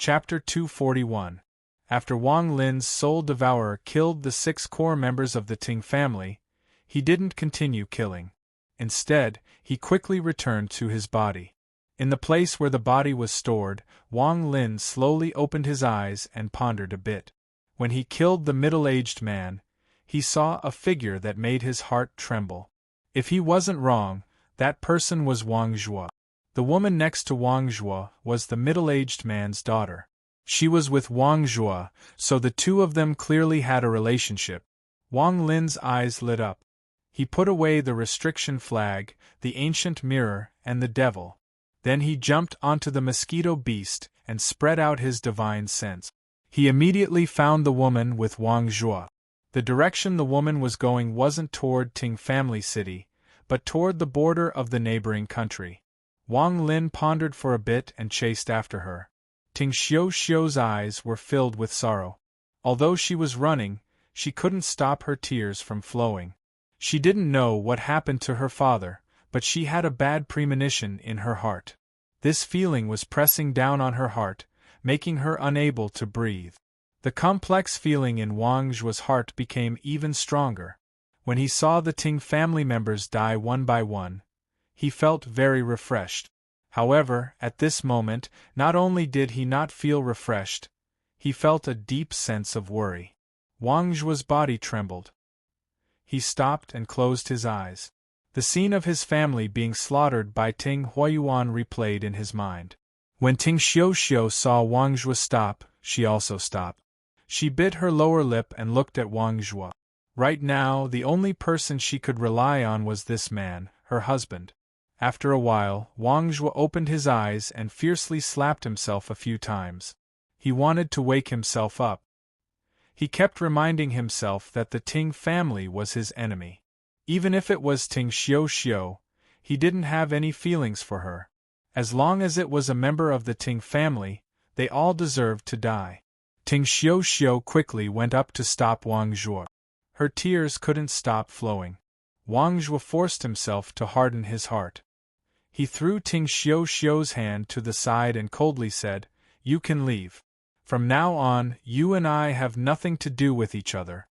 Chapter 241. After Wang Lin's soul devourer killed the 6 core members of the Ting family, he didn't continue killing. Instead, he quickly returned to his body. In the place where the body was stored, Wang Lin slowly opened his eyes and pondered a bit. When he killed the middle-aged man, he saw a figure that made his heart tremble. If he wasn't wrong, that person was Wang Zhuo. The woman next to Wang Zhuo was the middle-aged man's daughter. She was with Wang Zhuo, so the two of them clearly had a relationship. Wang Lin's eyes lit up. He put away the restriction flag, the ancient mirror, and the devil. Then he jumped onto the mosquito beast and spread out his divine sense. He immediately found the woman with Wang Zhuo. The direction the woman was going wasn't toward Ting Family City, but toward the border of the neighboring country. Wang Lin pondered for a bit and chased after her. Ting Xiu's eyes were filled with sorrow. Although she was running, she couldn't stop her tears from flowing. She didn't know what happened to her father, but she had a bad premonition in her heart. This feeling was pressing down on her heart, making her unable to breathe. The complex feeling in Wang Zhuo's heart became even stronger. When he saw the Ting family members die one by one, he felt very refreshed. However, at this moment, not only did he not feel refreshed, he felt a deep sense of worry. Wang Zhuo's body trembled. He stopped and closed his eyes. The scene of his family being slaughtered by Ting Huiyuan replayed in his mind. When Ting Xiu saw Wang Zhuo stop, she also stopped. She bit her lower lip and looked at Wang Zhuo. Right now, the only person she could rely on was this man, her husband. After a while, Wang Zhuo opened his eyes and fiercely slapped himself a few times. He wanted to wake himself up. He kept reminding himself that the Ting family was his enemy. Even if it was Ting Xiu, he didn't have any feelings for her. As long as it was a member of the Ting family, they all deserved to die. Ting Xiu quickly went up to stop Wang Zhuo. Her tears couldn't stop flowing. Wang Zhuo forced himself to harden his heart. He threw Ting Xiu's hand to the side and coldly said, "You can leave. From now on, you and I have nothing to do with each other."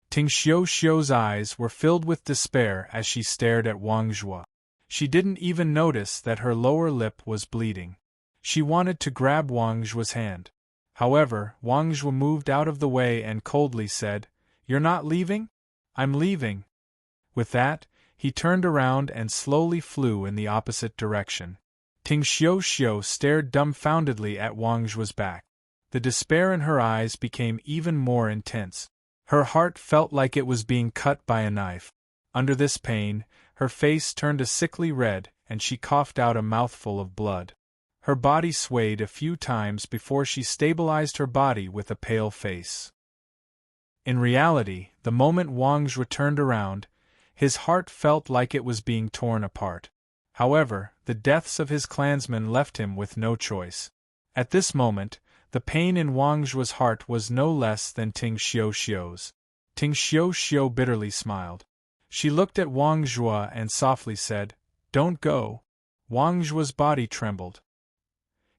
Ting Xiu's eyes were filled with despair as she stared at Wang Zhuo. She didn't even notice that her lower lip was bleeding. She wanted to grab Wang Zhuo's hand. However, Wang Zhuo moved out of the way and coldly said, "You're not leaving? I'm leaving." With that, he turned around and slowly flew in the opposite direction. Ting Xiu stared dumbfoundedly at Wang Zhuo's back. The despair in her eyes became even more intense. Her heart felt like it was being cut by a knife. Under this pain, her face turned a sickly red and she coughed out a mouthful of blood. Her body swayed a few times before she stabilized her body with a pale face. In reality, the moment Wang Zhuo turned around, his heart felt like it was being torn apart. However, the deaths of his clansmen left him with no choice. At this moment, the pain in Wang Zhuo's heart was no less than Ting Xiu's. Ting Xiu bitterly smiled. She looked at Wang Zhuo and softly said, "Don't go." Wang Zhuo's body trembled.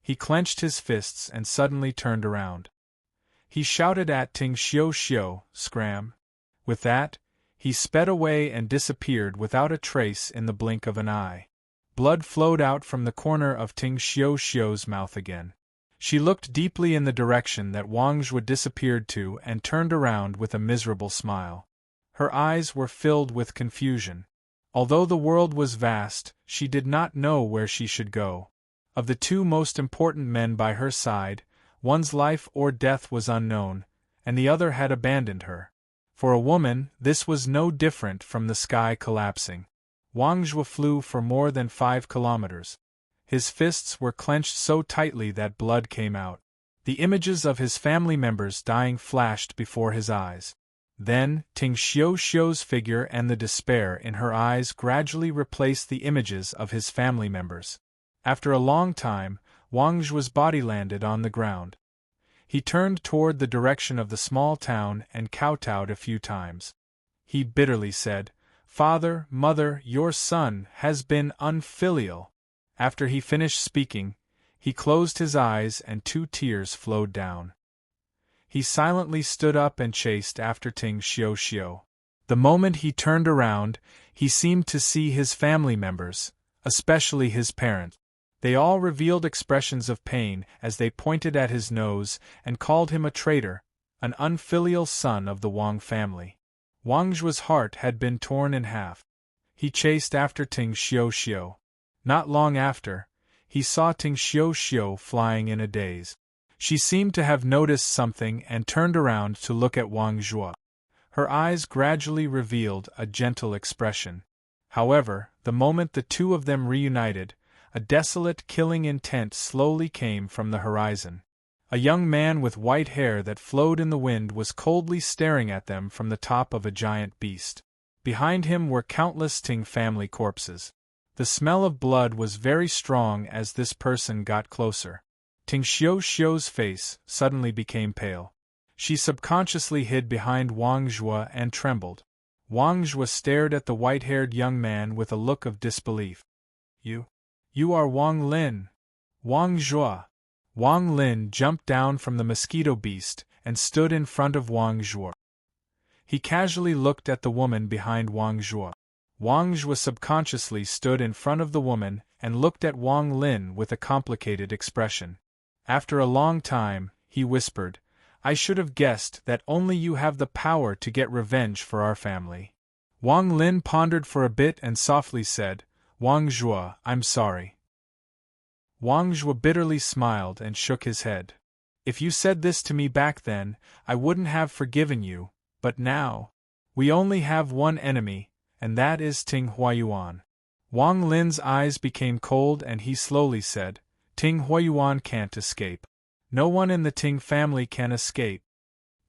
He clenched his fists and suddenly turned around. He shouted at Ting Xiu, "Scram!" With that, he sped away and disappeared without a trace in the blink of an eye. Blood flowed out from the corner of Ting Xiu's mouth again. She looked deeply in the direction that Wang Zhuo disappeared to and turned around with a miserable smile. Her eyes were filled with confusion. Although the world was vast, she did not know where she should go. Of the two most important men by her side, one's life or death was unknown, and the other had abandoned her. For a woman, this was no different from the sky collapsing. Wang Zhuo flew for more than 5 kilometers. His fists were clenched so tightly that blood came out. The images of his family members dying flashed before his eyes. Then, Ting Xiu's figure and the despair in her eyes gradually replaced the images of his family members. After a long time, Wang Zhuo's body landed on the ground. He turned toward the direction of the small town and kowtowed a few times. He bitterly said, "Father, mother, your son has been unfilial." After he finished speaking, He closed his eyes and 2 tears flowed down. He silently stood up and chased after Ting Xiao. The moment he turned around, he seemed to see his family members, especially his parents. They all revealed expressions of pain as they pointed at his nose and called him a traitor, an unfilial son of the Wang family. Wang Zhuo's heart had been torn in half. He chased after Ting Xiao. Not long after, he saw Ting Xiao flying in a daze. She seemed to have noticed something and turned around to look at Wang Zhuo. Her eyes gradually revealed a gentle expression. However, the moment the two of them reunited, a desolate killing intent slowly came from the horizon. A young man with white hair that flowed in the wind was coldly staring at them from the top of a giant beast. Behind him were countless Ting family corpses. The smell of blood was very strong as this person got closer. Ting Xiao's face suddenly became pale. She subconsciously hid behind Wang Zhuo and trembled. Wang Zhuo stared at the white-haired young man with a look of disbelief. You are Wang Lin. Wang Zhuo. Wang Lin jumped down from the mosquito beast and stood in front of Wang Zhuo. He casually looked at the woman behind Wang Zhuo. Wang Zhuo subconsciously stood in front of the woman and looked at Wang Lin with a complicated expression. After a long time, he whispered, "I should have guessed that only you have the power to get revenge for our family." Wang Lin pondered for a bit and softly said, "Wang Zhuo, I'm sorry." Wang Zhuo bitterly smiled and shook his head. "If you said this to me back then, I wouldn't have forgiven you, but now, we only have one enemy, and that is Ting Huayuan." Wang Lin's eyes became cold and he slowly said, "Ting Huayuan can't escape. No one in the Ting family can escape."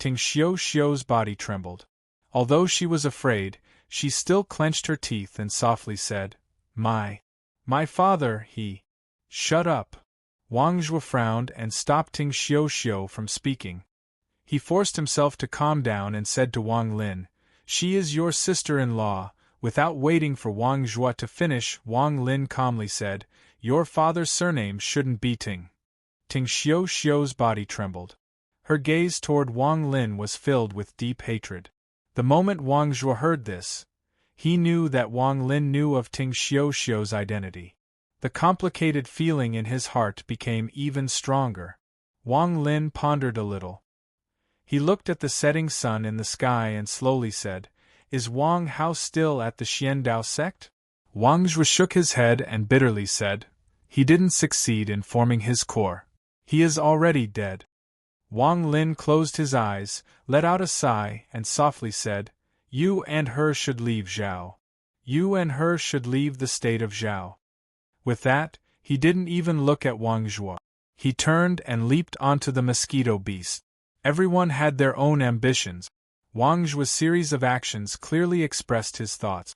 Ting Xiao's body trembled. Although she was afraid, she still clenched her teeth and softly said, My father, he." "Shut up." Wang Zhuo frowned and stopped Ting Xiao from speaking. He forced himself to calm down and said to Wang Lin, "She is your sister-in-law." Without waiting for Wang Zhuo to finish, Wang Lin calmly said, "Your father's surname shouldn't be Ting." Ting Xiao's body trembled. Her gaze toward Wang Lin was filled with deep hatred. The moment Wang Zhuo heard this, he knew that Wang Lin knew of Ting Xiao's identity. The complicated feeling in his heart became even stronger. Wang Lin pondered a little. He looked at the setting sun in the sky and slowly said, "Is Wang Hao still at the Xiandao sect?" Wang Zhuo shook his head and bitterly said, "He didn't succeed in forming his core. He is already dead." Wang Lin closed his eyes, let out a sigh, and softly said, "You and her should leave Zhao. You and her should leave the state of Zhao." With that, he didn't even look at Wang Zhuo. He turned and leaped onto the mosquito beast. Everyone had their own ambitions. Wang Zhuo's series of actions clearly expressed his thoughts.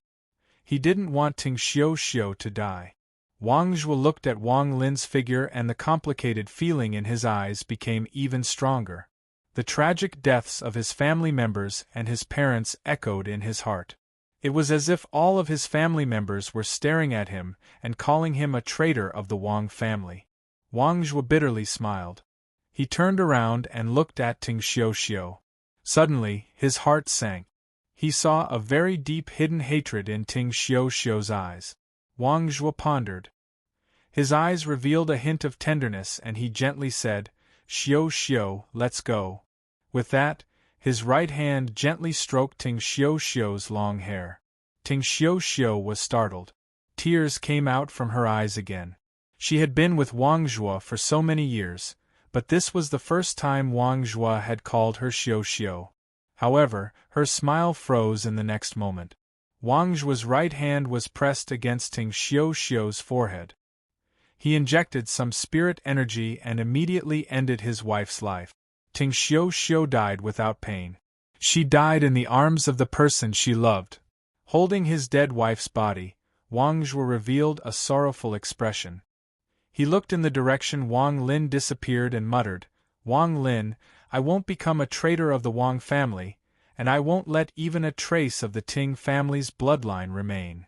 He didn't want Ting Xiao to die. Wang Zhuo looked at Wang Lin's figure and the complicated feeling in his eyes became even stronger. The tragic deaths of his family members and his parents echoed in his heart. It was as if all of his family members were staring at him and calling him a traitor of the Wang family. Wang Zhuo bitterly smiled. He turned around and looked at Ting Xiao. Suddenly, his heart sank. He saw a very deep hidden hatred in Ting Xiao's eyes. Wang Zhuo pondered. His eyes revealed a hint of tenderness and he gently said, Xiao, let's go." With that, his right hand gently stroked Ting Xiao's long hair. Ting Xiao was startled. Tears came out from her eyes again. She had been with Wang Zhuo for so many years, but this was the first time Wang Zhuo had called her Xiao. However, her smile froze in the next moment. Wang Zhuo's right hand was pressed against Ting Xiao's forehead. He injected some spirit energy and immediately ended his wife's life. Ting Xiao died without pain. She died in the arms of the person she loved. Holding his dead wife's body, Wang Zhuo revealed a sorrowful expression. He looked in the direction Wang Lin disappeared and muttered, "Wang Lin, I won't become a traitor of the Wang family, and I won't let even a trace of the Ting family's bloodline remain."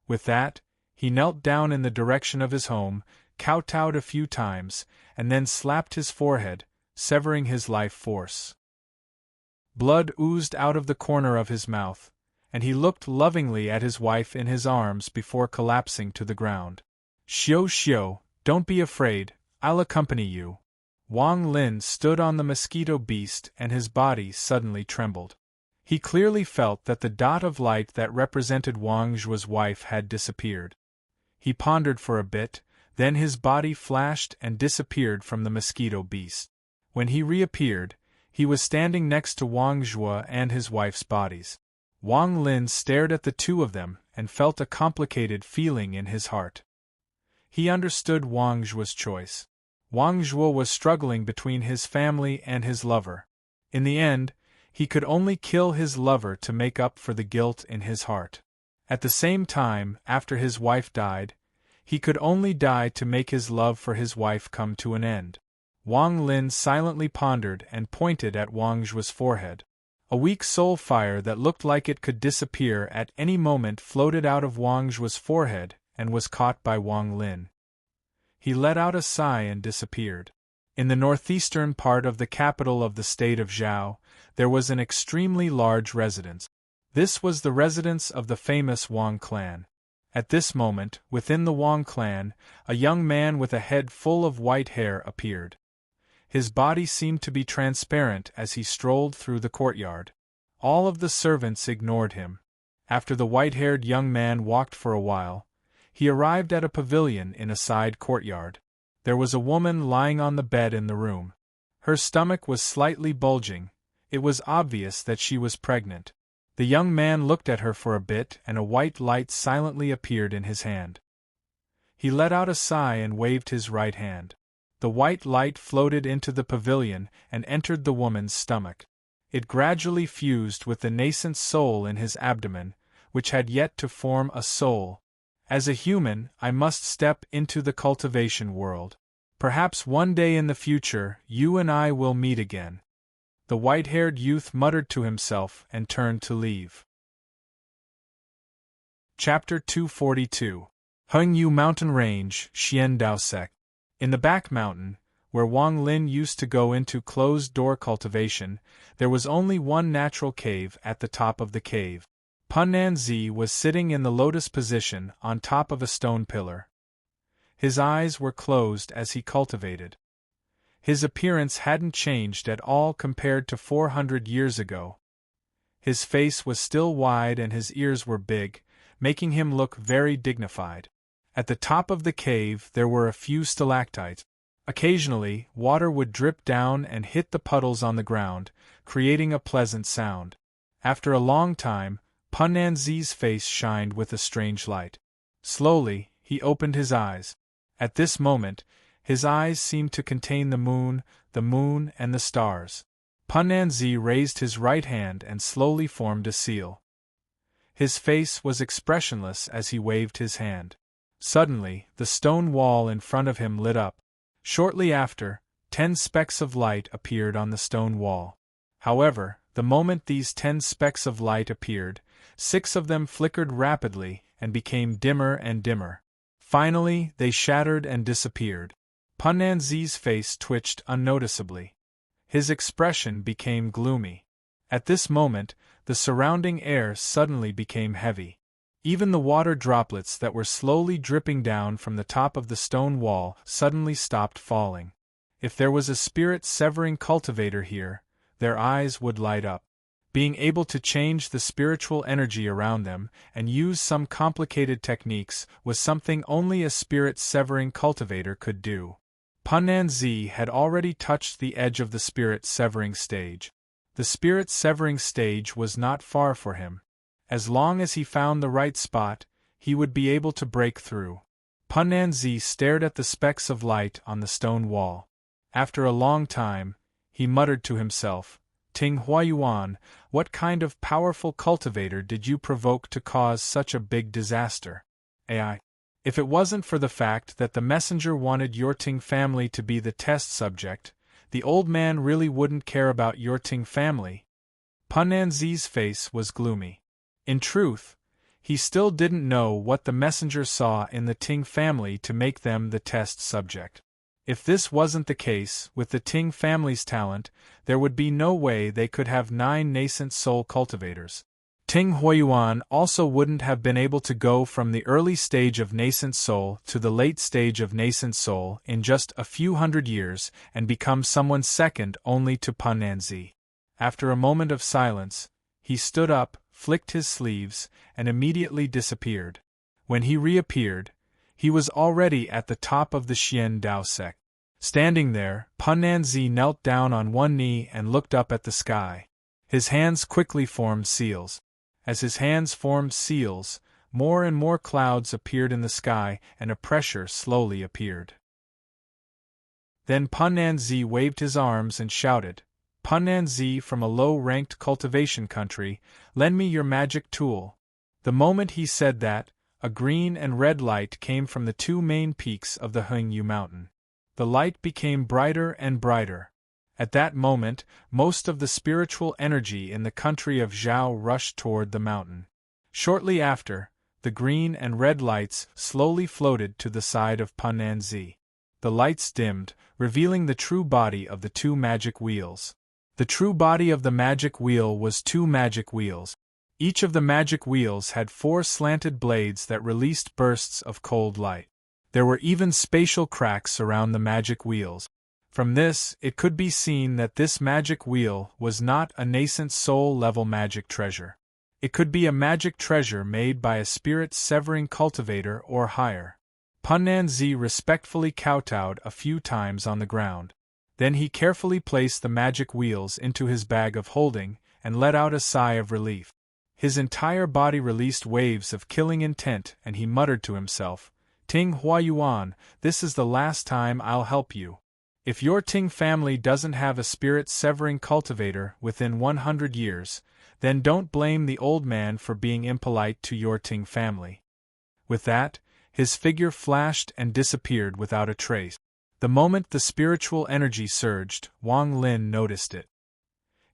With that, he knelt down in the direction of his home, kowtowed a few times, and then slapped his forehead, severing his life force. Blood oozed out of the corner of his mouth, and he looked lovingly at his wife in his arms before collapsing to the ground. Xiao Xiao, don't be afraid, I'll accompany you. Wang Lin stood on the mosquito beast and his body suddenly trembled. He clearly felt that the dot of light that represented Wang Zhuo's wife had disappeared. He pondered for a bit, then his body flashed and disappeared from the mosquito beast. When he reappeared, he was standing next to Wang Zhuo and his wife's bodies. Wang Lin stared at the two of them and felt a complicated feeling in his heart. He understood Wang Zhuo's choice. Wang Zhuo was struggling between his family and his lover. In the end, he could only kill his lover to make up for the guilt in his heart. At the same time, after his wife died, he could only die to make his love for his wife come to an end. Wang Lin silently pondered and pointed at Wang Zhuo's forehead. A weak soul fire that looked like it could disappear at any moment floated out of Wang Zhuo's forehead and was caught by Wang Lin. He let out a sigh and disappeared. In the northeastern part of the capital of the state of Zhao, there was an extremely large residence. This was the residence of the famous Wang clan. At this moment, within the Wang clan, a young man with a head full of white hair appeared. His body seemed to be transparent as he strolled through the courtyard. All of the servants ignored him. After the white-haired young man walked for a while, he arrived at a pavilion in a side courtyard. There was a woman lying on the bed in the room. Her stomach was slightly bulging. It was obvious that she was pregnant. The young man looked at her for a bit and a white light silently appeared in his hand. He let out a sigh and waved his right hand. The white light floated into the pavilion and entered the woman's stomach. It gradually fused with the nascent soul in his abdomen, which had yet to form a soul. As a human, I must step into the cultivation world. Perhaps one day in the future, you and I will meet again. The white-haired youth muttered to himself and turned to leave. Chapter 242. Hengyu Mountain Range, Xiandao Sec. In the back mountain, where Wang Lin used to go into closed-door cultivation, there was only one natural cave at the top of the cave. Punanzi was sitting in the lotus position on top of a stone pillar. His eyes were closed as he cultivated. His appearance hadn't changed at all compared to 400 years ago. His face was still wide and his ears were big, making him look very dignified. At the top of the cave there were a few stalactites. Occasionally, water would drip down and hit the puddles on the ground, creating a pleasant sound. After a long time, Punanzi's face shined with a strange light. Slowly, he opened his eyes. At this moment, his eyes seemed to contain the moon and the stars. Punanzi raised his right hand and slowly formed a seal. His face was expressionless as he waved his hand. Suddenly, the stone wall in front of him lit up. Shortly after, 10 specks of light appeared on the stone wall. However, the moment these 10 specks of light appeared, 6 of them flickered rapidly and became dimmer and dimmer. Finally, they shattered and disappeared. Punanzi's face twitched unnoticeably. His expression became gloomy. At this moment, the surrounding air suddenly became heavy. Even the water droplets that were slowly dripping down from the top of the stone wall suddenly stopped falling. If there was a spirit-severing cultivator here, their eyes would light up. Being able to change the spiritual energy around them and use some complicated techniques was something only a spirit-severing cultivator could do. Punanzi had already touched the edge of the spirit-severing stage. The spirit-severing stage was not far for him. As long as he found the right spot, he would be able to break through. Punanzi stared at the specks of light on the stone wall. After a long time, he muttered to himself, "Ting Huayuan, what kind of powerful cultivator did you provoke to cause such a big disaster? AI. If it wasn't for the fact that the messenger wanted your Ting family to be the test subject, the old man really wouldn't care about your Ting family." Punanzi's face was gloomy. In truth, He still didn't know what the messenger saw in the Ting family to make them the test subject. If this wasn't the case, with the Ting family's talent, there would be no way they could have 9 nascent soul cultivators. Ting Huiyuan also wouldn't have been able to go from the early stage of nascent soul to the late stage of nascent soul in just a few hundred years and become someone second only to Pananzi. After a moment of silence, he stood up, flicked his sleeves, and immediately disappeared. When he reappeared, he was already at the top of the Xian Dao sect. Standing there, Pananzi knelt down on one knee and looked up at the sky. His hands quickly formed seals. As his hands formed seals, more and more clouds appeared in the sky and a pressure slowly appeared. Then Pananzi waved his arms and shouted, "Pananzi from a low-ranked cultivation country, lend me your magic tool." The moment he said that, a green and red light came from the 2 main peaks of the Hengyu mountain. The light became brighter and brighter. At that moment, most of the spiritual energy in the country of Zhao rushed toward the mountain. Shortly after, the green and red lights slowly floated to the side of Pananzi. The lights dimmed, revealing the true body of the 2 magic wheels. The true body of the magic wheel was 2 magic wheels. Each of the magic wheels had 4 slanted blades that released bursts of cold light. There were even spatial cracks around the magic wheels. From this, it could be seen that this magic wheel was not a nascent soul-level magic treasure. It could be a magic treasure made by a spirit-severing cultivator or higher. Pananzi respectfully kowtowed a few times on the ground. Then he carefully placed the magic wheels into his bag of holding and let out a sigh of relief. His entire body released waves of killing intent and he muttered to himself, "Ting Huiyuan, this is the last time I'll help you. If your Ting family doesn't have a spirit-severing cultivator within 100 years, then don't blame the old man for being impolite to your Ting family." With that, his figure flashed and disappeared without a trace. The moment the spiritual energy surged, Wang Lin noticed it.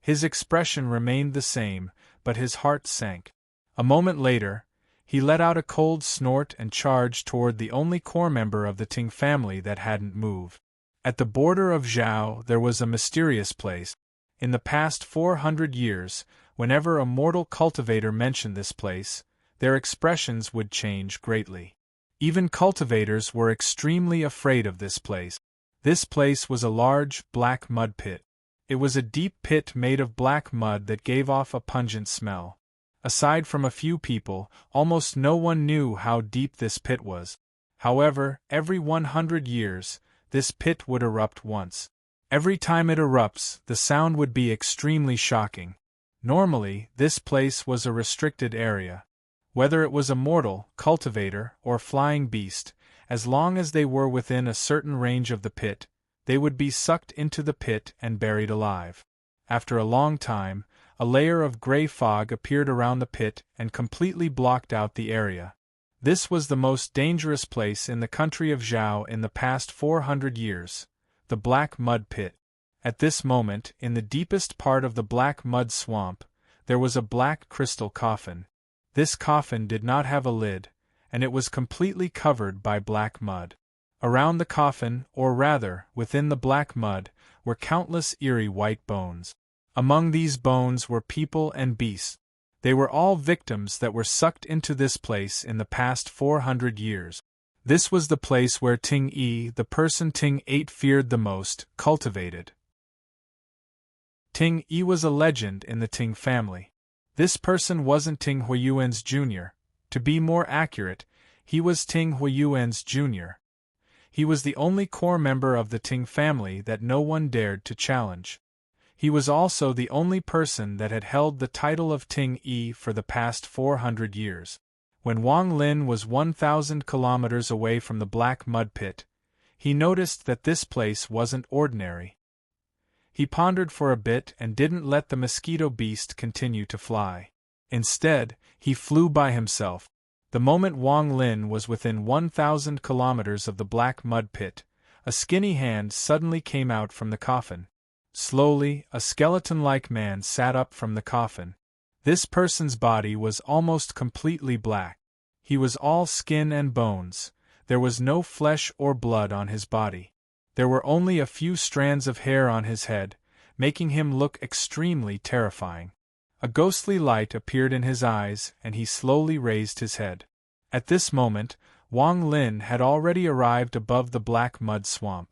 His expression remained the same, but his heart sank. A moment later, he let out a cold snort and charged toward the only core member of the Ting family that hadn't moved. At the border of Zhao there was a mysterious place. In the past 400 years, whenever a mortal cultivator mentioned this place, their expressions would change greatly. Even cultivators were extremely afraid of this place. This place was a large, black mud pit. It was a deep pit made of black mud that gave off a pungent smell. Aside from a few people, almost no one knew how deep this pit was. However, every 100 years, this pit would erupt once. Every time it erupts, the sound would be extremely shocking. Normally, this place was a restricted area. Whether it was a mortal, cultivator, or flying beast, as long as they were within a certain range of the pit, they would be sucked into the pit and buried alive. After a long time, a layer of gray fog appeared around the pit and completely blocked out the area. This was the most dangerous place in the country of Zhao in the past 400 years, the Black Mud Pit. At this moment, in the deepest part of the Black Mud Swamp, there was a black crystal coffin. This coffin did not have a lid, and it was completely covered by black mud. Around the coffin, or rather, within the black mud, were countless eerie white bones. Among these bones were people and beasts. They were all victims that were sucked into this place in the past 400 years. This was the place where Ting Yi, the person Ting 8 feared the most, cultivated. Ting Yi was a legend in the Ting family. This person wasn't Ting Huiyuan's junior. To be more accurate, he was Ting Huiyuan's junior. He was the only core member of the Ting family that no one dared to challenge. He was also the only person that had held the title of Ting Yi for the past 400 years. When Wang Lin was 1,000 kilometers away from the Black Mud Pit, he noticed that this place wasn't ordinary. He pondered for a bit and didn't let the mosquito beast continue to fly. Instead, he flew by himself. The moment Wang Lin was within 1,000 kilometers of the Black Mud Pit, a skinny hand suddenly came out from the coffin. Slowly, a skeleton-like man sat up from the coffin. This person's body was almost completely black. He was all skin and bones. There was no flesh or blood on his body. There were only a few strands of hair on his head, making him look extremely terrifying. A ghostly light appeared in his eyes, and he slowly raised his head. At this moment, Wang Lin had already arrived above the black mud swamp.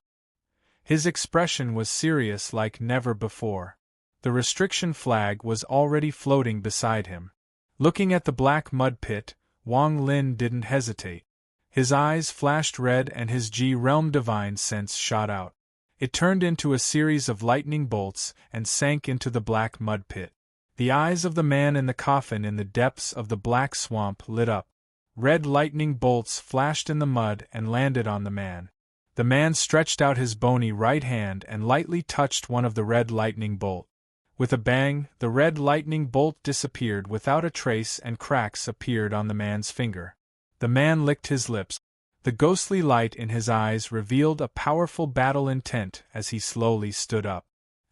His expression was serious like never before. The restriction flag was already floating beside him. Looking at the black mud pit, Wang Lin didn't hesitate. His eyes flashed red and his G-realm divine sense shot out. It turned into a series of lightning bolts and sank into the black mud pit. The eyes of the man in the coffin in the depths of the black swamp lit up. Red lightning bolts flashed in the mud and landed on the man. The man stretched out his bony right hand and lightly touched one of the red lightning bolt. With a bang, the red lightning bolt disappeared without a trace and cracks appeared on the man's finger. The man licked his lips. The ghostly light in his eyes revealed a powerful battle intent as he slowly stood up.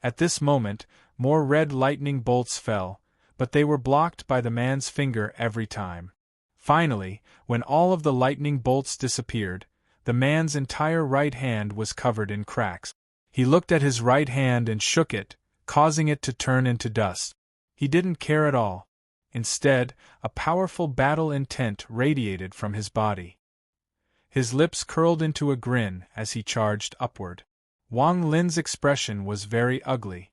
At this moment, more red lightning bolts fell, but they were blocked by the man's finger every time. Finally, when all of the lightning bolts disappeared, the man's entire right hand was covered in cracks. He looked at his right hand and shook it, causing it to turn into dust. He didn't care at all. Instead, a powerful battle intent radiated from his body. His lips curled into a grin as he charged upward. Wang Lin's expression was very ugly.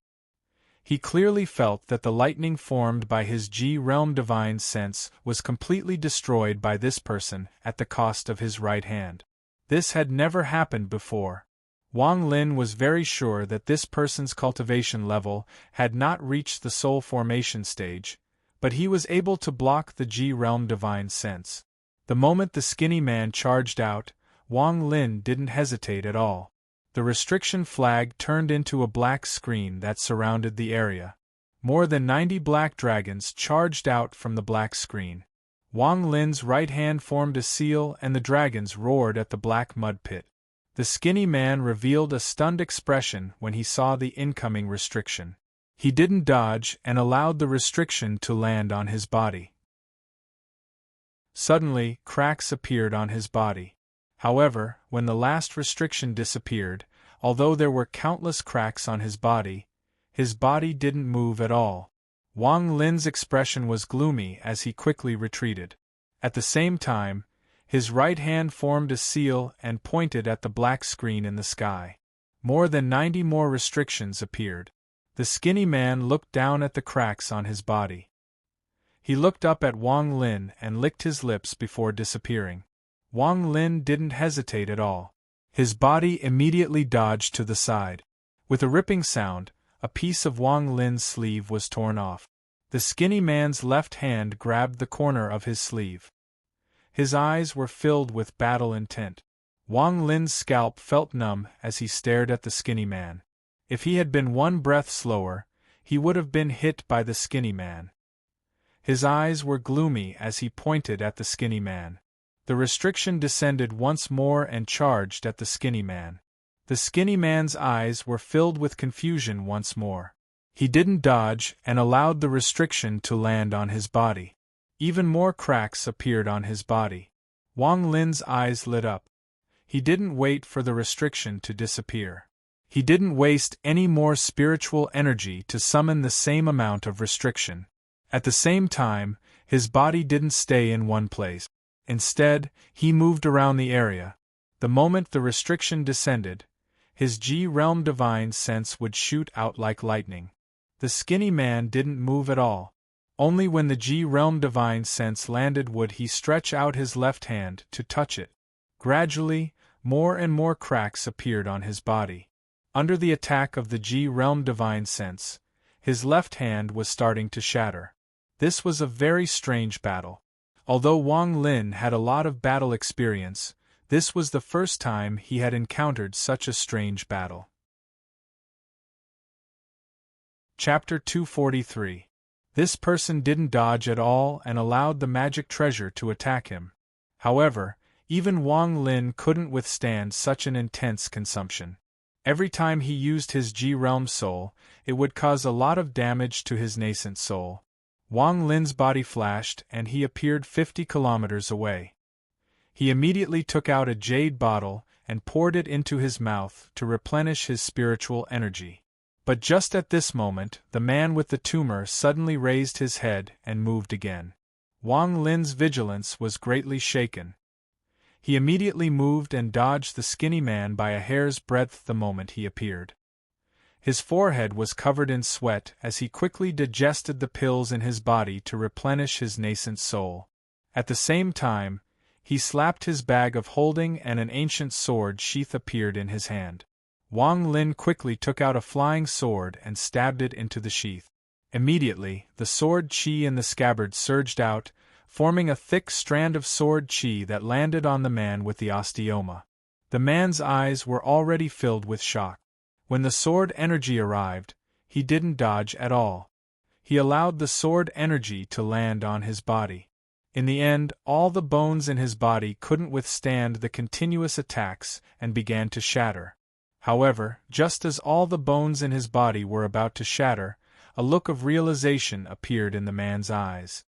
He clearly felt that the lightning formed by his G-realm divine sense was completely destroyed by this person at the cost of his right hand. This had never happened before. Wang Lin was very sure that this person's cultivation level had not reached the soul formation stage, but he was able to block the G-realm divine sense. The moment the skinny man charged out, Wang Lin didn't hesitate at all. The restriction flag turned into a black screen that surrounded the area. More than 90 black dragons charged out from the black screen. Wang Lin's right hand formed a seal and the dragons roared at the black mud pit. The skinny man revealed a stunned expression when he saw the incoming restriction. He didn't dodge and allowed the restriction to land on his body. Suddenly, cracks appeared on his body. However, when the last restriction disappeared, although there were countless cracks on his body didn't move at all. Wang Lin's expression was gloomy as he quickly retreated. At the same time, his right hand formed a seal and pointed at the black screen in the sky. More than 90 more restrictions appeared. The skinny man looked down at the cracks on his body. He looked up at Wang Lin and licked his lips before disappearing. Wang Lin didn't hesitate at all. His body immediately dodged to the side. With a ripping sound, a piece of Wang Lin's sleeve was torn off. The skinny man's left hand grabbed the corner of his sleeve. His eyes were filled with battle intent. Wang Lin's scalp felt numb as he stared at the skinny man. If he had been one breath slower, he would have been hit by the skinny man. His eyes were gloomy as he pointed at the skinny man. The restriction descended once more and charged at the skinny man. The skinny man's eyes were filled with confusion once more. He didn't dodge and allowed the restriction to land on his body. Even more cracks appeared on his body. Wang Lin's eyes lit up. He didn't wait for the restriction to disappear. He didn't waste any more spiritual energy to summon the same amount of restriction. At the same time, his body didn't stay in one place. Instead, he moved around the area. The moment the restriction descended, his G-realm divine sense would shoot out like lightning. The skinny man didn't move at all. Only when the G-realm divine sense landed would he stretch out his left hand to touch it. Gradually, more and more cracks appeared on his body. Under the attack of the G-realm divine sense, his left hand was starting to shatter. This was a very strange battle. Although Wang Lin had a lot of battle experience, this was the first time he had encountered such a strange battle. Chapter 243. This person didn't dodge at all and allowed the magic treasure to attack him. However, even Wang Lin couldn't withstand such an intense consumption. Every time he used his G-realm soul, it would cause a lot of damage to his nascent soul. Wang Lin's body flashed and he appeared 50 kilometers away. He immediately took out a jade bottle and poured it into his mouth to replenish his spiritual energy. But just at this moment, the man with the tumor suddenly raised his head and moved again. Wang Lin's vigilance was greatly shaken. He immediately moved and dodged the skinny man by a hair's breadth the moment he appeared. His forehead was covered in sweat as he quickly digested the pills in his body to replenish his nascent soul. At the same time, he slapped his bag of holding and an ancient sword sheath appeared in his hand. Wang Lin quickly took out a flying sword and stabbed it into the sheath. Immediately, the sword chi in the scabbard surged out, forming a thick strand of sword chi that landed on the man with the osteoma. The man's eyes were already filled with shock. When the sword energy arrived, he didn't dodge at all. He allowed the sword energy to land on his body. In the end, all the bones in his body couldn't withstand the continuous attacks and began to shatter. However, just as all the bones in his body were about to shatter, a look of realization appeared in the man's eyes.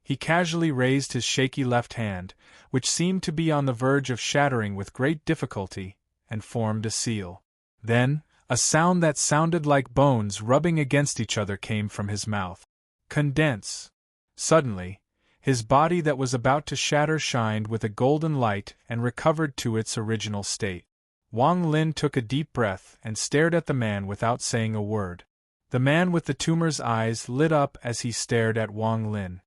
He casually raised his shaky left hand, which seemed to be on the verge of shattering with great difficulty, and formed a seal. Then, a sound that sounded like bones rubbing against each other came from his mouth. Condense. Suddenly, his body that was about to shatter shined with a golden light and recovered to its original state. Wang Lin took a deep breath and stared at the man without saying a word. The man with the tumor's eyes lit up as he stared at Wang Lin.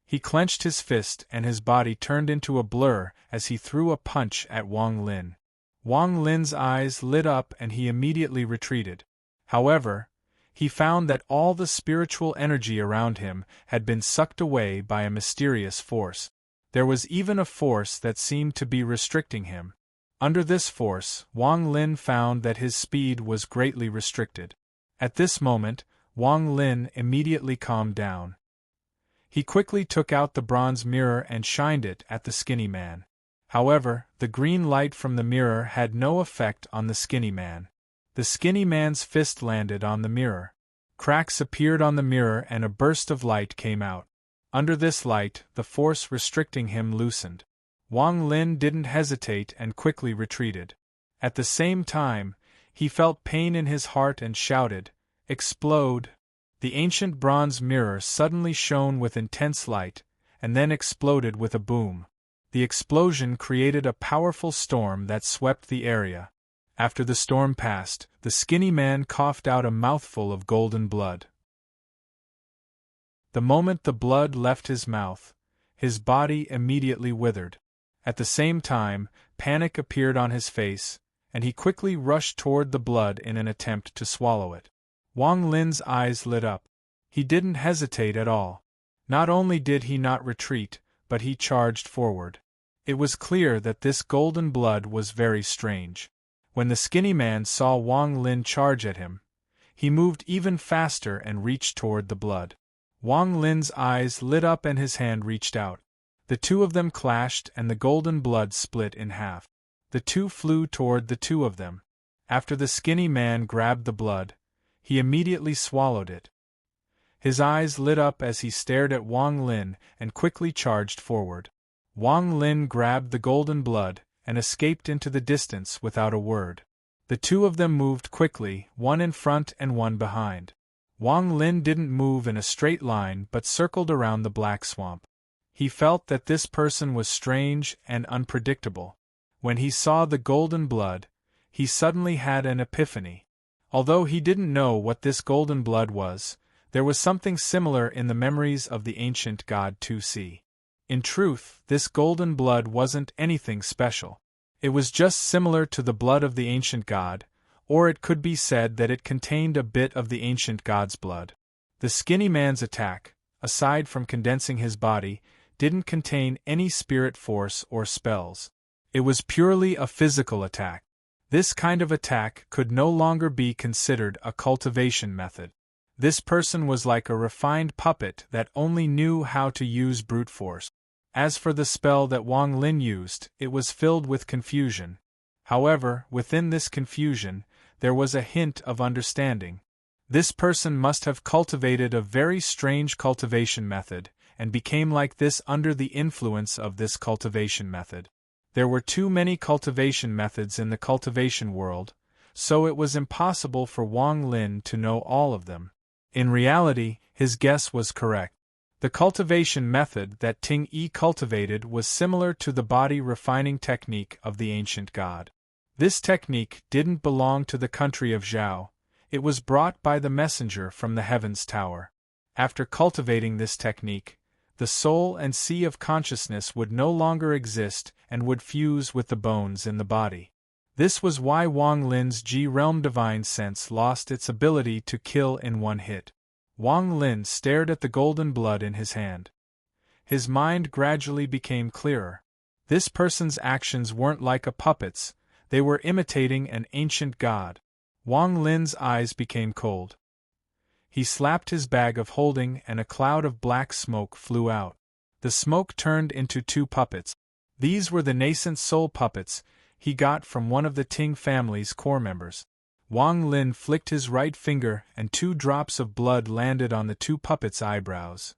He clenched his fist and his body turned into a blur as he threw a punch at Wang Lin. Wang Lin's eyes lit up and he immediately retreated. However, he found that all the spiritual energy around him had been sucked away by a mysterious force. There was even a force that seemed to be restricting him. Under this force, Wang Lin found that his speed was greatly restricted. At this moment, Wang Lin immediately calmed down. He quickly took out the bronze mirror and shined it at the skinny man. However, the green light from the mirror had no effect on the skinny man. The skinny man's fist landed on the mirror. Cracks appeared on the mirror and a burst of light came out. Under this light, the force restricting him loosened. Wang Lin didn't hesitate and quickly retreated. At the same time, he felt pain in his heart and shouted, "Explode!" The ancient bronze mirror suddenly shone with intense light, and then exploded with a boom. The explosion created a powerful storm that swept the area. After the storm passed, the skinny man coughed out a mouthful of golden blood. The moment the blood left his mouth, his body immediately withered. At the same time, panic appeared on his face, and he quickly rushed toward the blood in an attempt to swallow it. Wang Lin's eyes lit up. He didn't hesitate at all. Not only did he not retreat, but he charged forward. It was clear that this golden blood was very strange. When the skinny man saw Wang Lin charge at him, he moved even faster and reached toward the blood. Wang Lin's eyes lit up and his hand reached out. The two of them clashed and the golden blood split in half. The two flew toward the two of them. After the skinny man grabbed the blood, he immediately swallowed it. His eyes lit up as he stared at Wang Lin and quickly charged forward. Wang Lin grabbed the golden blood and escaped into the distance without a word. The two of them moved quickly, one in front and one behind. Wang Lin didn't move in a straight line but circled around the black swamp. He felt that this person was strange and unpredictable. When he saw the golden blood, he suddenly had an epiphany. Although he didn't know what this golden blood was, there was something similar in the memories of the ancient god 2C. In truth, this golden blood wasn't anything special. It was just similar to the blood of the ancient god, or it could be said that it contained a bit of the ancient god's blood. The skinny man's attack, aside from condensing his body, didn't contain any spirit force or spells. It was purely a physical attack. This kind of attack could no longer be considered a cultivation method. This person was like a refined puppet that only knew how to use brute force. As for the spell that Wang Lin used, it was filled with confusion. However, within this confusion, there was a hint of understanding. This person must have cultivated a very strange cultivation method, and became like this under the influence of this cultivation method. There were too many cultivation methods in the cultivation world, so it was impossible for Wang Lin to know all of them. In reality, his guess was correct. The cultivation method that Ting Yi cultivated was similar to the body refining technique of the ancient god. This technique didn't belong to the country of Zhao. It was brought by the messenger from the heavens tower. After cultivating this technique, the soul and sea of consciousness would no longer exist and would fuse with the bones in the body. This was why Wang Lin's G-realm divine sense lost its ability to kill in one hit. Wang Lin stared at the golden blood in his hand. His mind gradually became clearer. This person's actions weren't like a puppet's, they were imitating an ancient god. Wang Lin's eyes became cold. He slapped his bag of holding and a cloud of black smoke flew out. The smoke turned into two puppets. These were the nascent soul puppets he got from one of the Ting family's core members. Wang Lin flicked his right finger and 2 drops of blood landed on the 2 puppets' eyebrows.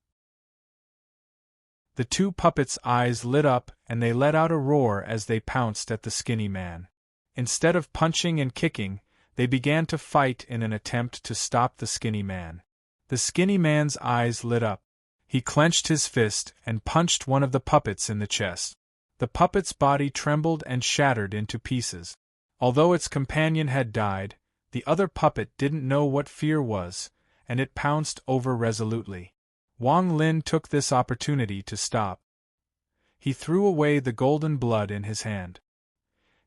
The 2 puppets' eyes lit up and they let out a roar as they pounced at the skinny man. Instead of punching and kicking, they began to fight in an attempt to stop the skinny man. The skinny man's eyes lit up. He clenched his fist and punched one of the puppets in the chest. The puppet's body trembled and shattered into pieces. Although its companion had died, the other puppet didn't know what fear was, and it pounced over resolutely. Wang Lin took this opportunity to stop. He threw away the golden blood in his hand.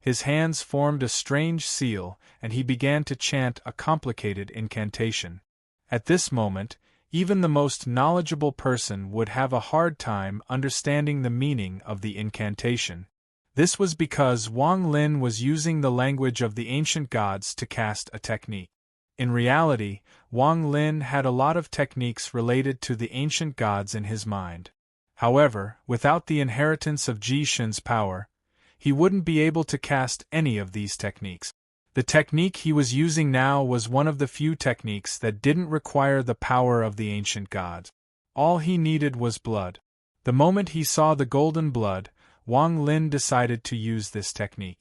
His hands formed a strange seal, and he began to chant a complicated incantation. At this moment, even the most knowledgeable person would have a hard time understanding the meaning of the incantation. This was because Wang Lin was using the language of the ancient gods to cast a technique. In reality, Wang Lin had a lot of techniques related to the ancient gods in his mind. However, without the inheritance of Ji Shen's power, he wouldn't be able to cast any of these techniques. The technique he was using now was one of the few techniques that didn't require the power of the ancient gods. All he needed was blood. The moment he saw the golden blood, Wang Lin decided to use this technique.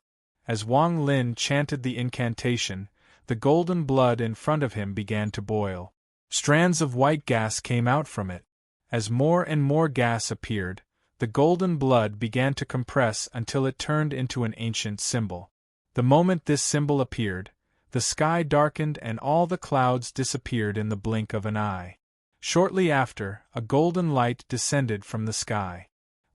As Wang Lin chanted the incantation, the golden blood in front of him began to boil. Strands of white gas came out from it. As more and more gas appeared, the golden blood began to compress until it turned into an ancient symbol. The moment this symbol appeared, the sky darkened and all the clouds disappeared in the blink of an eye. Shortly after, a golden light descended from the sky.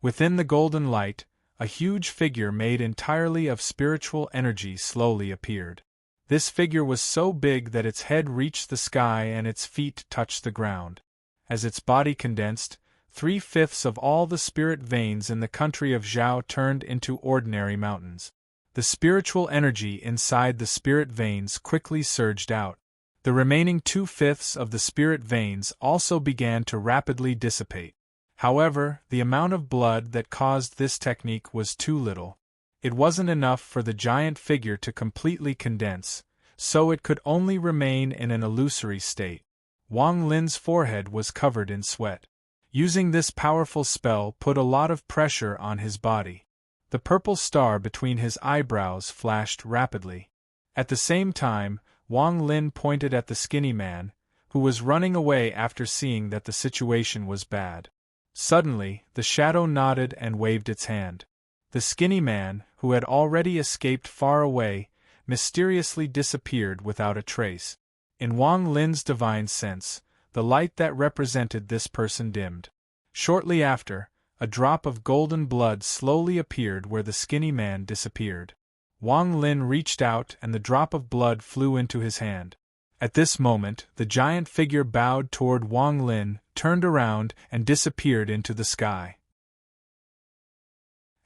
Within the golden light, a huge figure made entirely of spiritual energy slowly appeared. This figure was so big that its head reached the sky and its feet touched the ground. As its body condensed, 3/5 of all the spirit veins in the country of Zhao turned into ordinary mountains. The spiritual energy inside the spirit veins quickly surged out. The remaining 2/5 of the spirit veins also began to rapidly dissipate. However, the amount of blood that caused this technique was too little. It wasn't enough for the giant figure to completely condense, so it could only remain in an illusory state. Wang Lin's forehead was covered in sweat. Using this powerful spell put a lot of pressure on his body. The purple star between his eyebrows flashed rapidly. At the same time, Wang Lin pointed at the skinny man, who was running away after seeing that the situation was bad. Suddenly, the shadow nodded and waved its hand. The skinny man, who had already escaped far away, mysteriously disappeared without a trace. In Wang Lin's divine sense, the light that represented this person dimmed. Shortly after, a drop of golden blood slowly appeared where the skinny man disappeared. Wang Lin reached out and the drop of blood flew into his hand. At this moment, the giant figure bowed toward Wang Lin, turned around, and disappeared into the sky.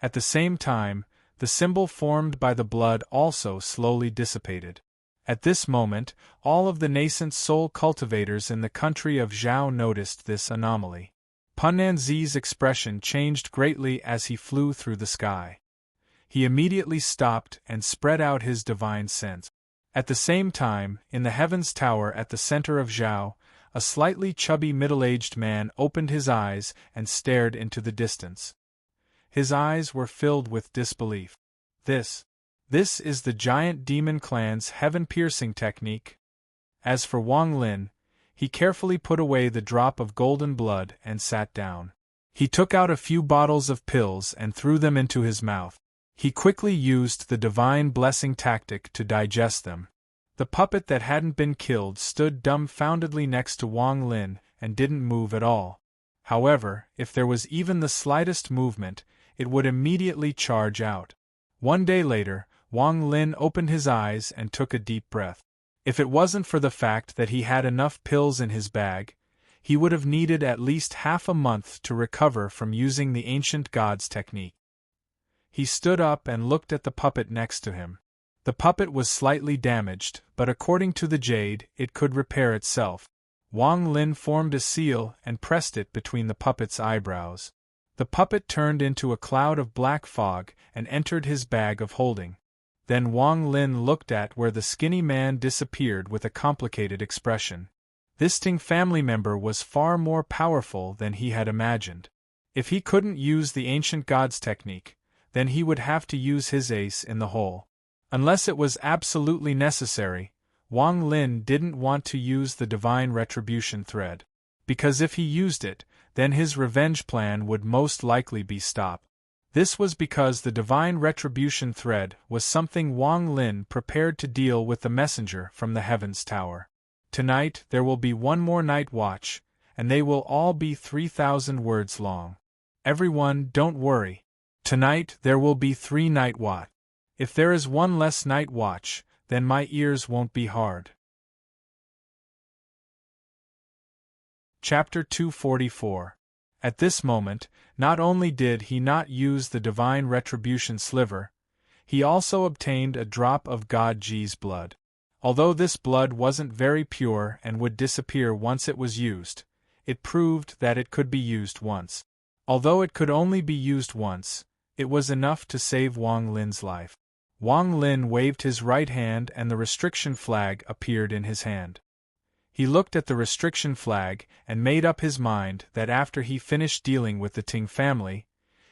At the same time, the symbol formed by the blood also slowly dissipated. At this moment, all of the nascent soul cultivators in the country of Zhao noticed this anomaly. Punanzi's expression changed greatly as he flew through the sky. He immediately stopped and spread out his divine sense. At the same time, in the Heavens Tower at the center of Zhao, a slightly chubby middle-aged man opened his eyes and stared into the distance. His eyes were filled with disbelief. This is the giant demon clan's heaven-piercing technique. As for Wang Lin, he carefully put away the drop of golden blood and sat down. He took out a few bottles of pills and threw them into his mouth. He quickly used the divine blessing tactic to digest them. The puppet that hadn't been killed stood dumbfoundedly next to Wang Lin and didn't move at all. However, if there was even the slightest movement, it would immediately charge out. One day later, Wang Lin opened his eyes and took a deep breath. If it wasn't for the fact that he had enough pills in his bag, he would have needed at least half a month to recover from using the ancient god's technique. He stood up and looked at the puppet next to him. The puppet was slightly damaged, but according to the jade, it could repair itself. Wang Lin formed a seal and pressed it between the puppet's eyebrows. The puppet turned into a cloud of black fog and entered his bag of holding. Then Wang Lin looked at where the skinny man disappeared with a complicated expression. This Ting family member was far more powerful than he had imagined. If he couldn't use the ancient god's technique, then he would have to use his ace in the hole. Unless it was absolutely necessary, Wang Lin didn't want to use the divine retribution thread. Because if he used it, then his revenge plan would most likely be stopped. This was because the divine retribution thread was something Wang Lin prepared to deal with the messenger from the Heavens Tower. Tonight there will be one more night watch, and they will all be 3,000 words long. Everyone, don't worry. Tonight there will be 3 night watch. If there is one less night watch, then my ears won't be hard. Chapter 244. At this moment, not only did he not use the divine retribution sliver, he also obtained a drop of God Ji's blood. Although this blood wasn't very pure and would disappear once it was used, it proved that it could be used once. Although it could only be used once, it was enough to save Wang Lin's life. Wang Lin waved his right hand and the restriction flag appeared in his hand. He looked at the restriction flag and made up his mind that after he finished dealing with the Ting family,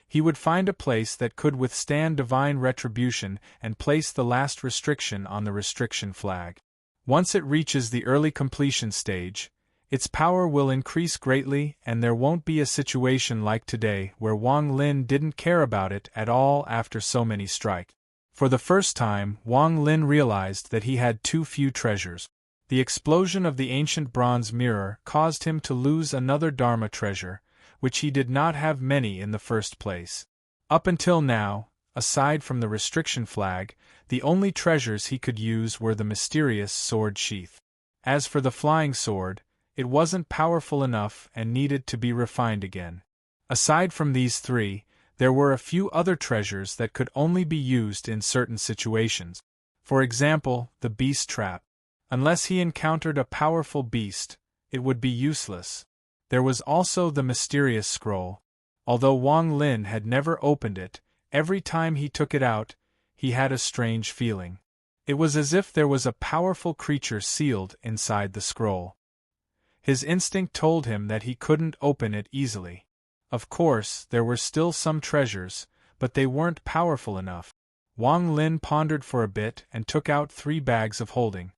he would find a place that could withstand divine retribution and place the last restriction on the restriction flag. Once it reaches the early completion stage, its power will increase greatly and there won't be a situation like today where Wang Lin didn't care about it at all after so many strikes. For the first time, Wang Lin realized that he had too few treasures. The explosion of the ancient bronze mirror caused him to lose another Dharma treasure, which he did not have many in the first place. Up until now, aside from the restriction flag, the only treasures he could use were the mysterious sword sheath. As for the flying sword, it wasn't powerful enough and needed to be refined again. Aside from these 3, there were a few other treasures that could only be used in certain situations. For example, the beast trap. Unless he encountered a powerful beast, it would be useless. There was also the mysterious scroll. Although Wang Lin had never opened it, every time he took it out, he had a strange feeling. It was as if there was a powerful creature sealed inside the scroll. His instinct told him that he couldn't open it easily. Of course, there were still some treasures, but they weren't powerful enough. Wang Lin pondered for a bit and took out 3 bags of holding.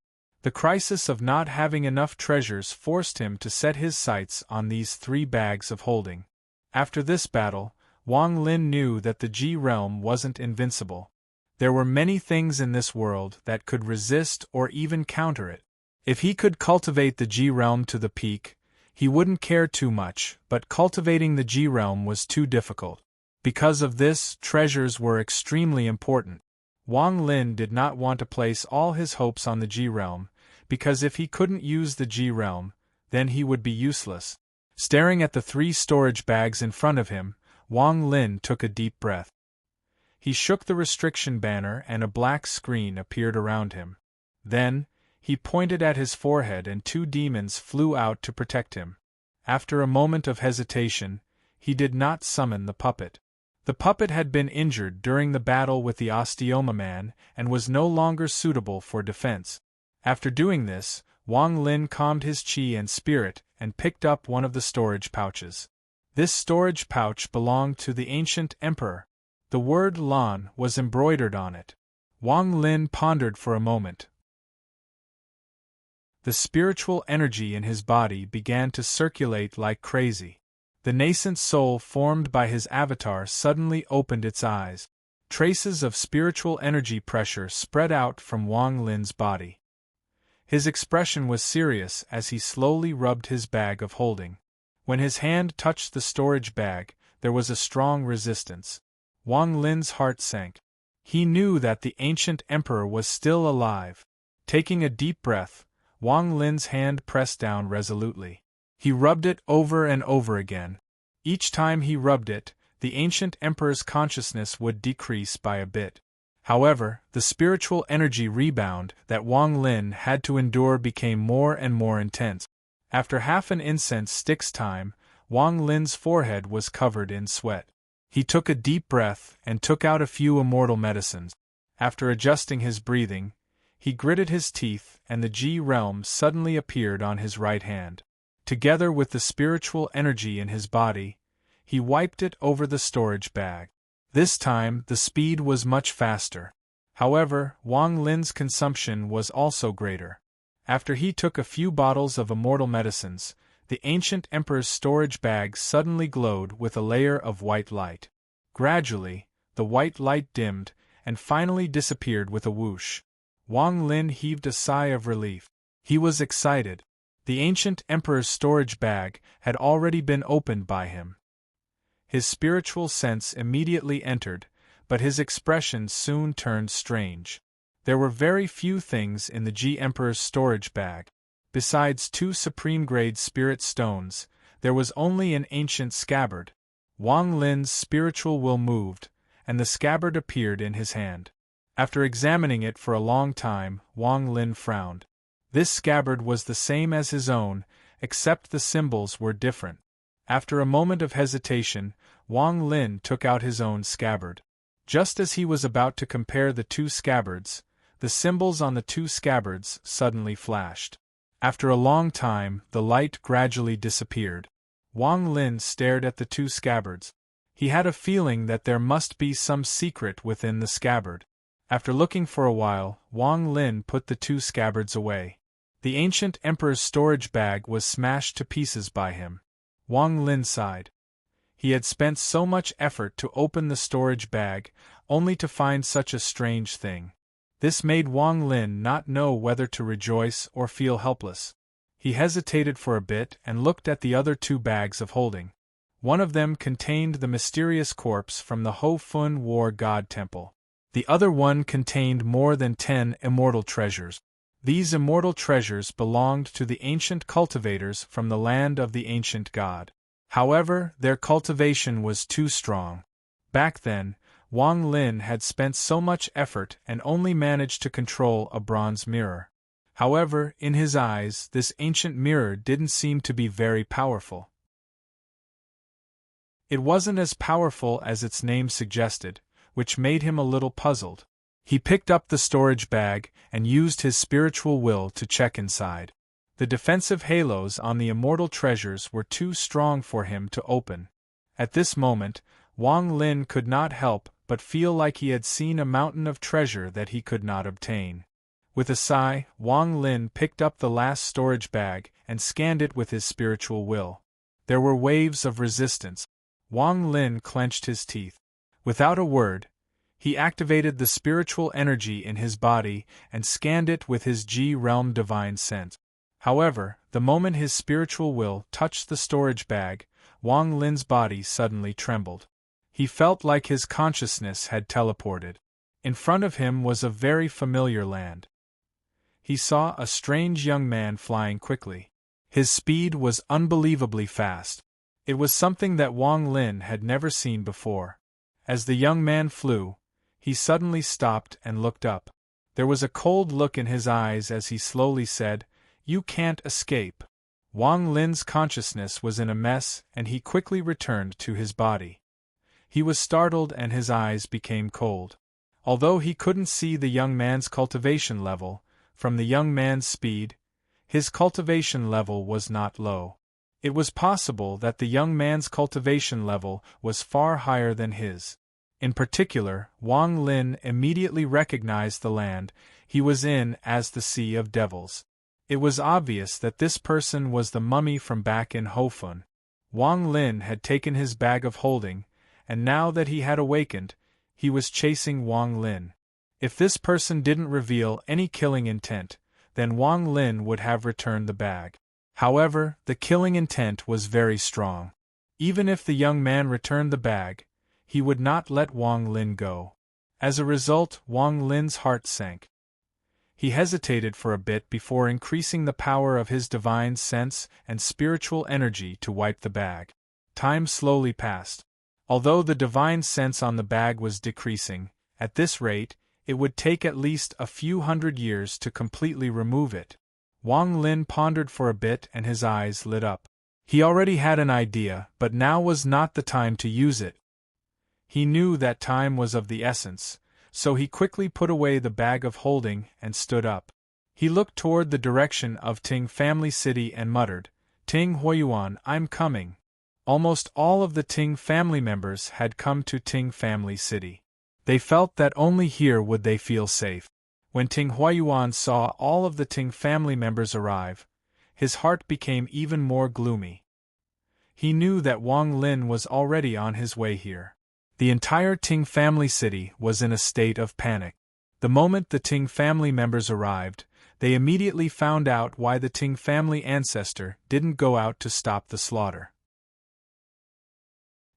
The crisis of not having enough treasures forced him to set his sights on these 3 bags of holding. After this battle, Wang Lin knew that the Ji realm wasn't invincible. There were many things in this world that could resist or even counter it. If he could cultivate the Ji realm to the peak, he wouldn't care too much, but cultivating the Ji realm was too difficult. Because of this, treasures were extremely important. Wang Lin did not want to place all his hopes on the Ji realm, because if he couldn't use the Ji realm, then he would be useless. Staring at the 3 storage bags in front of him, Wang Lin took a deep breath. He shook the restriction banner and a black screen appeared around him. Then, he pointed at his forehead and 2 demons flew out to protect him. After a moment of hesitation, he did not summon the puppet. The puppet had been injured during the battle with the osteoma man and was no longer suitable for defense. After doing this, Wang Lin calmed his qi and spirit and picked up one of the storage pouches. This storage pouch belonged to the ancient emperor. The word Lan was embroidered on it. Wang Lin pondered for a moment. The spiritual energy in his body began to circulate like crazy. The nascent soul formed by his avatar suddenly opened its eyes. Traces of spiritual energy pressure spread out from Wang Lin's body. His expression was serious as he slowly rubbed his bag of holding. When his hand touched the storage bag, there was a strong resistance. Wang Lin's heart sank. He knew that the ancient emperor was still alive. Taking a deep breath, Wang Lin's hand pressed down resolutely. He rubbed it over and over again. Each time he rubbed it, the ancient emperor's consciousness would decrease by a bit. However, the spiritual energy rebound that Wang Lin had to endure became more and more intense. After half an incense stick's time, Wang Lin's forehead was covered in sweat. He took a deep breath and took out a few immortal medicines. After adjusting his breathing, he gritted his teeth and the Ji realm suddenly appeared on his right hand. Together with the spiritual energy in his body, he wiped it over the storage bag. This time the speed was much faster. However, Wang Lin's consumption was also greater. After he took a few bottles of immortal medicines, the ancient emperor's storage bag suddenly glowed with a layer of white light. Gradually, the white light dimmed and finally disappeared with a whoosh. Wang Lin heaved a sigh of relief. He was excited. The ancient emperor's storage bag had already been opened by him. His spiritual sense immediately entered, but his expression soon turned strange. There were very few things in the Ji Emperor's storage bag. Besides 2 supreme-grade spirit stones, there was only an ancient scabbard. Wang Lin's spiritual will moved, and the scabbard appeared in his hand. After examining it for a long time, Wang Lin frowned. This scabbard was the same as his own, except the symbols were different. After a moment of hesitation, Wang Lin took out his own scabbard. Just as he was about to compare the 2 scabbards, the symbols on the 2 scabbards suddenly flashed. After a long time, the light gradually disappeared. Wang Lin stared at the 2 scabbards. He had a feeling that there must be some secret within the scabbard. After looking for a while, Wang Lin put the 2 scabbards away. The ancient emperor's storage bag was smashed to pieces by him. Wang Lin sighed. He had spent so much effort to open the storage bag, only to find such a strange thing. This made Wang Lin not know whether to rejoice or feel helpless. He hesitated for a bit and looked at the other 2 bags of holding. One of them contained the mysterious corpse from the Ho Fun War God Temple. The other one contained more than 10 immortal treasures. These immortal treasures belonged to the ancient cultivators from the land of the ancient god. However, their cultivation was too strong. Back then, Wang Lin had spent so much effort and only managed to control a bronze mirror. However, in his eyes, this ancient mirror didn't seem to be very powerful. It wasn't as powerful as its name suggested, which made him a little puzzled. He picked up the storage bag and used his spiritual will to check inside. The defensive halos on the immortal treasures were too strong for him to open. At this moment, Wang Lin could not help but feel like he had seen a mountain of treasure that he could not obtain. With a sigh, Wang Lin picked up the last storage bag and scanned it with his spiritual will. There were waves of resistance. Wang Lin clenched his teeth. Without a word, he activated the spiritual energy in his body and scanned it with his Ji realm divine sense. However, the moment his spiritual will touched the storage bag, Wang Lin's body suddenly trembled. He felt like his consciousness had teleported. In front of him was a very familiar land. He saw a strange young man flying quickly. His speed was unbelievably fast. It was something that Wang Lin had never seen before. As the young man flew, he suddenly stopped and looked up. There was a cold look in his eyes as he slowly said, "You can't escape." Wang Lin's consciousness was in a mess and he quickly returned to his body. He was startled and his eyes became cold. Although he couldn't see the young man's cultivation level, from the young man's speed, his cultivation level was not low. It was possible that the young man's cultivation level was far higher than his. In particular, Wang Lin immediately recognized the land he was in as the Sea of Devils. It was obvious that this person was the mummy from back in Hofun. Wang Lin had taken his bag of holding, and now that he had awakened, he was chasing Wang Lin. If this person didn't reveal any killing intent, then Wang Lin would have returned the bag. However, the killing intent was very strong. Even if the young man returned the bag, he would not let Wang Lin go. As a result, Wang Lin's heart sank. He hesitated for a bit before increasing the power of his divine sense and spiritual energy to wipe the bag. Time slowly passed. Although the divine sense on the bag was decreasing, at this rate, it would take at least a few hundred years to completely remove it. Wang Lin pondered for a bit and his eyes lit up. He already had an idea, but now was not the time to use it. He knew that time was of the essence, so he quickly put away the bag of holding and stood up. He looked toward the direction of Ting Family City and muttered, "Ting Huiyuan, I'm coming." Almost all of the Ting family members had come to Ting Family City. They felt that only here would they feel safe. When Ting Huiyuan saw all of the Ting family members arrive, his heart became even more gloomy. He knew that Wang Lin was already on his way here. The entire Ting family city was in a state of panic. The moment the Ting family members arrived, they immediately found out why the Ting family ancestor didn't go out to stop the slaughter.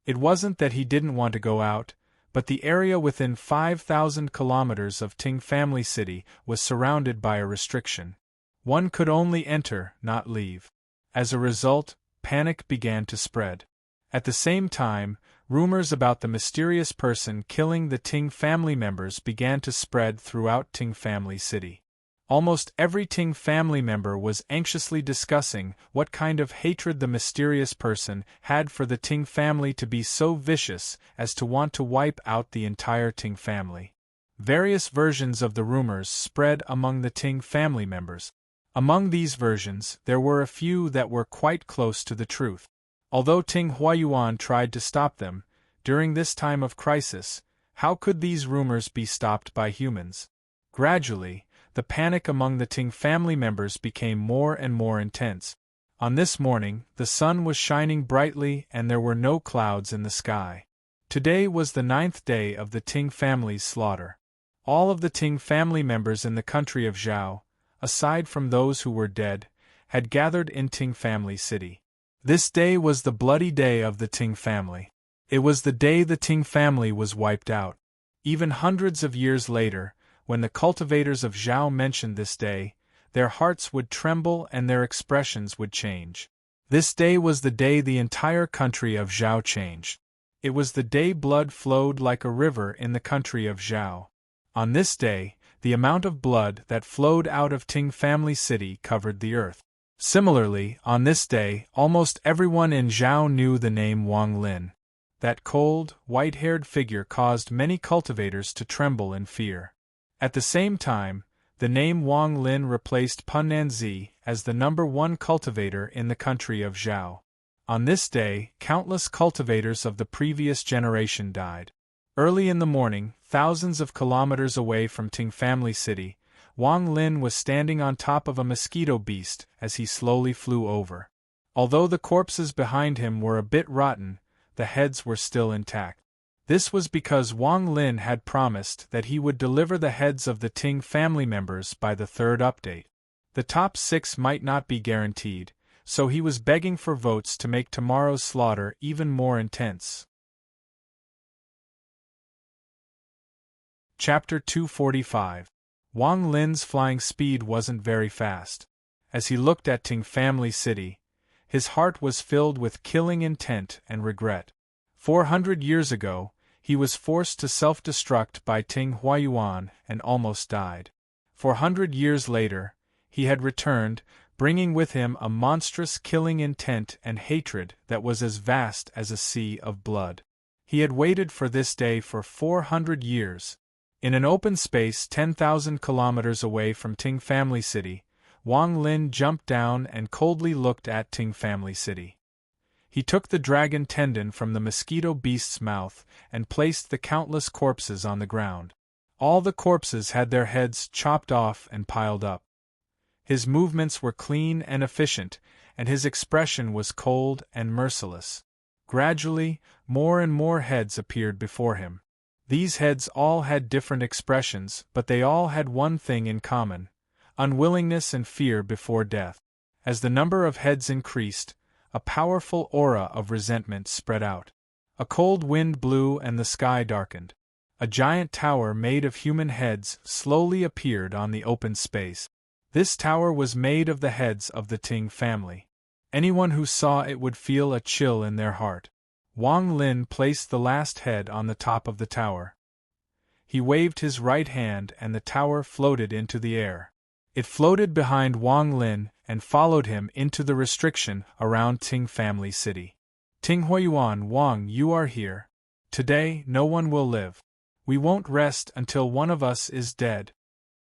It wasn't that he didn't want to go out, but the area within 5,000 kilometers of Ting Family City was surrounded by a restriction. One could only enter, not leave. As a result, panic began to spread. At the same time, rumors about the mysterious person killing the Ting family members began to spread throughout Ting Family City. Almost every Ting family member was anxiously discussing what kind of hatred the mysterious person had for the Ting family to be so vicious as to want to wipe out the entire Ting family. Various versions of the rumors spread among the Ting family members. Among these versions, there were a few that were quite close to the truth. Although Ting Huiyuan tried to stop them, during this time of crisis, how could these rumors be stopped by humans? Gradually, the panic among the Ting family members became more and more intense. On this morning, the sun was shining brightly and there were no clouds in the sky. Today was the 9th day of the Ting family's slaughter. All of the Ting family members in the country of Zhao, aside from those who were dead, had gathered in Ting Family City. This day was the bloody day of the Ting family. It was the day the Ting family was wiped out. Even hundreds of years later, when the cultivators of Zhao mentioned this day, their hearts would tremble and their expressions would change. This day was the day the entire country of Zhao changed. It was the day blood flowed like a river in the country of Zhao. On this day, the amount of blood that flowed out of Ting Family City covered the earth. Similarly, on this day, almost everyone in Zhao knew the name Wang Lin. That cold, white-haired figure caused many cultivators to tremble in fear. At the same time, the name Wang Lin replaced Punanzi as the #1 cultivator in the country of Zhao. On this day, countless cultivators of the previous generation died. Early in the morning, thousands of kilometers away from Ting Family City, Wang Lin was standing on top of a mosquito beast as he slowly flew over. Although the corpses behind him were a bit rotten, the heads were still intact. This was because Wang Lin had promised that he would deliver the heads of the Ting family members by the 3rd update. The top 6 might not be guaranteed, so he was begging for votes to make tomorrow's slaughter even more intense. Chapter 245. Wang Lin's flying speed wasn't very fast. As he looked at Ting Family City, his heart was filled with killing intent and regret. 400 years ago, he was forced to self-destruct by Ting Huiyuan and almost died. 400 years later, he had returned, bringing with him a monstrous killing intent and hatred that was as vast as a sea of blood. He had waited for this day for 400 years. In an open space 10,000 kilometers away from Ting Family City, Wang Lin jumped down and coldly looked at Ting Family City. He took the dragon tendon from the mosquito beast's mouth and placed the countless corpses on the ground. All the corpses had their heads chopped off and piled up. His movements were clean and efficient, and his expression was cold and merciless. Gradually, more and more heads appeared before him. These heads all had different expressions, but they all had one thing in common: unwillingness and fear before death. As the number of heads increased, a powerful aura of resentment spread out. A cold wind blew and the sky darkened. A giant tower made of human heads slowly appeared on the open space. This tower was made of the heads of the Ting family. Anyone who saw it would feel a chill in their heart. Wang Lin placed the last head on the top of the tower. He waved his right hand and the tower floated into the air. It floated behind Wang Lin and followed him into the restriction around Ting Family City. Ting Huiyuan, Wang, you are here. Today, no one will live. We won't rest until one of us is dead.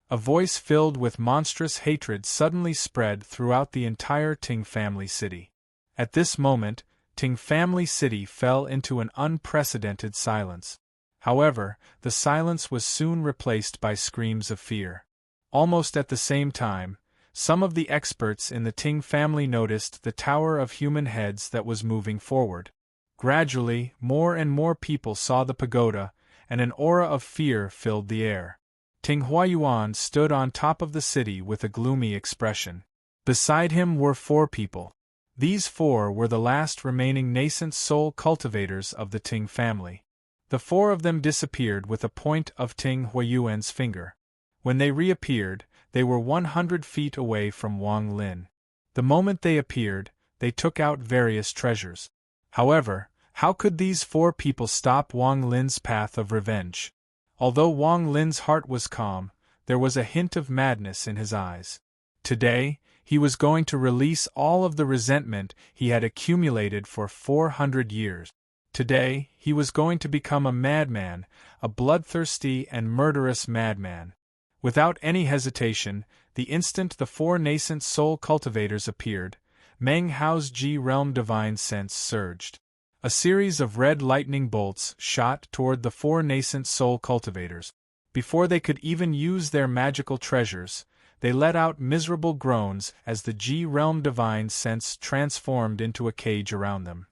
A voice filled with monstrous hatred suddenly spread throughout the entire Ting Family City. At this moment, Ting Family City fell into an unprecedented silence. However, the silence was soon replaced by screams of fear. Almost at the same time, some of the experts in the Ting family noticed the tower of human heads that was moving forward. Gradually, more and more people saw the pagoda, and an aura of fear filled the air. Ting Huiyuan stood on top of the city with a gloomy expression. Beside him were 4 people. These 4 were the last remaining nascent soul cultivators of the Ting family. The 4 of them disappeared with a point of Ting Huiyuan's finger. When they reappeared, they were 100 feet away from Wang Lin. The moment they appeared, they took out various treasures. However, how could these 4 people stop Wang Lin's path of revenge? Although Wang Lin's heart was calm, there was a hint of madness in his eyes. Today, he was going to release all of the resentment he had accumulated for 400 years. Today, he was going to become a madman, a bloodthirsty and murderous madman. Without any hesitation, the instant the 4 nascent soul cultivators appeared, Meng Hao's G-realm divine sense surged. A series of red lightning bolts shot toward the 4 nascent soul cultivators. Before they could even use their magical treasures, they let out miserable groans as the G-realm divine sense transformed into a cage around them.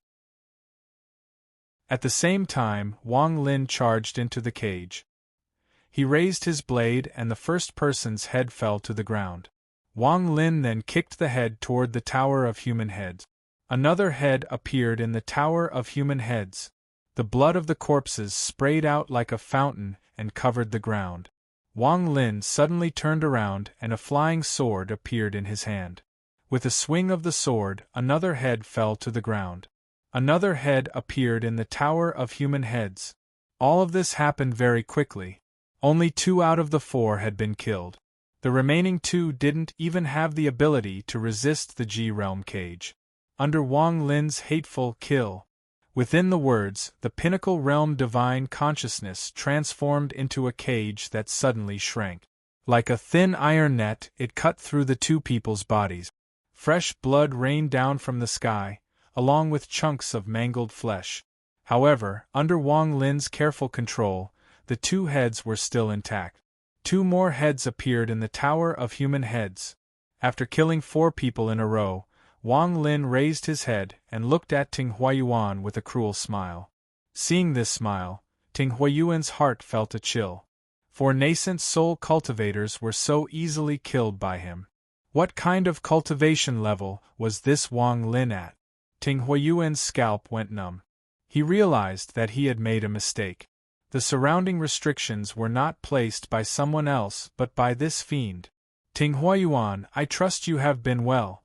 At the same time, Wang Lin charged into the cage. He raised his blade and the first person's head fell to the ground. Wang Lin then kicked the head toward the Tower of Human Heads. Another head appeared in the Tower of Human Heads. The blood of the corpses sprayed out like a fountain and covered the ground. Wang Lin suddenly turned around and a flying sword appeared in his hand. With a swing of the sword, another head fell to the ground. Another head appeared in the Tower of Human Heads. All of this happened very quickly. Only 2 out of the 4 had been killed. The remaining 2 didn't even have the ability to resist the G-realm cage. Under Wang Lin's hateful kill, within the words, the pinnacle realm divine consciousness transformed into a cage that suddenly shrank. Like a thin iron net, it cut through the 2 people's bodies. Fresh blood rained down from the sky, along with chunks of mangled flesh. However, under Wang Lin's careful control, the 2 heads were still intact. 2 more heads appeared in the Tower of Human Heads. After killing 4 people in a row, Wang Lin raised his head and looked at Ting Huiyuan with a cruel smile. Seeing this smile, Ting Huiyuan's heart felt a chill. 4 nascent soul cultivators were so easily killed by him. What kind of cultivation level was this Wang Lin at? Ting Huiyuan's scalp went numb. He realized that he had made a mistake. The surrounding restrictions were not placed by someone else but by this fiend. Ting Huiyuan, I trust you have been well.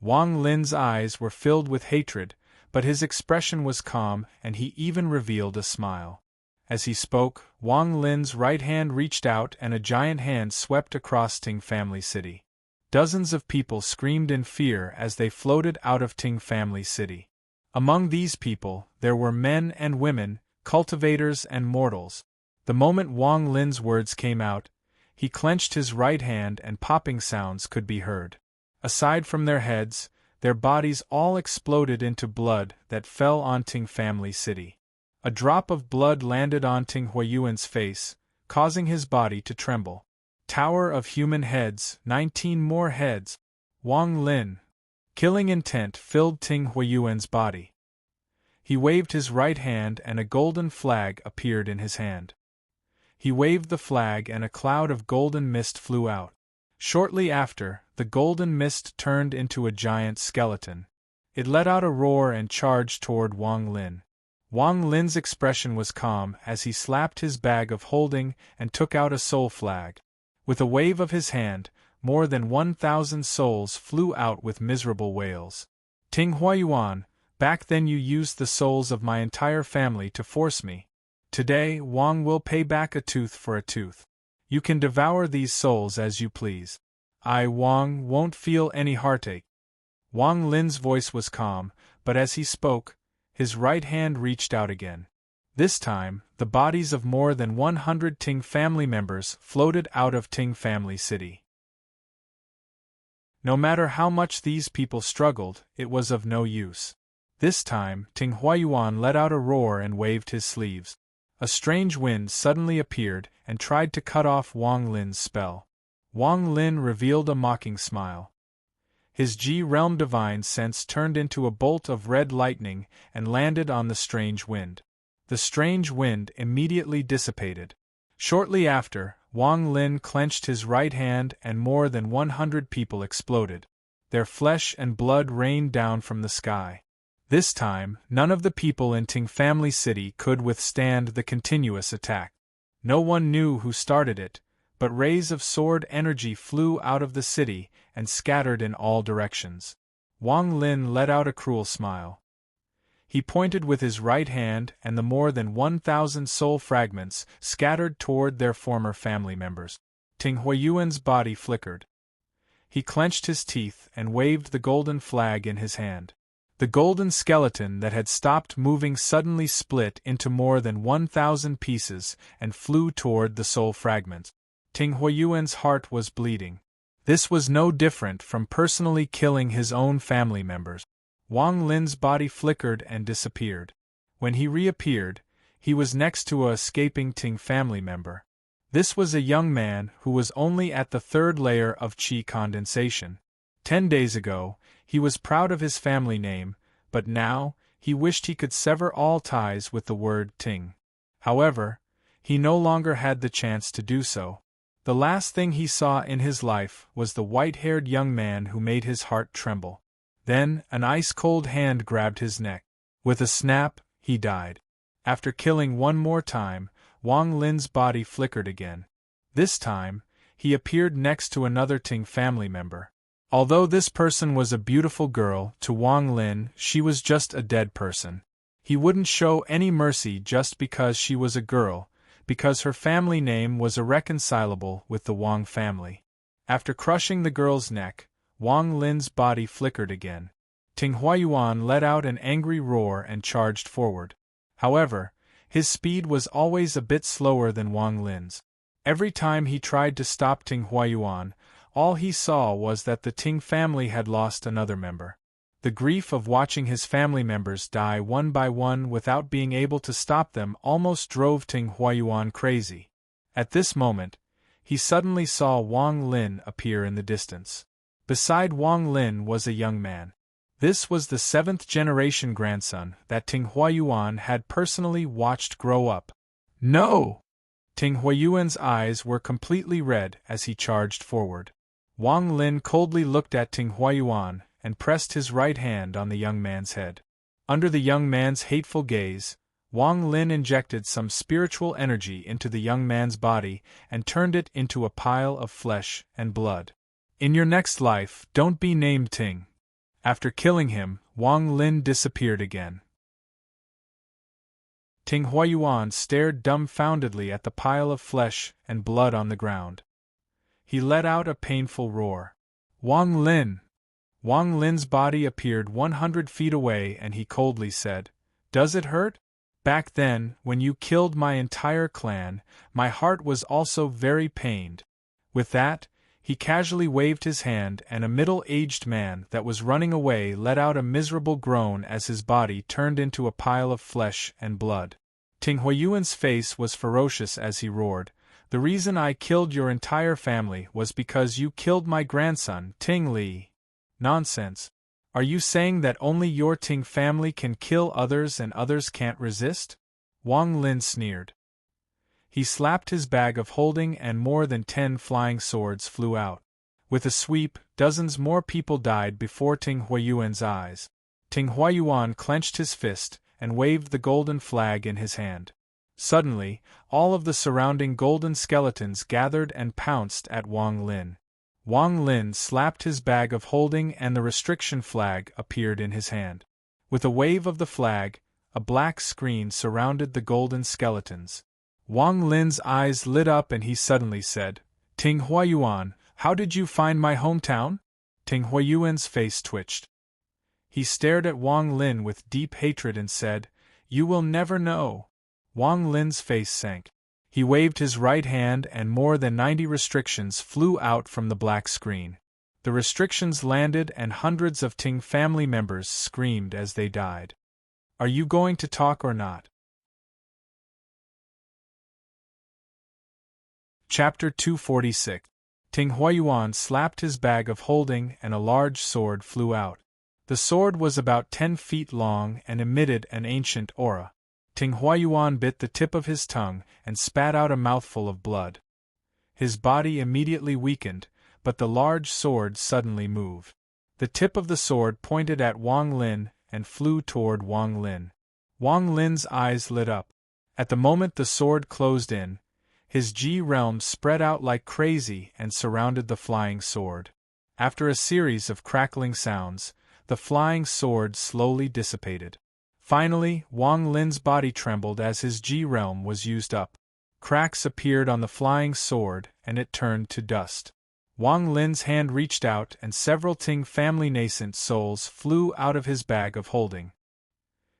Wang Lin's eyes were filled with hatred, but his expression was calm and he even revealed a smile. As he spoke, Wang Lin's right hand reached out and a giant hand swept across Ting Family City. Dozens of people screamed in fear as they floated out of Ting Family City. Among these people, there were men and women, cultivators and mortals. The moment Wang Lin's words came out, he clenched his right hand and popping sounds could be heard. Aside from their heads, their bodies all exploded into blood that fell on Ting family city. A drop of blood landed on Ting Huiyuan's face, causing his body to tremble. Tower of human heads, 19 more heads. Wang Lin. Killing intent filled Ting Huiyuan's body. He waved his right hand and a golden flag appeared in his hand. He waved the flag and a cloud of golden mist flew out. Shortly after, the golden mist turned into a giant skeleton. It let out a roar and charged toward Wang Lin. Wang Lin's expression was calm as he slapped his bag of holding and took out a soul flag. With a wave of his hand, more than 1,000 souls flew out with miserable wails. Ting Huiyuan, back then you used the souls of my entire family to force me. Today, Wang will pay back a tooth for a tooth. You can devour these souls as you please. I, Wang, won't feel any heartache. Wang Lin's voice was calm, but as he spoke, his right hand reached out again. This time, the bodies of more than 100 Ting family members floated out of Ting family city. No matter how much these people struggled, it was of no use. This time, Ting Huiyuan let out a roar and waved his sleeves. A strange wind suddenly appeared and tried to cut off Wang Lin's spell. Wang Lin revealed a mocking smile. His G-realm divine sense turned into a bolt of red lightning and landed on the strange wind. The strange wind immediately dissipated. Shortly after, Wang Lin clenched his right hand and more than 100 people exploded. Their flesh and blood rained down from the sky. This time, none of the people in Ting family city could withstand the continuous attack. No one knew who started it, but rays of sword energy flew out of the city and scattered in all directions. Wang Lin let out a cruel smile. He pointed with his right hand and the more than 1,000 soul fragments scattered toward their former family members. Ting Huiyuan's body flickered. He clenched his teeth and waved the golden flag in his hand. The golden skeleton that had stopped moving suddenly split into more than 1,000 pieces and flew toward the soul fragments. Ting Huiyuan's heart was bleeding. This was no different from personally killing his own family members. Wang Lin's body flickered and disappeared. When he reappeared, he was next to a escaping Ting family member. This was a young man who was only at the 3rd layer of qi condensation. 10 days ago, he was proud of his family name, but now, he wished he could sever all ties with the word Ting. However, he no longer had the chance to do so. The last thing he saw in his life was the white-haired young man who made his heart tremble. Then, an ice-cold hand grabbed his neck. With a snap, he died. After killing one more time, Wang Lin's body flickered again. This time, he appeared next to another Ting family member. Although this person was a beautiful girl, to Wang Lin, she was just a dead person. He wouldn't show any mercy just because she was a girl, because her family name was irreconcilable with the Wang family. After crushing the girl's neck, Wang Lin's body flickered again. Ting Huiyuan let out an angry roar and charged forward. However, his speed was always a bit slower than Wang Lin's. Every time he tried to stop Ting Huiyuan, all he saw was that the Ting family had lost another member. The grief of watching his family members die one by one without being able to stop them almost drove Ting Huiyuan crazy. At this moment, he suddenly saw Wang Lin appear in the distance. Beside Wang Lin was a young man. This was the 7th-generation grandson that Ting Huiyuan had personally watched grow up. No! Ting Huiyuan's eyes were completely red as he charged forward. Wang Lin coldly looked at Ting Huiyuan and pressed his right hand on the young man's head. Under the young man's hateful gaze, Wang Lin injected some spiritual energy into the young man's body and turned it into a pile of flesh and blood. In your next life, don't be named Ting. After killing him, Wang Lin disappeared again. Ting Huiyuan stared dumbfoundedly at the pile of flesh and blood on the ground. He let out a painful roar. Wang Lin! Wang Lin's body appeared 100 feet away and he coldly said, "Does it hurt?" Back then, when you killed my entire clan, my heart was also very pained. With that, he casually waved his hand, and a middle-aged man that was running away let out a miserable groan as his body turned into a pile of flesh and blood. Ting Huiyuan's face was ferocious as he roared, "The reason I killed your entire family was because you killed my grandson, Ting Li." "Nonsense. Are you saying that only your Ting family can kill others and others can't resist?" Wang Lin sneered. He slapped his bag of holding and more than 10 flying swords flew out. With a sweep, dozens more people died before Ting Huiyuan's eyes. Ting Huiyuan clenched his fist and waved the golden flag in his hand. Suddenly, all of the surrounding golden skeletons gathered and pounced at Wang Lin. Wang Lin slapped his bag of holding and the restriction flag appeared in his hand. With a wave of the flag, a black screen surrounded the golden skeletons. Wang Lin's eyes lit up and he suddenly said, "Ting Huiyuan, how did you find my hometown?" Ting Huiyuan's face twitched. He stared at Wang Lin with deep hatred and said, "You will never know." Wang Lin's face sank. He waved his right hand and more than 90 restrictions flew out from the black screen. The restrictions landed and hundreds of Ting family members screamed as they died. "Are you going to talk or not?" Chapter 246. Ting Huiyuan slapped his bag of holding and a large sword flew out. The sword was about 10 feet long and emitted an ancient aura. Ting Huiyuan bit the tip of his tongue and spat out a mouthful of blood. His body immediately weakened, but the large sword suddenly moved. The tip of the sword pointed at Wang Lin and flew toward Wang Lin. Wang Lin's eyes lit up. At the moment the sword closed in, his Ji realm spread out like crazy and surrounded the flying sword. After a series of crackling sounds, the flying sword slowly dissipated. Finally, Wang Lin's body trembled as his Ji realm was used up. Cracks appeared on the flying sword and it turned to dust. Wang Lin's hand reached out and several Ting family nascent souls flew out of his bag of holding.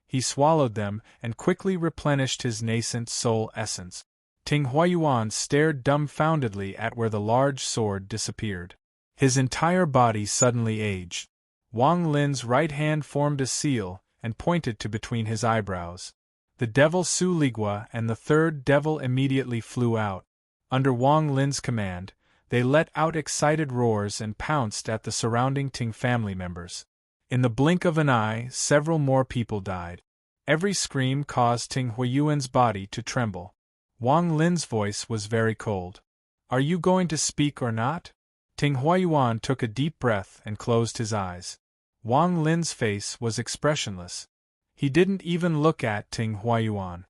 He swallowed them and quickly replenished his nascent soul essence. Ting Huiyuan stared dumbfoundedly at where the large sword disappeared. His entire body suddenly aged. Wang Lin's right hand formed a seal and pointed to between his eyebrows. The devil Su Ligua and the third devil immediately flew out. Under Wang Lin's command, they let out excited roars and pounced at the surrounding Ting family members. In the blink of an eye, several more people died. Every scream caused Ting Huiyuan's body to tremble. Wang Lin's voice was very cold. "Are you going to speak or not?" Ting Huiyuan took a deep breath and closed his eyes. Wang Lin's face was expressionless. He didn't even look at Ting Huiyuan.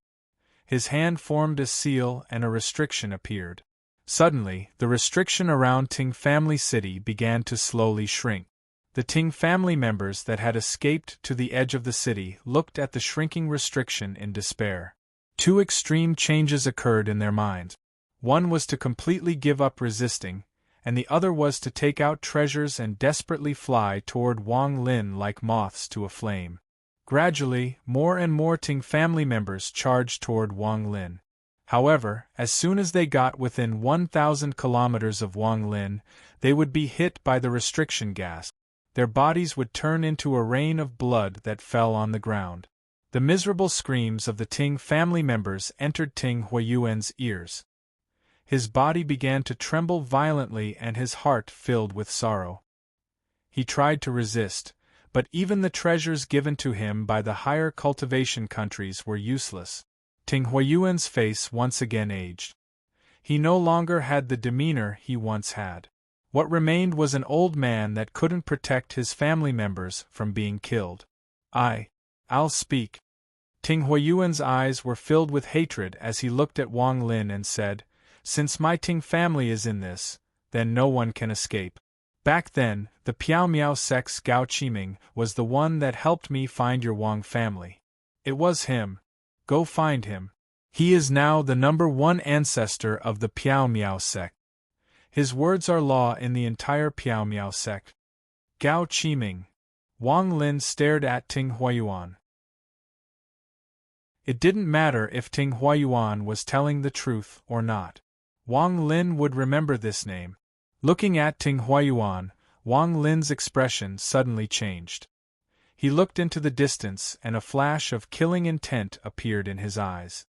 His hand formed a seal and a restriction appeared. Suddenly, the restriction around Ting Family City began to slowly shrink. The Ting family members that had escaped to the edge of the city looked at the shrinking restriction in despair. Two extreme changes occurred in their minds. One was to completely give up resisting, and the other was to take out treasures and desperately fly toward Wang Lin like moths to a flame. Gradually, more and more Ting family members charged toward Wang Lin. However, as soon as they got within 1,000 kilometers of Wang Lin, they would be hit by the restriction gas. Their bodies would turn into a rain of blood that fell on the ground. The miserable screams of the Ting family members entered Ting Huiyuan's ears. His body began to tremble violently and his heart filled with sorrow. He tried to resist, but even the treasures given to him by the higher cultivation countries were useless. Ting Huiyuan's face once again aged. He no longer had the demeanor he once had. What remained was an old man that couldn't protect his family members from being killed. I'll speak. Ting Huiyuan's eyes were filled with hatred as he looked at Wang Lin and said, "Since my Ting family is in this, then no one can escape. Back then, the Piao Miao Sec's Gao Qiming was the one that helped me find your Wang family. It was him. Go find him. He is now the #1 ancestor of the Piao Miao sect. His words are law in the entire Piao Miao sect." Gao Qiming. Wang Lin stared at Ting Huiyuan. It didn't matter if Ting Huayuan was telling the truth or not. Wang Lin would remember this name. Looking at Ting Huayuan, Wang Lin's expression suddenly changed. He looked into the distance and a flash of killing intent appeared in his eyes.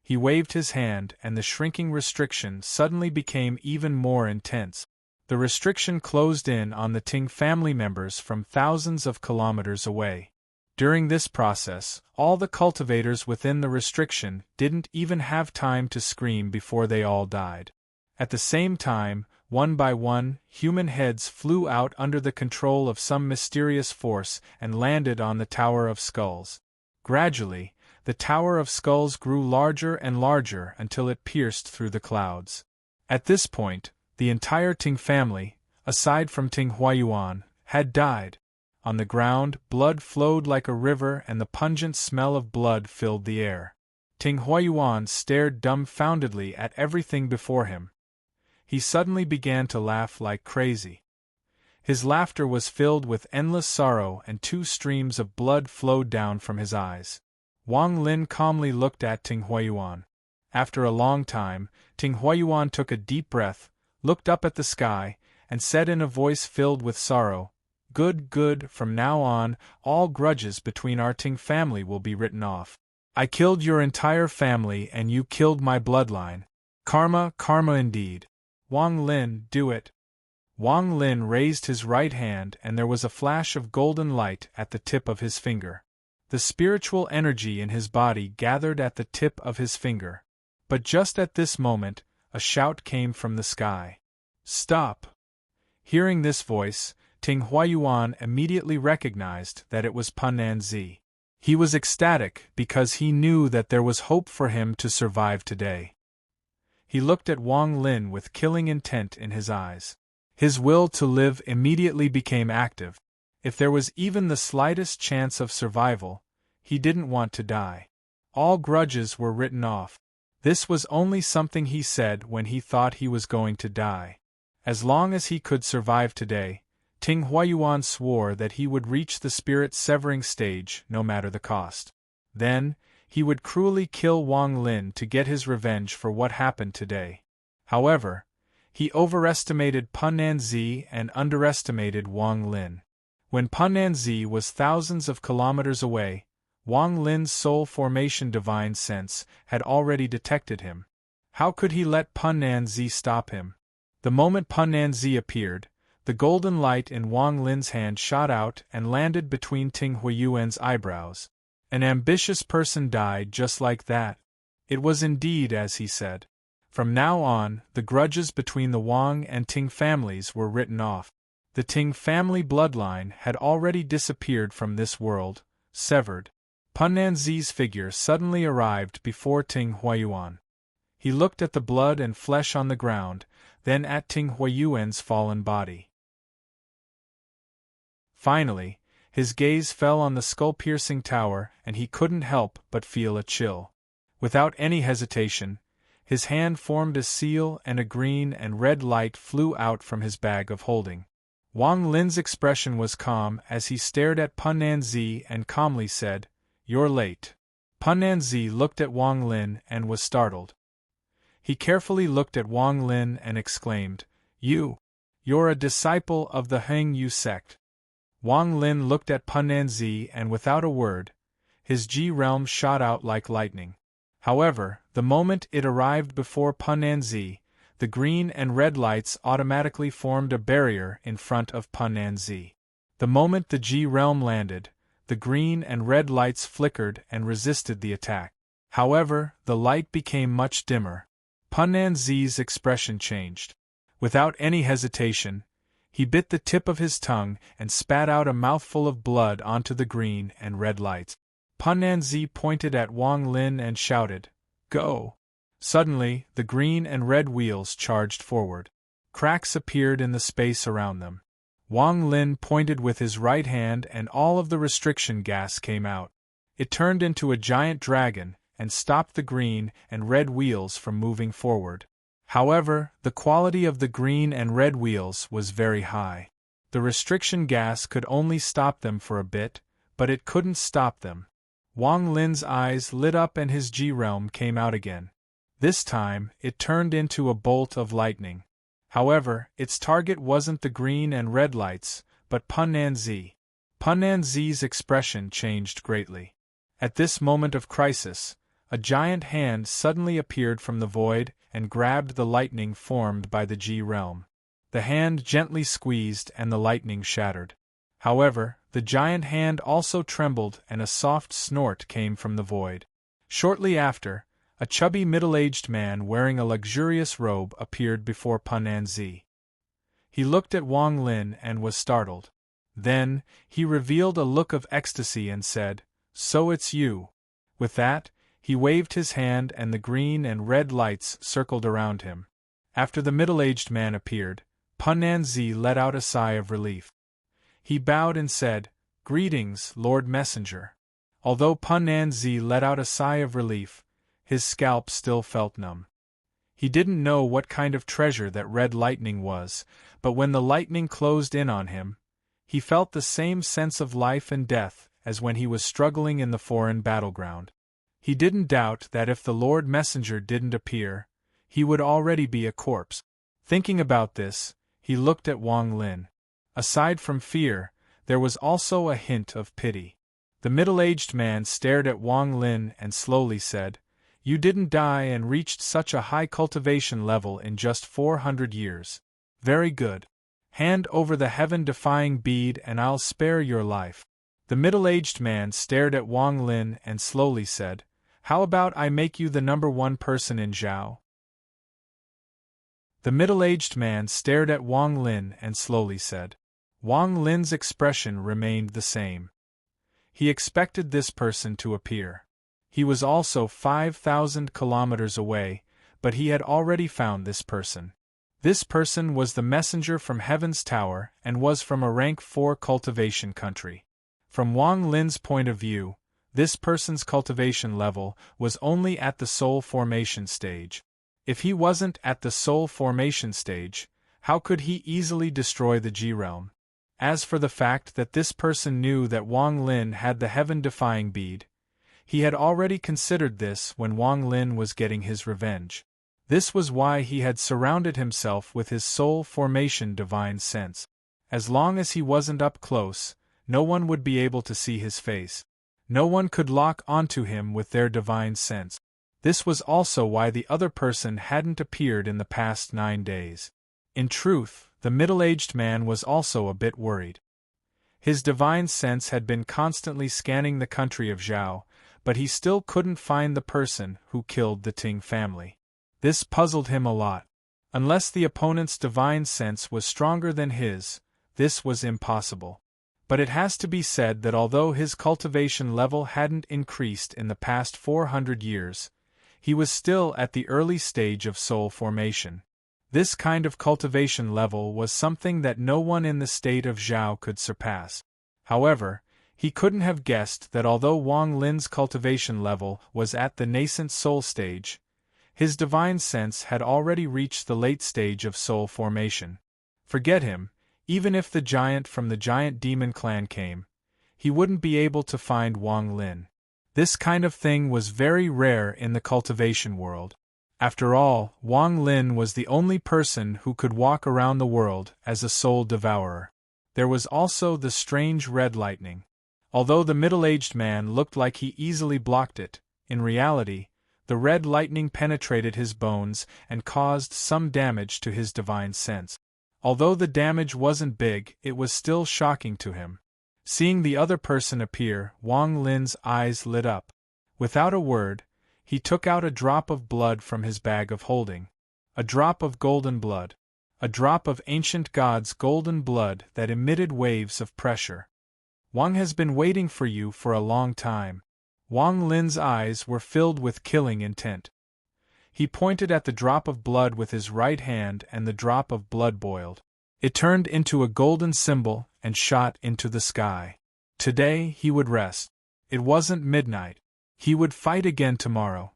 He waved his hand and the shrinking restriction suddenly became even more intense. The restriction closed in on the Ting family members from thousands of kilometers away. During this process, all the cultivators within the restriction didn't even have time to scream before they all died. At the same time, one by one, human heads flew out under the control of some mysterious force and landed on the Tower of Skulls. Gradually, the Tower of Skulls grew larger and larger until it pierced through the clouds. At this point, the entire Ting family, aside from Ting Huayuan, had died. On the ground, blood flowed like a river and the pungent smell of blood filled the air. Ting Huayuan stared dumbfoundedly at everything before him. He suddenly began to laugh like crazy. His laughter was filled with endless sorrow and 2 streams of blood flowed down from his eyes. Wang Lin calmly looked at Ting Huayuan. After a long time, Ting Huayuan took a deep breath, looked up at the sky, and said in a voice filled with sorrow, "Good, good, from now on, all grudges between our Ting family will be written off. I killed your entire family and you killed my bloodline. Karma, karma indeed. Wang Lin, do it." Wang Lin raised his right hand and there was a flash of golden light at the tip of his finger. The spiritual energy in his body gathered at the tip of his finger. But just at this moment, a shout came from the sky. "Stop!" Hearing this voice, Ting Huayuan immediately recognized that it was Pan Nanzi. He was ecstatic because he knew that there was hope for him to survive today. He looked at Wang Lin with killing intent in his eyes. His will to live immediately became active. If there was even the slightest chance of survival, he didn't want to die. All grudges were written off. This was only something he said when he thought he was going to die. As long as he could survive today, Ting Huayuan swore that he would reach the spirit-severing stage no matter the cost. Then, he would cruelly kill Wang Lin to get his revenge for what happened today. However, he overestimated Pan Nanzi and underestimated Wang Lin. When Pan Nanzi was thousands of kilometers away, Wang Lin's soul formation divine sense had already detected him. How could he let Pan Nanzi stop him? The moment Pan Nanzi appeared, the golden light in Wang Lin's hand shot out and landed between Ting Huayuan's eyebrows. An ambitious person died just like that. It was indeed as he said. From now on, the grudges between the Wang and Ting families were written off. The Ting family bloodline had already disappeared from this world, severed. Pan Nanzi's figure suddenly arrived before Ting Huayuan. He looked at the blood and flesh on the ground, then at Ting Huayuan's fallen body. Finally, his gaze fell on the skull-piercing tower and he couldn't help but feel a chill. Without any hesitation, his hand formed a seal and a green and red light flew out from his bag of holding. Wang Lin's expression was calm as he stared at Pan Nanzi and calmly said, "You're late." Pan Nanzi looked at Wang Lin and was startled. He carefully looked at Wang Lin and exclaimed, You're a disciple of the Heng Yu sect." Wang Lin looked at Pan Nanzi and without a word, his Ji realm shot out like lightning. However, the moment it arrived before Pan Nanzi, the green and red lights automatically formed a barrier in front of Pan Nanzi. The moment the Ji realm landed, the green and red lights flickered and resisted the attack. However, the light became much dimmer. Pan Nanzi's expression changed. Without any hesitation, he bit the tip of his tongue and spat out a mouthful of blood onto the green and red lights. Pan Nanzi pointed at Wang Lin and shouted, "Go!" Suddenly, the green and red wheels charged forward. Cracks appeared in the space around them. Wang Lin pointed with his right hand and all of the restriction gas came out. It turned into a giant dragon and stopped the green and red wheels from moving forward. However, the quality of the green and red wheels was very high. The restriction gas could only stop them for a bit, but it couldn't stop them. Wang Lin's eyes lit up and his Ji realm came out again. This time, it turned into a bolt of lightning. However, its target wasn't the green and red lights, but Punnan-zi. Punnan-zi's expression changed greatly. At this moment of crisis, a giant hand suddenly appeared from the void and grabbed the lightning formed by the Ji realm. The hand gently squeezed and the lightning shattered. However, the giant hand also trembled and a soft snort came from the void. Shortly after, a chubby middle-aged man wearing a luxurious robe appeared before Punnan-zi. He looked at Wang Lin and was startled. Then, he revealed a look of ecstasy and said, "So it's you." With that, he waved his hand and the green and red lights circled around him. After the middle-aged man appeared, Punnan-zi let out a sigh of relief. He bowed and said, "Greetings, Lord Messenger." Although Punnan-zi let out a sigh of relief, his scalp still felt numb. He didn't know what kind of treasure that red lightning was, but when the lightning closed in on him, he felt the same sense of life and death as when he was struggling in the foreign battleground. He didn't doubt that if the Lord Messenger didn't appear, he would already be a corpse. Thinking about this, he looked at Wang Lin. Aside from fear, there was also a hint of pity. The middle-aged man stared at Wang Lin and slowly said, "You didn't die and reached such a high cultivation level in just 400 years. Very good. Hand over the heaven-defying bead and I'll spare your life." The middle-aged man stared at Wang Lin and slowly said, "How about I make you the #1 person in Zhao?" The middle-aged man stared at Wang Lin and slowly said. Wang Lin's expression remained the same. He expected this person to appear. He was also 5,000 kilometers away, but he had already found this person. This person was the messenger from Heaven's Tower and was from a rank 4 cultivation country. From Wang Lin's point of view, this person's cultivation level was only at the soul formation stage. If he wasn't at the soul formation stage, how could he easily destroy the Ji realm? As for the fact that this person knew that Wang Lin had the heaven-defying bead, he had already considered this when Wang Lin was getting his revenge. This was why he had surrounded himself with his soul formation divine sense. As long as he wasn't up close, no one would be able to see his face. No one could lock onto him with their divine sense. This was also why the other person hadn't appeared in the past 9 days. In truth, the middle-aged man was also a bit worried. His divine sense had been constantly scanning the country of Zhao, but he still couldn't find the person who killed the Ting family. This puzzled him a lot. Unless the opponent's divine sense was stronger than his, this was impossible. But it has to be said that although his cultivation level hadn't increased in the past 400 years, he was still at the early stage of soul formation. This kind of cultivation level was something that no one in the state of Zhao could surpass. However, he couldn't have guessed that although Wang Lin's cultivation level was at the nascent soul stage, his divine sense had already reached the late stage of soul formation. Forget him, even if the giant from the giant demon clan came, he wouldn't be able to find Wang Lin. This kind of thing was very rare in the cultivation world. After all, Wang Lin was the only person who could walk around the world as a soul devourer. There was also the strange red lightning. Although the middle-aged man looked like he easily blocked it, in reality, the red lightning penetrated his bones and caused some damage to his divine sense. Although the damage wasn't big, it was still shocking to him. Seeing the other person appear, Wang Lin's eyes lit up. Without a word, he took out a drop of blood from his bag of holding. A drop of golden blood. A drop of ancient gods' golden blood that emitted waves of pressure. "Wang has been waiting for you for a long time." Wang Lin's eyes were filled with killing intent. He pointed at the drop of blood with his right hand and the drop of blood boiled. It turned into a golden symbol and shot into the sky. Today he would rest. It wasn't midnight. He would fight again tomorrow.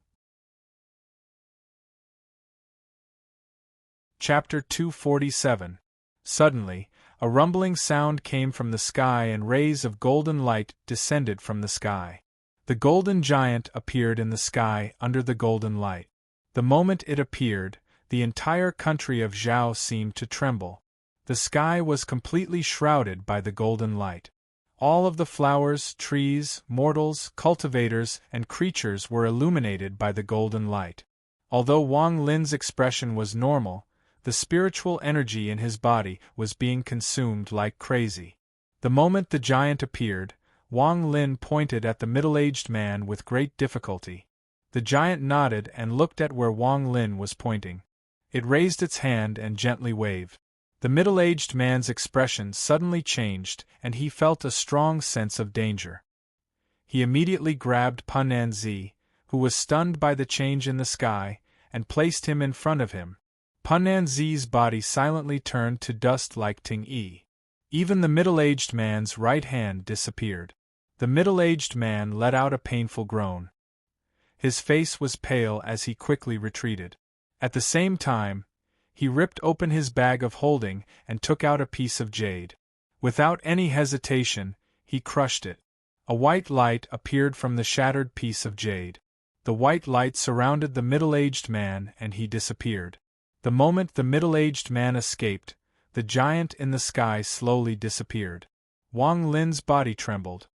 Chapter 247. Suddenly, a rumbling sound came from the sky and rays of golden light descended from the sky. The golden giant appeared in the sky under the golden light. The moment it appeared, the entire country of Zhao seemed to tremble. The sky was completely shrouded by the golden light. All of the flowers, trees, mortals, cultivators, and creatures were illuminated by the golden light. Although Wang Lin's expression was normal, the spiritual energy in his body was being consumed like crazy. The moment the giant appeared, Wang Lin pointed at the middle-aged man with great difficulty. The giant nodded and looked at where Wang Lin was pointing. It raised its hand and gently waved. The middle-aged man's expression suddenly changed, and he felt a strong sense of danger. He immediately grabbed Pananzi, who was stunned by the change in the sky, and placed him in front of him. Pananzi's body silently turned to dust like Ting-yi. Even the middle-aged man's right hand disappeared. The middle-aged man let out a painful groan. His face was pale as he quickly retreated. At the same time, he ripped open his bag of holding and took out a piece of jade. Without any hesitation, he crushed it. A white light appeared from the shattered piece of jade. The white light surrounded the middle-aged man and he disappeared. The moment the middle-aged man escaped, the giant in the sky slowly disappeared. Wang Lin's body trembled.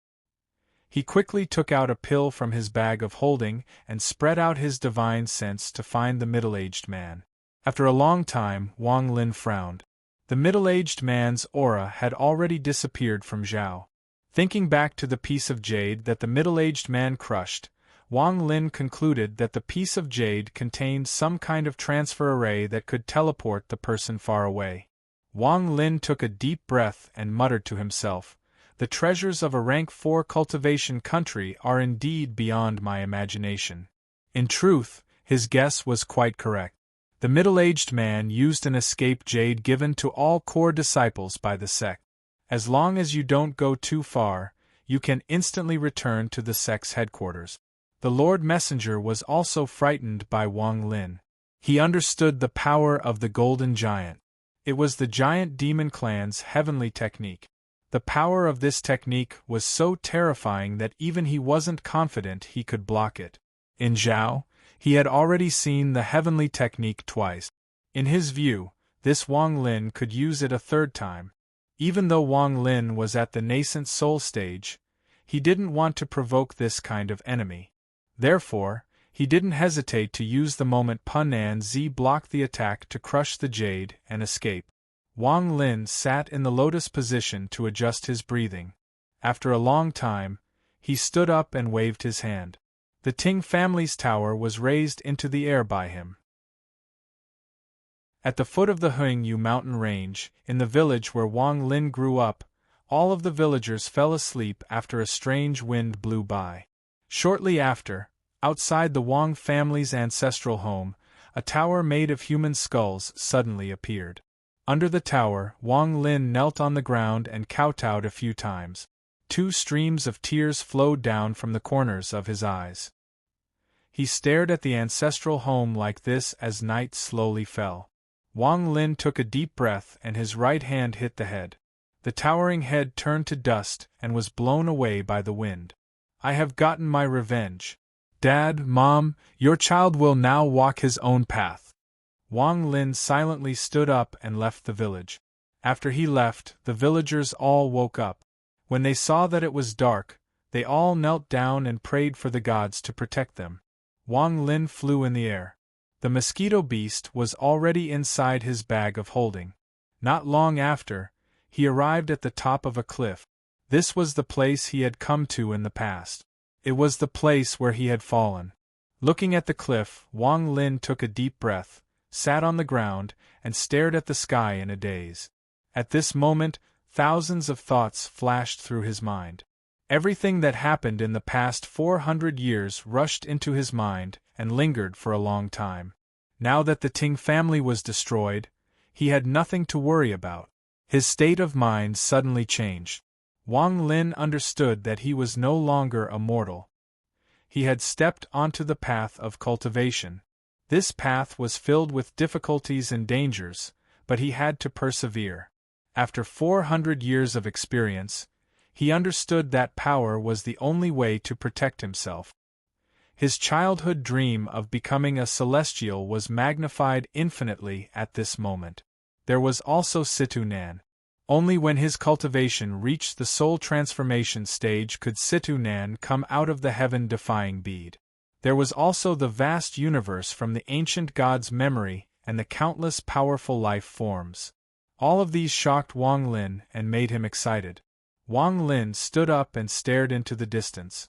He quickly took out a pill from his bag of holding and spread out his divine sense to find the middle-aged man. After a long time, Wang Lin frowned. The middle-aged man's aura had already disappeared from Zhao. Thinking back to the piece of jade that the middle-aged man crushed, Wang Lin concluded that the piece of jade contained some kind of transfer array that could teleport the person far away. Wang Lin took a deep breath and muttered to himself, "The treasures of a rank 4 cultivation country are indeed beyond my imagination." In truth, his guess was quite correct. The middle-aged man used an escape jade given to all core disciples by the sect. As long as you don't go too far, you can instantly return to the sect's headquarters. The Lord Messenger was also frightened by Wang Lin. He understood the power of the Golden Giant. It was the Giant Demon Clan's heavenly technique. The power of this technique was so terrifying that even he wasn't confident he could block it. In Zhao, he had already seen the heavenly technique twice. In his view, this Wang Lin could use it a third time. Even though Wang Lin was at the nascent soul stage, he didn't want to provoke this kind of enemy. Therefore, he didn't hesitate to use the moment Pananzi blocked the attack to crush the jade and escape. Wang Lin sat in the lotus position to adjust his breathing. After a long time, he stood up and waved his hand. The Ting family's tower was raised into the air by him. At the foot of the Huingyu mountain range, in the village where Wang Lin grew up, all of the villagers fell asleep after a strange wind blew by. Shortly after, outside the Wang family's ancestral home, a tower made of human skulls suddenly appeared. Under the tower, Wang Lin knelt on the ground and kowtowed a few times. 2 streams of tears flowed down from the corners of his eyes. He stared at the ancestral home like this as night slowly fell. Wang Lin took a deep breath and his right hand hit the head. The towering head turned to dust and was blown away by the wind. "I have gotten my revenge. Dad, Mom, your child will now walk his own path." Wang Lin silently stood up and left the village. After he left, the villagers all woke up. When they saw that it was dark, they all knelt down and prayed for the gods to protect them. Wang Lin flew in the air. The mosquito beast was already inside his bag of holding. Not long after, he arrived at the top of a cliff. This was the place he had come to in the past. It was the place where he had fallen. Looking at the cliff, Wang Lin took a deep breath, sat on the ground, and stared at the sky in a daze. At this moment, thousands of thoughts flashed through his mind. Everything that happened in the past 400 years rushed into his mind and lingered for a long time. Now that the Ting family was destroyed, he had nothing to worry about. His state of mind suddenly changed. Wang Lin understood that he was no longer a mortal. He had stepped onto the path of cultivation. This path was filled with difficulties and dangers, but he had to persevere. After 400 years of experience, He understood that power was the only way to protect himself. His childhood dream of becoming a celestial was magnified infinitely at this moment. There was also Situ Nan. Only when his cultivation reached the soul transformation stage could Situ Nan come out of the heaven-defying bead. There was also the vast universe from the ancient god's memory and the countless powerful life forms. All of these shocked Wang Lin and made him excited. Wang Lin stood up and stared into the distance.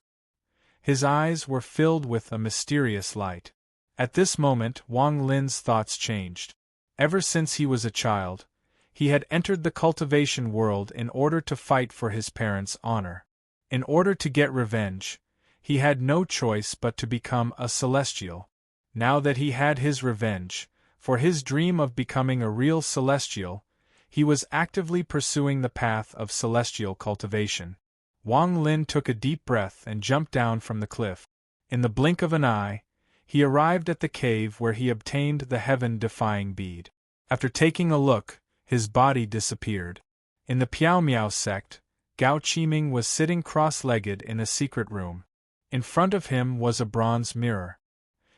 His eyes were filled with a mysterious light. At this moment Wang Lin's thoughts changed. Ever since he was a child, he had entered the cultivation world in order to fight for his parents' honor. In order to get revenge, he had no choice but to become a celestial. Now that he had his revenge, for his dream of becoming a real celestial, he was actively pursuing the path of celestial cultivation. Wang Lin took a deep breath and jumped down from the cliff. In the blink of an eye, he arrived at the cave where he obtained the heaven-defying bead. After taking a look, his body disappeared. In the Piao Miao sect, Gao Qiming was sitting cross-legged in a secret room. In front of him was a bronze mirror.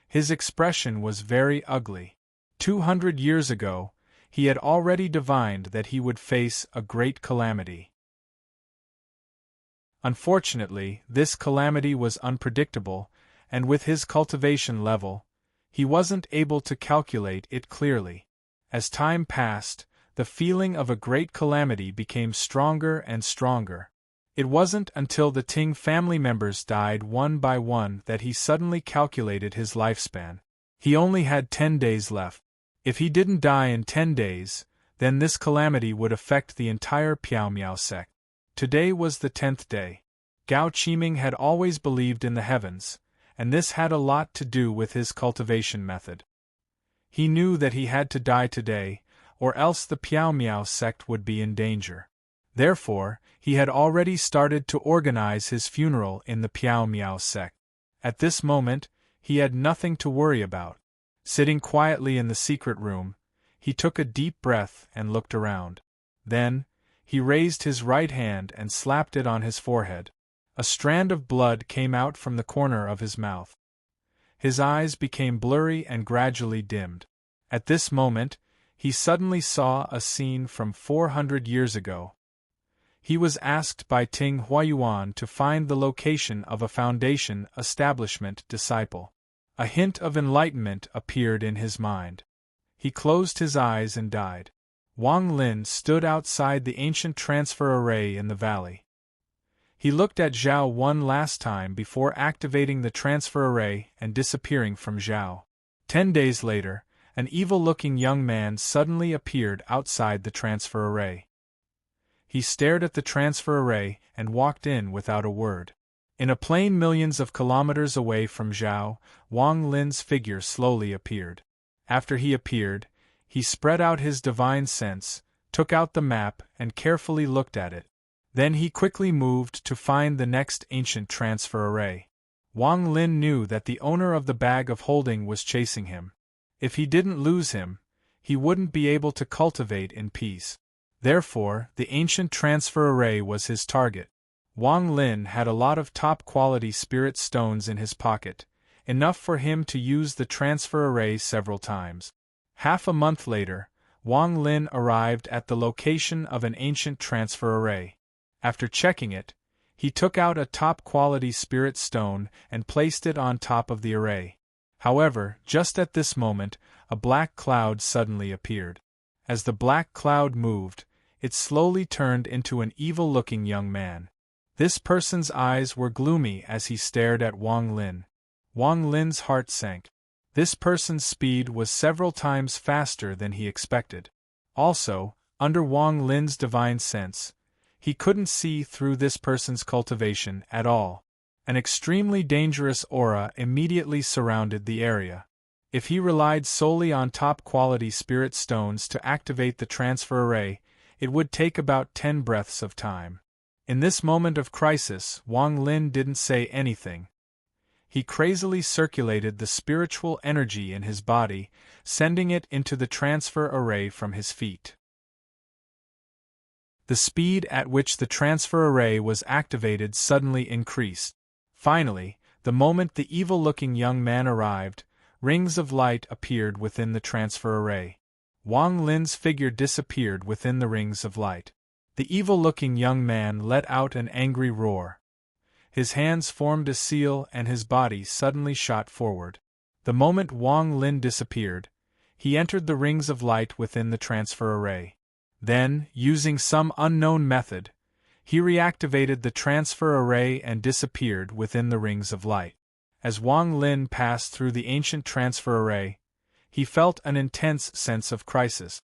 His expression was very ugly. 200 years ago, he had already divined that he would face a great calamity. Unfortunately, this calamity was unpredictable, and with his cultivation level, he wasn't able to calculate it clearly. As time passed, the feeling of a great calamity became stronger and stronger. It wasn't until the Ting family members died one by one that he suddenly calculated his lifespan. He only had 10 days left. If he didn't die in 10 days, then this calamity would affect the entire Piao Miao sect. Today was the 10th day. Gao Qiming had always believed in the heavens, and this had a lot to do with his cultivation method. He knew that he had to die today, or else the Piao Miao sect would be in danger. Therefore, he had already started to organize his funeral in the Piao Miao sect. At this moment, he had nothing to worry about. Sitting quietly in the secret room, he took a deep breath and looked around. Then, he raised his right hand and slapped it on his forehead. A strand of blood came out from the corner of his mouth. His eyes became blurry and gradually dimmed. At this moment, he suddenly saw a scene from 400 years ago. He was asked by Ting Huayuan to find the location of a foundation establishment disciple. A hint of enlightenment appeared in his mind. He closed his eyes and died. Wang Lin stood outside the ancient transfer array in the valley. He looked at Zhao one last time before activating the transfer array and disappearing from Zhao. 10 days later, an evil-looking young man suddenly appeared outside the transfer array. He stared at the transfer array and walked in without a word. In a plain millions of kilometers away from Zhao, Wang Lin's figure slowly appeared. After he appeared, he spread out his divine sense, took out the map and carefully looked at it. Then he quickly moved to find the next ancient transfer array. Wang Lin knew that the owner of the bag of holding was chasing him. If he didn't lose him, he wouldn't be able to cultivate in peace. Therefore, the ancient transfer array was his target. Wang Lin had a lot of top-quality spirit stones in his pocket, enough for him to use the transfer array several times. Half a month later, Wang Lin arrived at the location of an ancient transfer array. After checking it, he took out a top-quality spirit stone and placed it on top of the array. However, just at this moment, a black cloud suddenly appeared. As the black cloud moved, it slowly turned into an evil-looking young man. This person's eyes were gloomy as he stared at Wang Lin. Wang Lin's heart sank. This person's speed was several times faster than he expected. Also, under Wang Lin's divine sense, he couldn't see through this person's cultivation at all. An extremely dangerous aura immediately surrounded the area. If he relied solely on top-quality spirit stones to activate the transfer array, it would take about 10 breaths of time. In this moment of crisis, Wang Lin didn't say anything. He crazily circulated the spiritual energy in his body, sending it into the transfer array from his feet. The speed at which the transfer array was activated suddenly increased. Finally, the moment the evil-looking young man arrived, rings of light appeared within the transfer array. Wang Lin's figure disappeared within the rings of light. The evil-looking young man let out an angry roar. His hands formed a seal and his body suddenly shot forward. The moment Wang Lin disappeared, he entered the rings of light within the transfer array. Then, using some unknown method, he reactivated the transfer array and disappeared within the rings of light. As Wang Lin passed through the ancient transfer array, he felt an intense sense of crisis.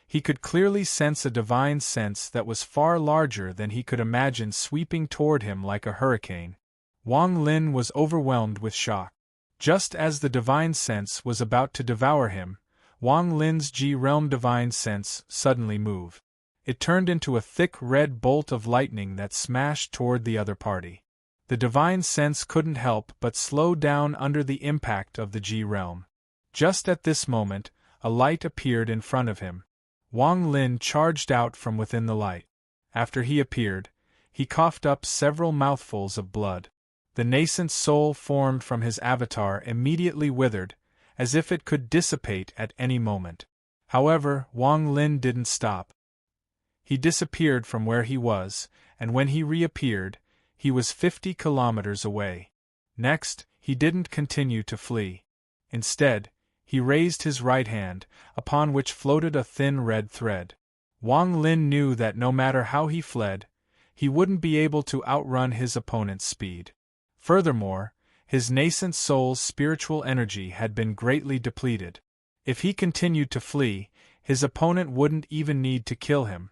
He could clearly sense a divine sense that was far larger than he could imagine sweeping toward him like a hurricane. Wang Lin was overwhelmed with shock. Just as the divine sense was about to devour him, Wang Lin's G-realm divine sense suddenly moved. It turned into a thick red bolt of lightning that smashed toward the other party. The divine sense couldn't help but slow down under the impact of the G-realm. Just at this moment, a light appeared in front of him. Wang Lin charged out from within the light. After he appeared, he coughed up several mouthfuls of blood. The nascent soul formed from his avatar immediately withered, as if it could dissipate at any moment. However, Wang Lin didn't stop. He disappeared from where he was, and when he reappeared, he was 50 kilometers away. Next, he didn't continue to flee. Instead, he raised his right hand, upon which floated a thin red thread. Wang Lin knew that no matter how he fled, he wouldn't be able to outrun his opponent's speed. Furthermore, his nascent soul's spiritual energy had been greatly depleted. If he continued to flee, his opponent wouldn't even need to kill him.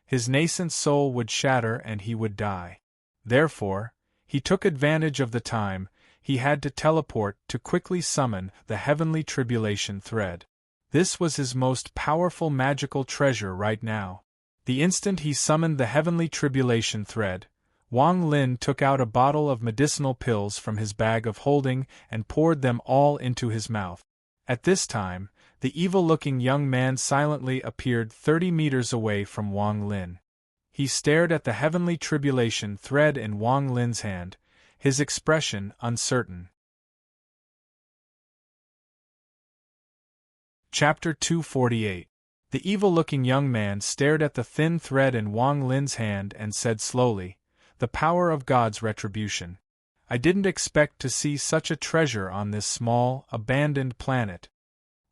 His nascent soul would shatter and he would die. Therefore, he took advantage of the time he had to teleport to quickly summon the heavenly tribulation thread. This was his most powerful magical treasure right now. The instant he summoned the heavenly tribulation thread, Wang Lin took out a bottle of medicinal pills from his bag of holding and poured them all into his mouth. At this time, the evil-looking young man silently appeared 30 meters away from Wang Lin. He stared at the heavenly tribulation thread in Wang Lin's hand, his expression uncertain. Chapter 248. The evil-looking young man stared at the thin thread in Wang Lin's hand and said slowly, "The power of God's retribution. I didn't expect to see such a treasure on this small, abandoned planet."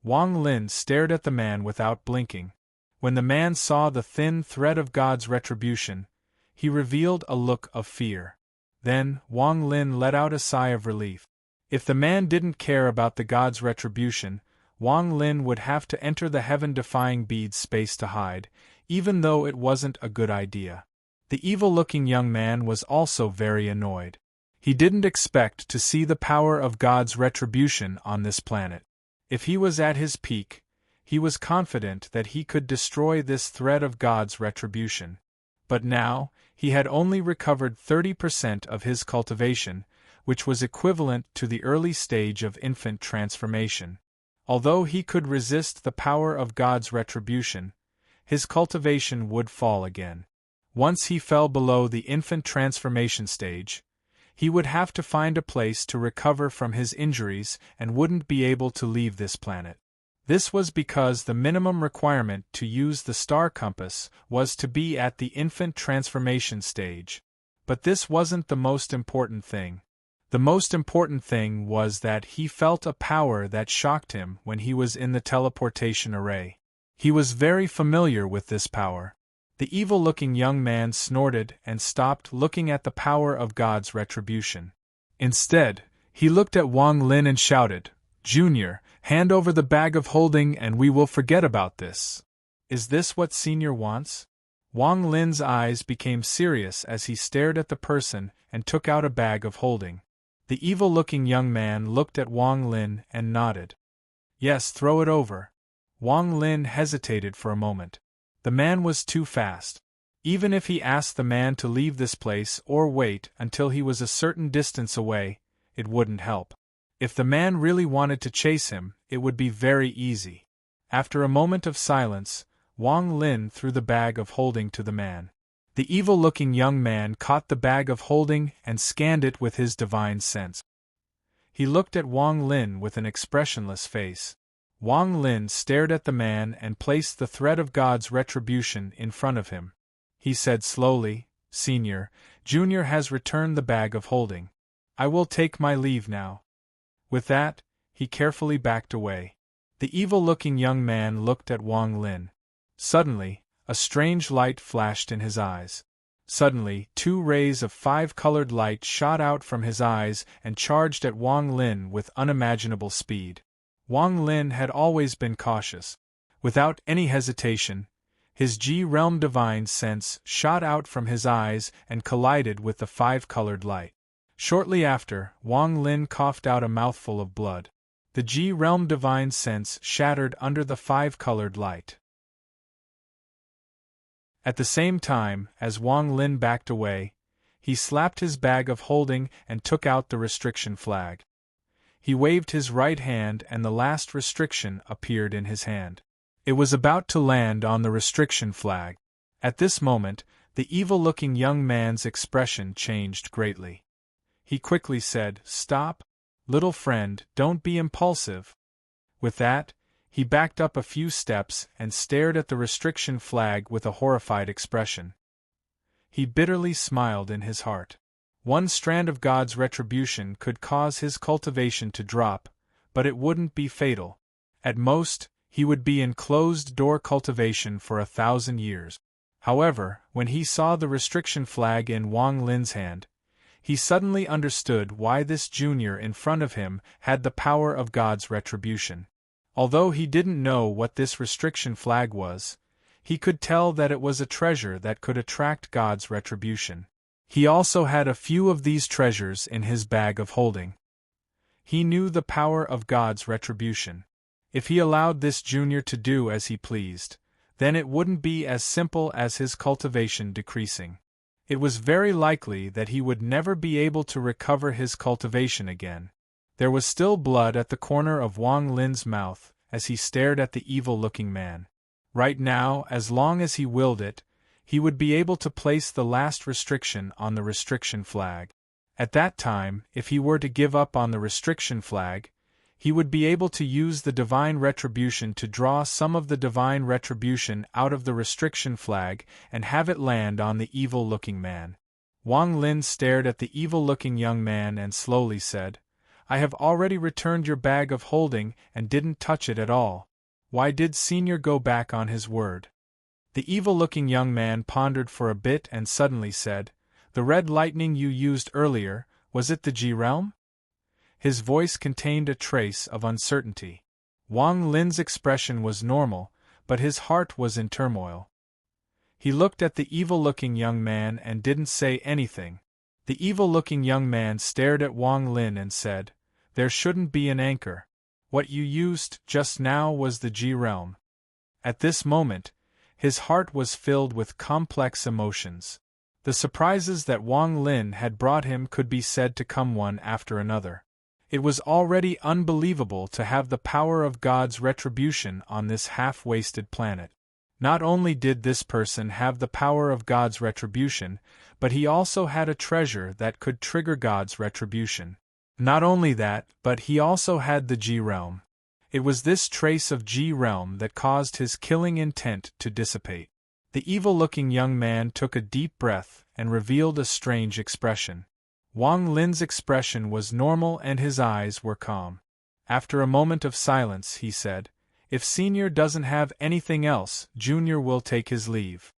Wang Lin stared at the man without blinking. When the man saw the thin thread of God's retribution, he revealed a look of fear. Then, Wang Lin let out a sigh of relief. If the man didn't care about the God's retribution, Wang Lin would have to enter the heaven-defying bead's space to hide, even though it wasn't a good idea. The evil-looking young man was also very annoyed. He didn't expect to see the power of God's retribution on this planet. If he was at his peak, he was confident that he could destroy this thread of God's retribution. But now, he had only recovered 30% of his cultivation, which was equivalent to the early stage of infant transformation. Although he could resist the power of God's retribution, his cultivation would fall again. Once he fell below the infant transformation stage, he would have to find a place to recover from his injuries and wouldn't be able to leave this planet. This was because the minimum requirement to use the star compass was to be at the infant transformation stage. But this wasn't the most important thing. The most important thing was that he felt a power that shocked him when he was in the teleportation array. He was very familiar with this power. The evil-looking young man snorted and stopped looking at the power of God's retribution. Instead, he looked at Wang Lin and shouted, "Junior, hand over the bag of holding and we will forget about this." "Is this what Senior wants?" Wang Lin's eyes became serious as he stared at the person and took out a bag of holding. The evil-looking young man looked at Wang Lin and nodded. "Yes, throw it over." Wang Lin hesitated for a moment. The man was too fast. Even if he asked the man to leave this place or wait until he was a certain distance away, it wouldn't help. If the man really wanted to chase him, it would be very easy. After a moment of silence, Wang Lin threw the bag of holding to the man. The evil-looking young man caught the bag of holding and scanned it with his divine sense. He looked at Wang Lin with an expressionless face. Wang Lin stared at the man and placed the thread of God's retribution in front of him. He said slowly, "Senior, Junior has returned the bag of holding. I will take my leave now." With that, he carefully backed away. The evil-looking young man looked at Wang Lin. Suddenly, a strange light flashed in his eyes. Suddenly, 2 rays of 5-colored light shot out from his eyes and charged at Wang Lin with unimaginable speed. Wang Lin had always been cautious. Without any hesitation, his G-realm divine sense shot out from his eyes and collided with the 5-colored light. Shortly after, Wang Lin coughed out a mouthful of blood. The G-realm divine sense shattered under the 5-colored light. At the same time, as Wang Lin backed away, he slapped his bag of holding and took out the restriction flag. He waved his right hand and the last restriction appeared in his hand. It was about to land on the restriction flag. At this moment, the evil-looking young man's expression changed greatly. He quickly said, "Stop, little friend, don't be impulsive." With that, he backed up a few steps and stared at the restriction flag with a horrified expression. He bitterly smiled in his heart. One strand of God's retribution could cause his cultivation to drop, but it wouldn't be fatal. At most, he would be in closed-door cultivation for 1,000 years. However, when he saw the restriction flag in Wang Lin's hand, he suddenly understood why this junior in front of him had the power of God's retribution. Although he didn't know what this restriction flag was, he could tell that it was a treasure that could attract God's retribution. He also had a few of these treasures in his bag of holding. He knew the power of God's retribution. If he allowed this junior to do as he pleased, then it wouldn't be as simple as his cultivation decreasing. It was very likely that he would never be able to recover his cultivation again. There was still blood at the corner of Wang Lin's mouth as he stared at the evil-looking man. Right now, as long as he willed it, he would be able to place the last restriction on the restriction flag. At that time, if he were to give up on the restriction flag, he would be able to use the divine retribution to draw some of the divine retribution out of the restriction flag and have it land on the evil-looking man. Wang Lin stared at the evil-looking young man and slowly said, "I have already returned your bag of holding and didn't touch it at all. Why did Senior go back on his word?" The evil-looking young man pondered for a bit and suddenly said, "The red lightning you used earlier, was it the G-realm?" His voice contained a trace of uncertainty. Wang Lin's expression was normal, but his heart was in turmoil. He looked at the evil-looking young man and didn't say anything. The evil-looking young man stared at Wang Lin and said, "There shouldn't be an anchor. What you used just now was the G-realm." At this moment, his heart was filled with complex emotions. The surprises that Wang Lin had brought him could be said to come one after another. It was already unbelievable to have the power of God's retribution on this half-wasted planet. Not only did this person have the power of God's retribution, but he also had a treasure that could trigger God's retribution. Not only that, but he also had the G-realm. It was this trace of G-realm that caused his killing intent to dissipate. The evil-looking young man took a deep breath and revealed a strange expression. Wang Lin's expression was normal and his eyes were calm. After a moment of silence, he said, "If Senior doesn't have anything else, Junior will take his leave."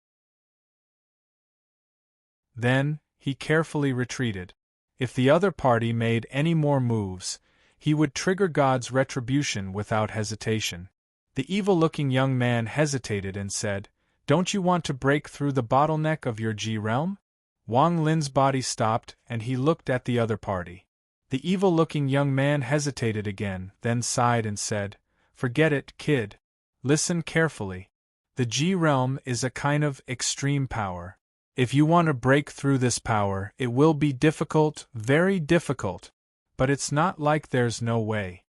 Then, he carefully retreated. If the other party made any more moves, he would trigger God's retribution without hesitation. The evil-looking young man hesitated and said, "Don't you want to break through the bottleneck of your G-realm?" Wang Lin's body stopped and he looked at the other party. The evil-looking young man hesitated again, then sighed and said, "Forget it, kid. Listen carefully. The G-realm is a kind of extreme power. If you want to break through this power, it will be difficult, very difficult. But it's not like there's no way."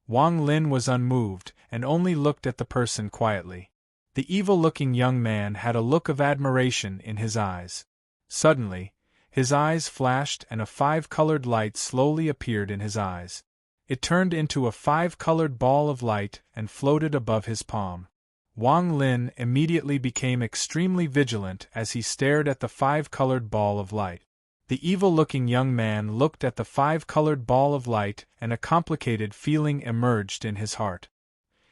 Wang Lin was unmoved and only looked at the person quietly. The evil-looking young man had a look of admiration in his eyes. Suddenly, his eyes flashed and a 5-colored light slowly appeared in his eyes. It turned into a 5-colored ball of light and floated above his palm. Wang Lin immediately became extremely vigilant as he stared at the 5-colored ball of light. The evil-looking young man looked at the 5-colored ball of light and a complicated feeling emerged in his heart.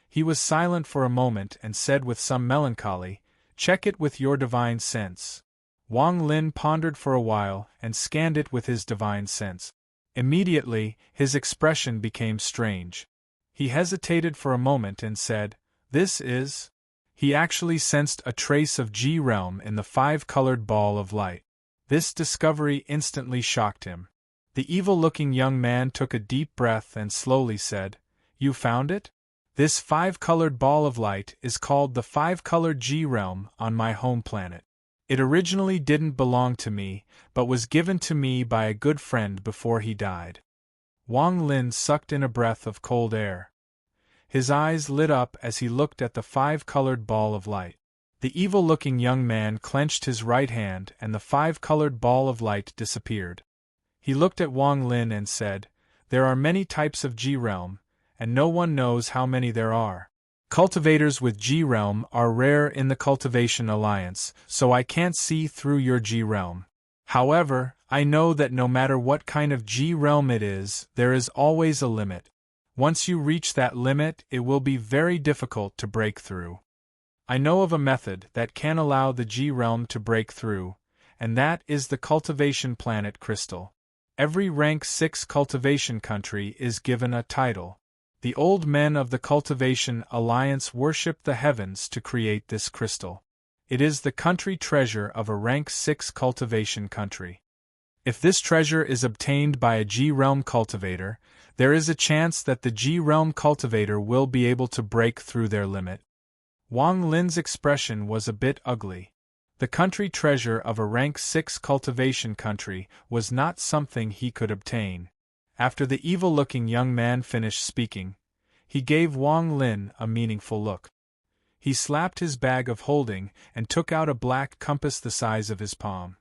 He was silent for a moment and said with some melancholy, "Check it with your divine sense." Wang Lin pondered for a while and scanned it with his divine sense. Immediately, his expression became strange. He hesitated for a moment and said, "This is—" He actually sensed a trace of G realm in the 5-colored ball of light. This discovery instantly shocked him. The evil-looking young man took a deep breath and slowly said, "You found it? This 5-colored ball of light is called the 5-colored G realm on my home planet. It originally didn't belong to me, but was given to me by a good friend before he died." Wang Lin sucked in a breath of cold air. His eyes lit up as he looked at the 5-colored ball of light. The evil-looking young man clenched his right hand and the 5-colored ball of light disappeared. He looked at Wang Lin and said, "There are many types of G realm, and no one knows how many there are. Cultivators with G realm are rare in the Cultivation Alliance, so I can't see through your G realm. However, I know that no matter what kind of G realm it is, there is always a limit. Once you reach that limit, it will be very difficult to break through. I know of a method that can allow the G realm to break through, and that is the Cultivation Planet Crystal. Every rank 6 cultivation country is given a title. The old men of the Cultivation Alliance worship the heavens to create this crystal. It is the country treasure of a rank 6 cultivation country. If this treasure is obtained by a G-realm cultivator, there is a chance that the G-realm cultivator will be able to break through their limit." Wang Lin's expression was a bit ugly. The country treasure of a rank 6 cultivation country was not something he could obtain. After the evil-looking young man finished speaking, he gave Wang Lin a meaningful look. He slapped his bag of holding and took out a black compass the size of his palm.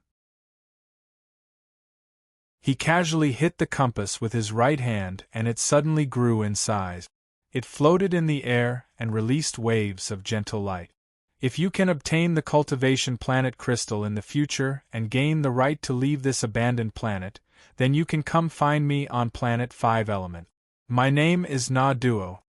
He casually hit the compass with his right hand and it suddenly grew in size. It floated in the air and released waves of gentle light. If you can obtain the Cultivation Planet Crystal in the future and gain the right to leave this abandoned planet, then you can come find me on Planet 5 Element. My name is Na Duo."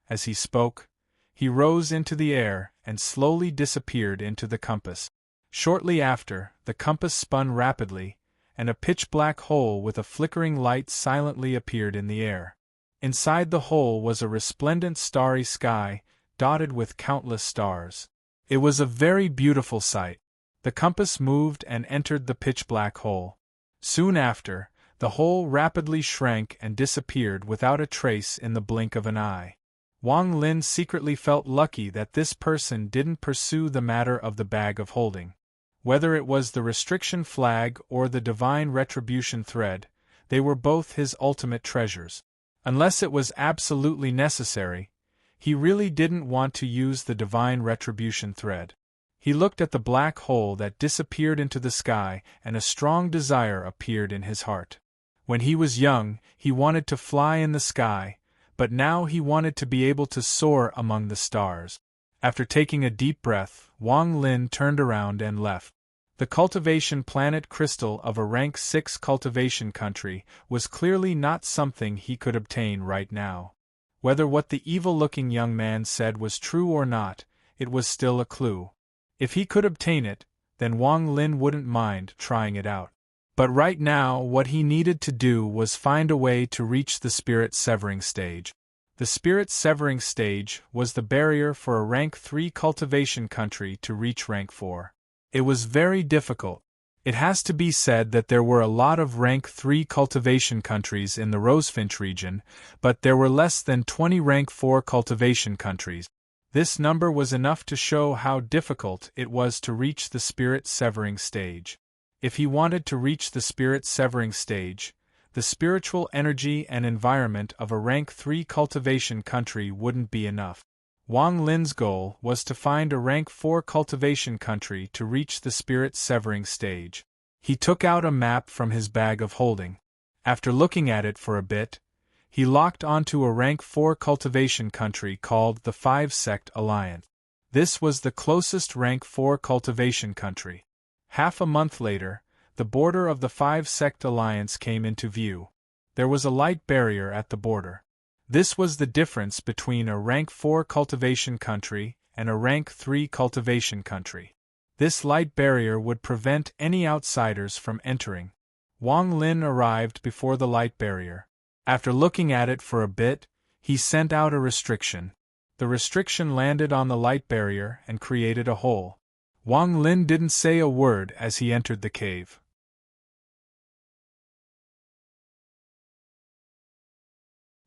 As he spoke, he rose into the air and slowly disappeared into the compass. Shortly after, the compass spun rapidly, and a pitch-black hole with a flickering light silently appeared in the air. Inside the hole was a resplendent starry sky, dotted with countless stars. It was a very beautiful sight. The compass moved and entered the pitch-black hole. Soon after, the hole rapidly shrank and disappeared without a trace in the blink of an eye. Wang Lin secretly felt lucky that this person didn't pursue the matter of the bag of holding. Whether it was the restriction flag or the divine retribution thread, they were both his ultimate treasures. Unless it was absolutely necessary, he really didn't want to use the divine retribution thread. He looked at the black hole that disappeared into the sky and a strong desire appeared in his heart. When he was young, he wanted to fly in the sky, but now he wanted to be able to soar among the stars. After taking a deep breath, Wang Lin turned around and left. The Cultivation Planet Crystal of a rank 6 cultivation country was clearly not something he could obtain right now. Whether what the evil-looking young man said was true or not, it was still a clue. If he could obtain it, then Wang Lin wouldn't mind trying it out. But right now what he needed to do was find a way to reach the spirit severing stage. The spirit severing stage was the barrier for a rank 3 cultivation country to reach rank 4. It was very difficult. It has to be said that there were a lot of rank 3 cultivation countries in the Rosefinch region, but there were less than 20 rank 4 cultivation countries. This number was enough to show how difficult it was to reach the spirit severing stage. If he wanted to reach the spirit severing stage, the spiritual energy and environment of a rank 3 cultivation country wouldn't be enough. Wang Lin's goal was to find a rank 4 cultivation country to reach the spirit-severing stage. He took out a map from his bag of holding. After looking at it for a bit, he locked onto a rank 4 cultivation country called the 5-Sect Alliance. This was the closest rank 4 cultivation country. Half a month later, the border of the 5-Sect Alliance came into view. There was a light barrier at the border. This was the difference between a rank 4 cultivation country and a rank 3 cultivation country. This light barrier would prevent any outsiders from entering. Wang Lin arrived before the light barrier. After looking at it for a bit, he sent out a restriction. The restriction landed on the light barrier and created a hole. Wang Lin didn't say a word as he entered the cave.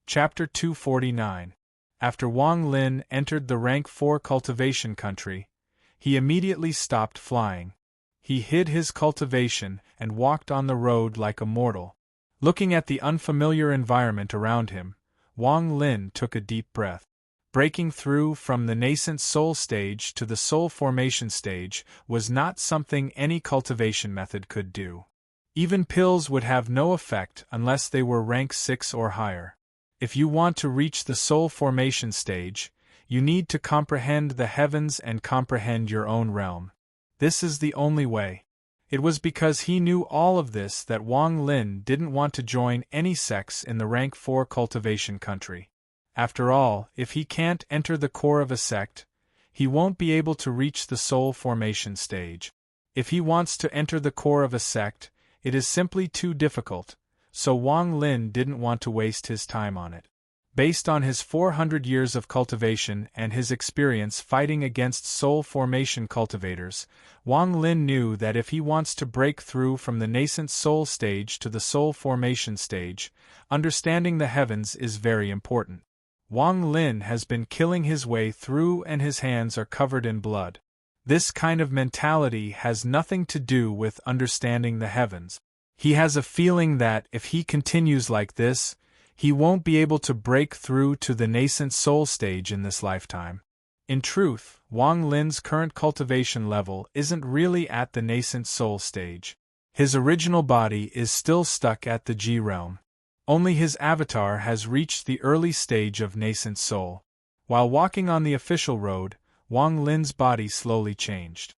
Chapter 249. After Wang Lin entered the rank 4 cultivation country, he immediately stopped flying. He hid his cultivation and walked on the road like a mortal. Looking at the unfamiliar environment around him, Wang Lin took a deep breath. Breaking through from the nascent soul stage to the soul formation stage was not something any cultivation method could do. Even pills would have no effect unless they were rank 6 or higher. If you want to reach the soul formation stage, you need to comprehend the heavens and comprehend your own realm. This is the only way. It was because he knew all of this that Wang Lin didn't want to join any sects in the rank 4 cultivation country. After all, if he can't enter the core of a sect, he won't be able to reach the soul formation stage. If he wants to enter the core of a sect, it is simply too difficult, so Wang Lin didn't want to waste his time on it. Based on his 400 years of cultivation and his experience fighting against soul formation cultivators, Wang Lin knew that if he wants to break through from the nascent soul stage to the soul formation stage, understanding the heavens is very important. Wang Lin has been killing his way through and his hands are covered in blood. This kind of mentality has nothing to do with understanding the heavens. He has a feeling that if he continues like this, he won't be able to break through to the nascent soul stage in this lifetime. In truth, Wang Lin's current cultivation level isn't really at the nascent soul stage. His original body is still stuck at the G realm. Only his avatar has reached the early stage of nascent soul. While walking on the official road, Wang Lin's body slowly changed.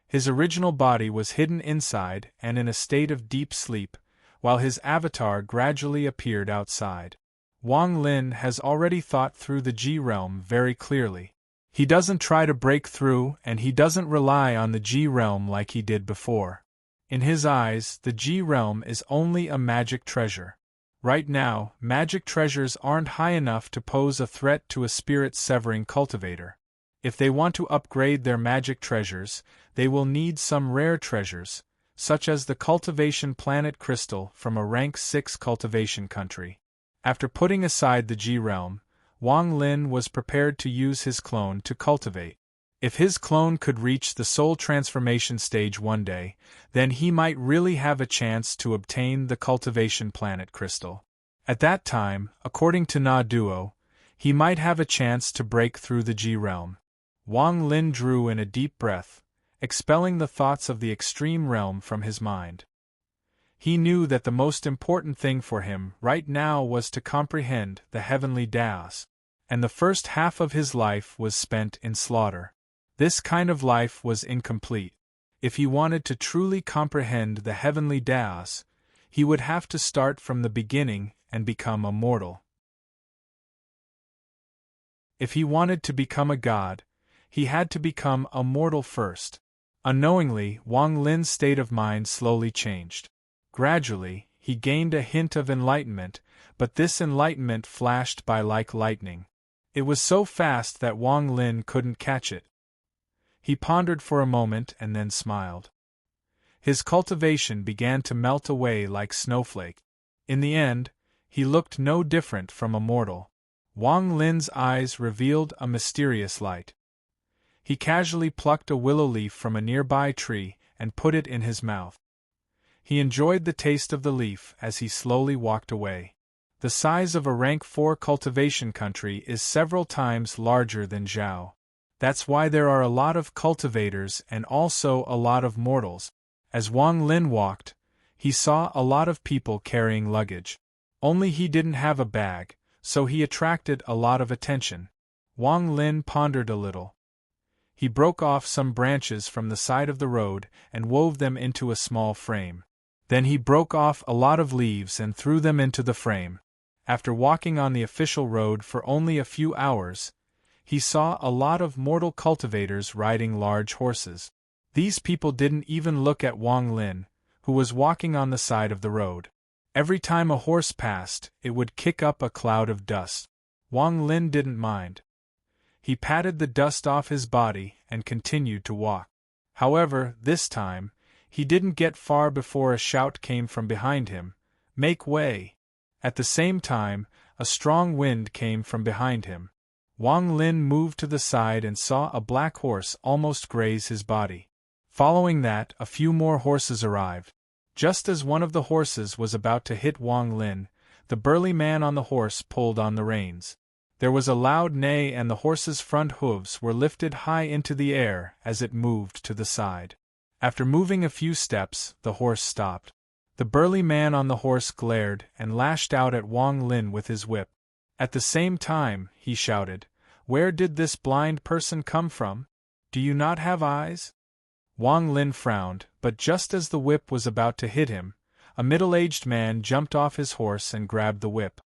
His original body was hidden inside and in a state of deep sleep, while his avatar gradually appeared outside. Wang Lin has already thought through the G realm very clearly. He doesn't try to break through and he doesn't rely on the G realm like he did before. In his eyes, the G realm is only a magic treasure. Right now, magic treasures aren't high enough to pose a threat to a spirit-severing cultivator. If they want to upgrade their magic treasures, they will need some rare treasures, such as the cultivation planet crystal from a rank 6 cultivation country. After putting aside the G realm, Wang Lin was prepared to use his clone to cultivate. If his clone could reach the soul transformation stage one day, then he might really have a chance to obtain the cultivation planet crystal. At that time, according to Na Duo, he might have a chance to break through the G realm. Wang Lin drew in a deep breath, expelling the thoughts of the extreme realm from his mind. He knew that the most important thing for him right now was to comprehend the heavenly Taos, and the first half of his life was spent in slaughter. This kind of life was incomplete. If he wanted to truly comprehend the heavenly Taos, he would have to start from the beginning and become a mortal. If he wanted to become a god, he had to become a mortal first. Unknowingly, Wang Lin's state of mind slowly changed. Gradually, he gained a hint of enlightenment, but this enlightenment flashed by like lightning. It was so fast that Wang Lin couldn't catch it. He pondered for a moment and then smiled. His cultivation began to melt away like snowflake. In the end, he looked no different from a mortal. Wang Lin's eyes revealed a mysterious light. He casually plucked a willow leaf from a nearby tree and put it in his mouth. He enjoyed the taste of the leaf as he slowly walked away. The size of a rank 4 cultivation country is several times larger than Zhao. That's why there are a lot of cultivators and also a lot of mortals. As Wang Lin walked, he saw a lot of people carrying luggage. Only he didn't have a bag, so he attracted a lot of attention. Wang Lin pondered a little. He broke off some branches from the side of the road and wove them into a small frame. Then he broke off a lot of leaves and threw them into the frame. After walking on the official road for only a few hours, he saw a lot of mortal cultivators riding large horses. These people didn't even look at Wang Lin, who was walking on the side of the road. Every time a horse passed, it would kick up a cloud of dust. Wang Lin didn't mind. He patted the dust off his body and continued to walk. However, this time, he didn't get far before a shout came from behind him, "Make way!" At the same time, a strong wind came from behind him. Wang Lin moved to the side and saw a black horse almost graze his body. Following that, a few more horses arrived. Just as one of the horses was about to hit Wang Lin, the burly man on the horse pulled on the reins. There was a loud neigh and the horse's front hooves were lifted high into the air as it moved to the side. After moving a few steps, the horse stopped. The burly man on the horse glared and lashed out at Wang Lin with his whip. At the same time, he shouted, "Where did this blind person come from? Do you not have eyes?" Wang Lin frowned, but just as the whip was about to hit him, a middle-aged man jumped off his horse and grabbed the whip.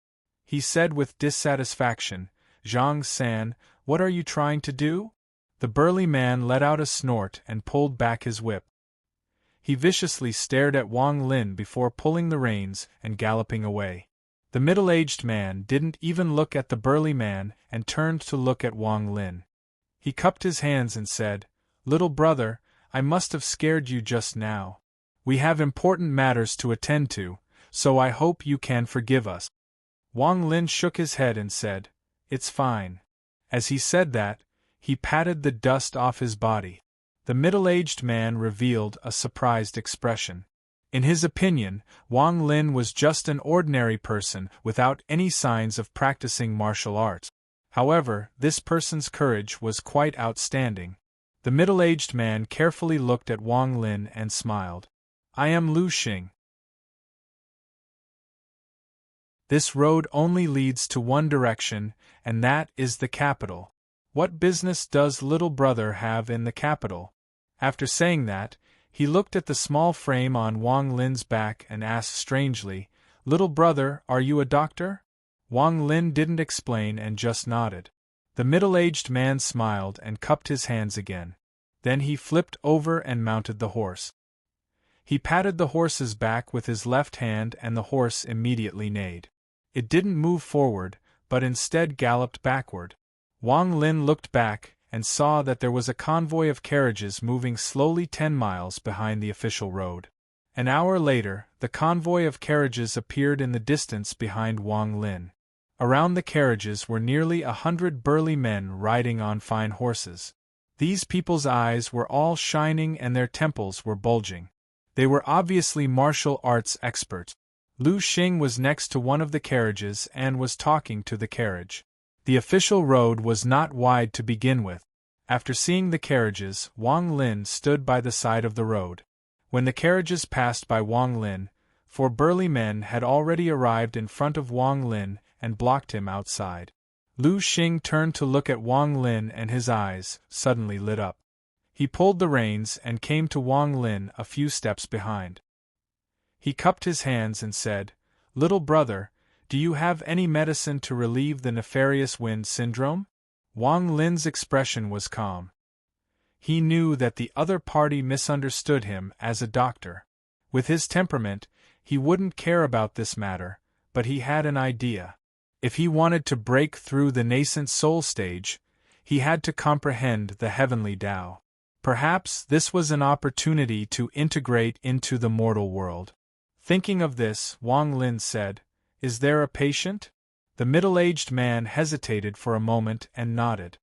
He said with dissatisfaction, "Zhang San, what are you trying to do?" The burly man let out a snort and pulled back his whip. He viciously stared at Wang Lin before pulling the reins and galloping away. The middle-aged man didn't even look at the burly man and turned to look at Wang Lin. He cupped his hands and said, "Little brother, I must have scared you just now. We have important matters to attend to, so I hope you can forgive us." Wang Lin shook his head and said, "It's fine." As he said that, he patted the dust off his body. The middle-aged man revealed a surprised expression. In his opinion, Wang Lin was just an ordinary person without any signs of practicing martial arts. However, this person's courage was quite outstanding. The middle-aged man carefully looked at Wang Lin and smiled. "I am Lu Xing. This road only leads to one direction, and that is the capital. What business does little brother have in the capital?" After saying that, he looked at the small frame on Wang Lin's back and asked strangely, "Little brother, are you a doctor?" Wang Lin didn't explain and just nodded. The middle-aged man smiled and cupped his hands again. Then he flipped over and mounted the horse. He patted the horse's back with his left hand and the horse immediately neighed. It didn't move forward, but instead galloped backward. Wang Lin looked back and saw that there was a convoy of carriages moving slowly 10 miles behind the official road. An hour later, the convoy of carriages appeared in the distance behind Wang Lin. Around the carriages were nearly 100 burly men riding on fine horses. These people's eyes were all shining and their temples were bulging. They were obviously martial arts experts. Lu Xing was next to one of the carriages and was talking to the carriage. The official road was not wide to begin with. After seeing the carriages, Wang Lin stood by the side of the road. When the carriages passed by Wang Lin, 4 burly men had already arrived in front of Wang Lin and blocked him outside. Lu Xing turned to look at Wang Lin and his eyes suddenly lit up. He pulled the reins and came to Wang Lin a few steps behind. He cupped his hands and said, "Little brother, do you have any medicine to relieve the nefarious wind syndrome?" Wang Lin's expression was calm. He knew that the other party misunderstood him as a doctor. With his temperament, he wouldn't care about this matter, but he had an idea. If he wanted to break through the nascent soul stage, he had to comprehend the heavenly Tao. Perhaps this was an opportunity to integrate into the mortal world. Thinking of this, Wang Lin said, "Is there a patient?" The middle-aged man hesitated for a moment and nodded.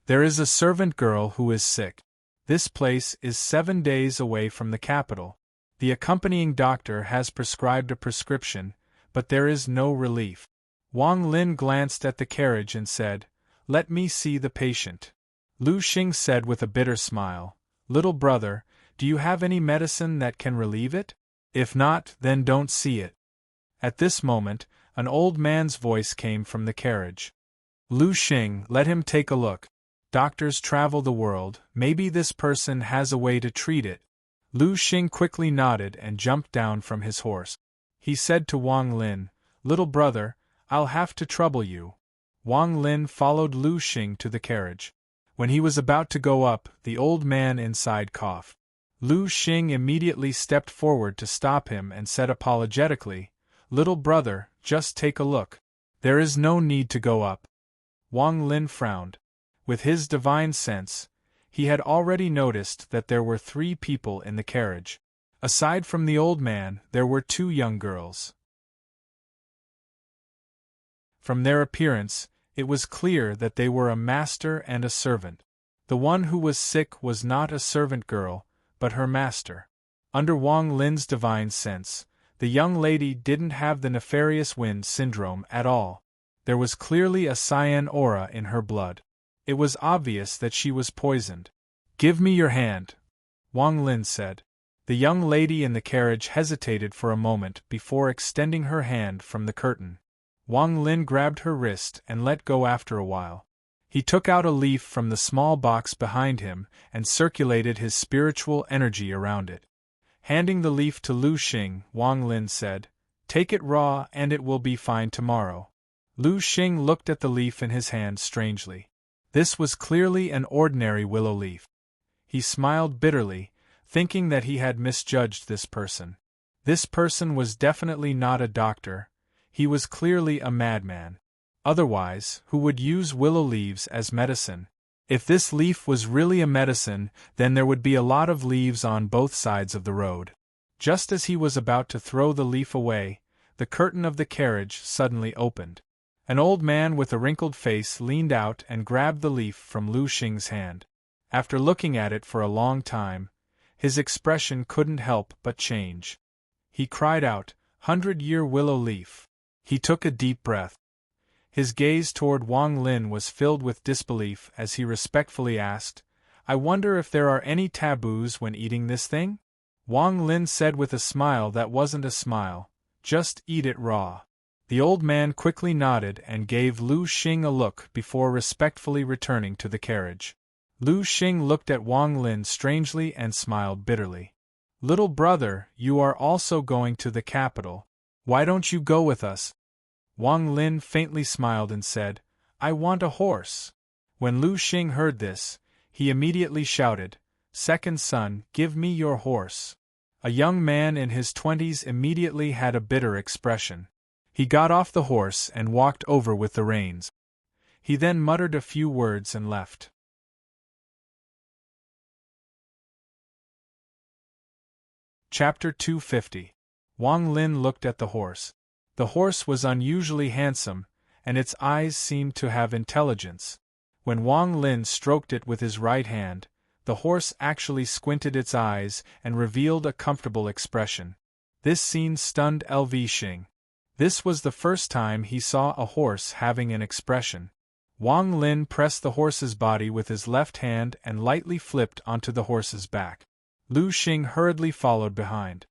"There is a servant girl who is sick. This place is 7 days away from the capital. The accompanying doctor has prescribed a prescription, but there is no relief. Wang Lin glanced at the carriage and said, "Let me see the patient." Lu Xing said with a bitter smile, "Little brother, do you have any medicine that can relieve it? If not, then don't see it." At this moment, an old man's voice came from the carriage. "Lu Xing, let him take a look. Doctors travel the world, maybe this person has a way to treat it." Lu Xing quickly nodded and jumped down from his horse. He said to Wang Lin, "Little brother, I'll have to trouble you." Wang Lin followed Lu Xing to the carriage. When he was about to go up, the old man inside coughed. Lu Xing immediately stepped forward to stop him and said apologetically, "Little brother, just take a look. There is no need to go up." Wang Lin frowned. With his divine sense, he had already noticed that there were 3 people in the carriage. Aside from the old man, there were 2 young girls. From their appearance, it was clear that they were a master and a servant. The one who was sick was not a servant girl, but her master. Under Wang Lin's divine sense, the young lady didn't have the nefarious wind syndrome at all. There was clearly a cyan aura in her blood. It was obvious that she was poisoned. "Give me your hand," Wang Lin said. The young lady in the carriage hesitated for a moment before extending her hand from the curtain. Wang Lin grabbed her wrist and let go after a while. He took out a leaf from the small box behind him and circulated his spiritual energy around it. Handing the leaf to Lu Xing, Wang Lin said, "Take it raw and it will be fine tomorrow." Lu Xing looked at the leaf in his hand strangely. This was clearly an ordinary willow leaf. He smiled bitterly, thinking that he had misjudged this person. This person was definitely not a doctor. He was clearly a madman. Otherwise, who would use willow leaves as medicine? If this leaf was really a medicine, then there would be a lot of leaves on both sides of the road. Just as he was about to throw the leaf away, the curtain of the carriage suddenly opened. An old man with a wrinkled face leaned out and grabbed the leaf from Lu Xing's hand. After looking at it for a long time, his expression couldn't help but change. He cried out, "100-year willow leaf." He took a deep breath. His gaze toward Wang Lin was filled with disbelief as he respectfully asked, "I wonder if there are any taboos when eating this thing?" Wang Lin said with a smile that wasn't a smile, "Just eat it raw." The old man quickly nodded and gave Lu Xing a look before respectfully returning to the carriage. Lu Xing looked at Wang Lin strangely and smiled bitterly. "Little brother, you are also going to the capital. Why don't you go with us?" Wang Lin faintly smiled and said, "I want a horse." When Lu Xing heard this, he immediately shouted, "Second son, give me your horse." A young man in his 20s immediately had a bitter expression. He got off the horse and walked over with the reins. He then muttered a few words and left. Chapter 250. Wang Lin looked at the horse. The horse was unusually handsome, and its eyes seemed to have intelligence. When Wang Lin stroked it with his right hand, the horse actually squinted its eyes and revealed a comfortable expression. This scene stunned Lv Xing. This was the first time he saw a horse having an expression. Wang Lin pressed the horse's body with his left hand and lightly flipped onto the horse's back. Lu Xing hurriedly followed behind.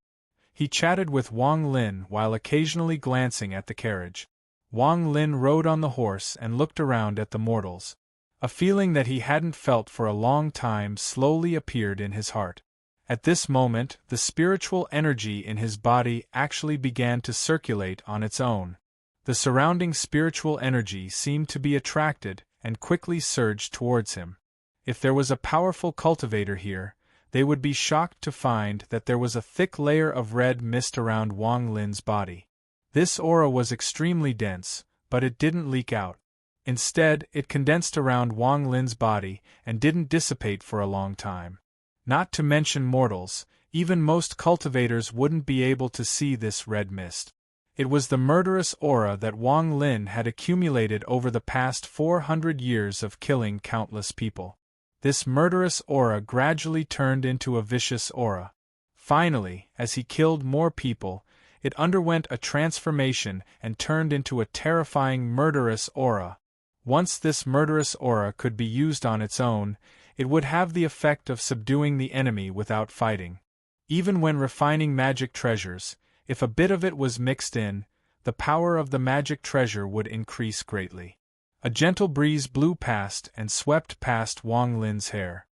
He chatted with Wang Lin while occasionally glancing at the carriage. Wang Lin rode on the horse and looked around at the mortals. A feeling that he hadn't felt for a long time slowly appeared in his heart. At this moment, the spiritual energy in his body actually began to circulate on its own. The surrounding spiritual energy seemed to be attracted and quickly surged towards him. If there was a powerful cultivator here, they would be shocked to find that there was a thick layer of red mist around Wang Lin's body. This aura was extremely dense, but it didn't leak out. Instead, it condensed around Wang Lin's body and didn't dissipate for a long time. Not to mention mortals, even most cultivators wouldn't be able to see this red mist. It was the murderous aura that Wang Lin had accumulated over the past 400 years of killing countless people. This murderous aura gradually turned into a vicious aura. Finally, as he killed more people, it underwent a transformation and turned into a terrifying murderous aura. Once this murderous aura could be used on its own, it would have the effect of subduing the enemy without fighting. Even when refining magic treasures, if a bit of it was mixed in, the power of the magic treasure would increase greatly. A gentle breeze blew past and swept past Wang Lin's hair.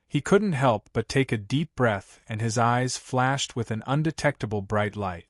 He couldn't help but take a deep breath, and his eyes flashed with an undetectable bright light.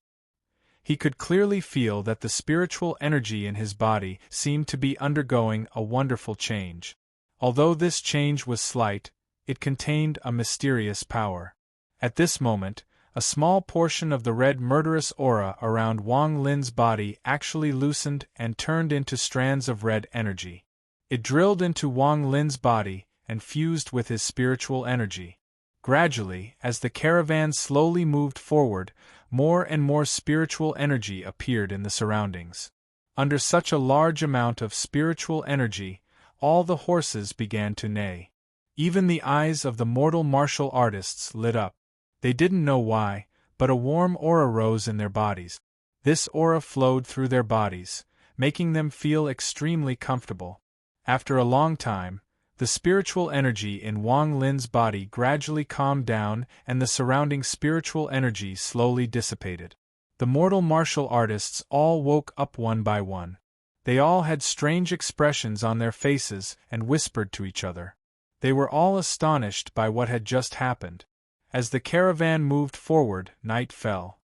He could clearly feel that the spiritual energy in his body seemed to be undergoing a wonderful change. Although this change was slight, it contained a mysterious power. At this moment, a small portion of the red murderous aura around Wang Lin's body actually loosened and turned into strands of red energy. It drilled into Wang Lin's body and fused with his spiritual energy. Gradually, as the caravan slowly moved forward, more and more spiritual energy appeared in the surroundings. Under such a large amount of spiritual energy, all the horses began to neigh. Even the eyes of the mortal martial artists lit up. They didn't know why, but a warm aura rose in their bodies. This aura flowed through their bodies, making them feel extremely comfortable. After a long time, the spiritual energy in Wang Lin's body gradually calmed down and the surrounding spiritual energy slowly dissipated. The mortal martial artists all woke up one by one. They all had strange expressions on their faces and whispered to each other. They were all astonished by what had just happened. As the caravan moved forward, night fell.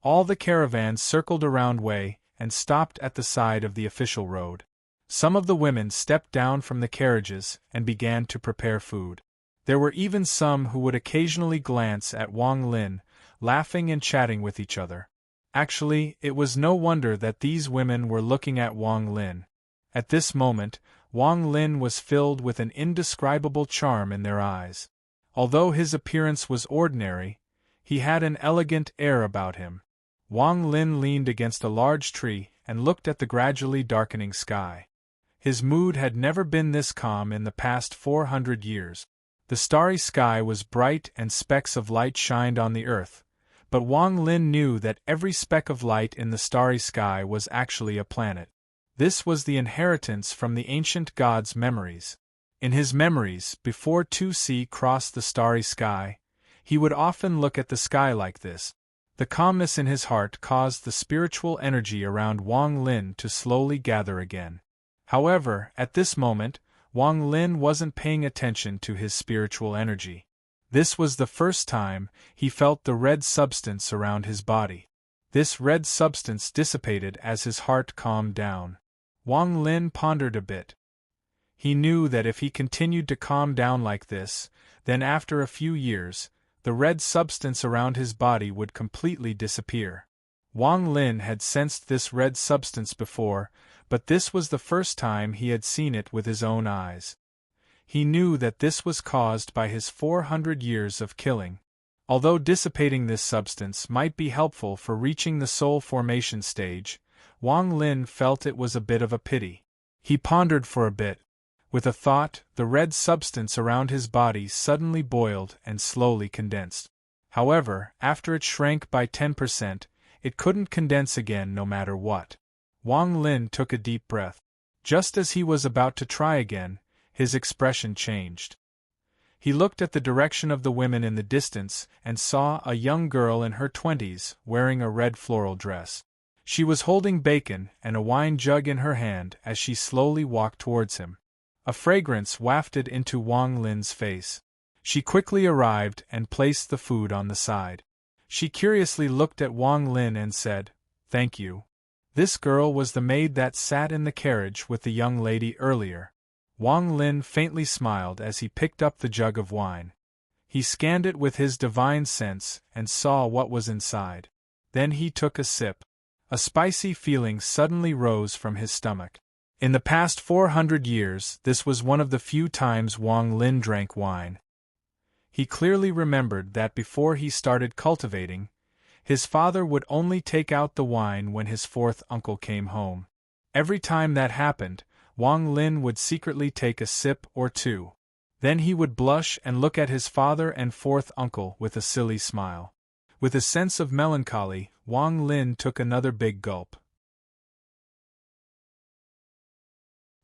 All the caravans circled around Wei and stopped at the side of the official road. Some of the women stepped down from the carriages and began to prepare food. There were even some who would occasionally glance at Wang Lin, laughing and chatting with each other. Actually, it was no wonder that these women were looking at Wang Lin. At this moment, Wang Lin was filled with an indescribable charm in their eyes. Although his appearance was ordinary, he had an elegant air about him. Wang Lin leaned against a large tree and looked at the gradually darkening sky. His mood had never been this calm in the past 400 years. The starry sky was bright and specks of light shined on the earth, but Wang Lin knew that every speck of light in the starry sky was actually a planet. This was the inheritance from the ancient gods' memories. In his memories, before 2C crossed the starry sky, he would often look at the sky like this. The calmness in his heart caused the spiritual energy around Wang Lin to slowly gather again. However, at this moment, Wang Lin wasn't paying attention to his spiritual energy. This was the first time he felt the red substance around his body. This red substance dissipated as his heart calmed down. Wang Lin pondered a bit. He knew that if he continued to calm down like this, then after a few years, the red substance around his body would completely disappear. Wang Lin had sensed this red substance before, but this was the first time he had seen it with his own eyes. He knew that this was caused by his 400 years of killing. Although dissipating this substance might be helpful for reaching the soul formation stage, Wang Lin felt it was a bit of a pity. He pondered for a bit. With a thought, the red substance around his body suddenly boiled and slowly condensed. However, after it shrank by 10%, it couldn't condense again no matter what. Wang Lin took a deep breath. Just as he was about to try again, his expression changed. He looked at the direction of the women in the distance and saw a young girl in her 20s wearing a red floral dress. She was holding bacon and a wine jug in her hand as she slowly walked towards him. A fragrance wafted into Wang Lin's face. She quickly arrived and placed the food on the side. She curiously looked at Wang Lin and said, "Thank you." This girl was the maid that sat in the carriage with the young lady earlier. Wang Lin faintly smiled as he picked up the jug of wine. He scanned it with his divine sense and saw what was inside. Then he took a sip. A spicy feeling suddenly rose from his stomach. In the past 400 years, this was one of the few times Wang Lin drank wine. He clearly remembered that before he started cultivating, his father would only take out the wine when his fourth uncle came home. Every time that happened, Wang Lin would secretly take a sip or two. Then he would blush and look at his father and fourth uncle with a silly smile. With a sense of melancholy, Wang Lin took another big gulp.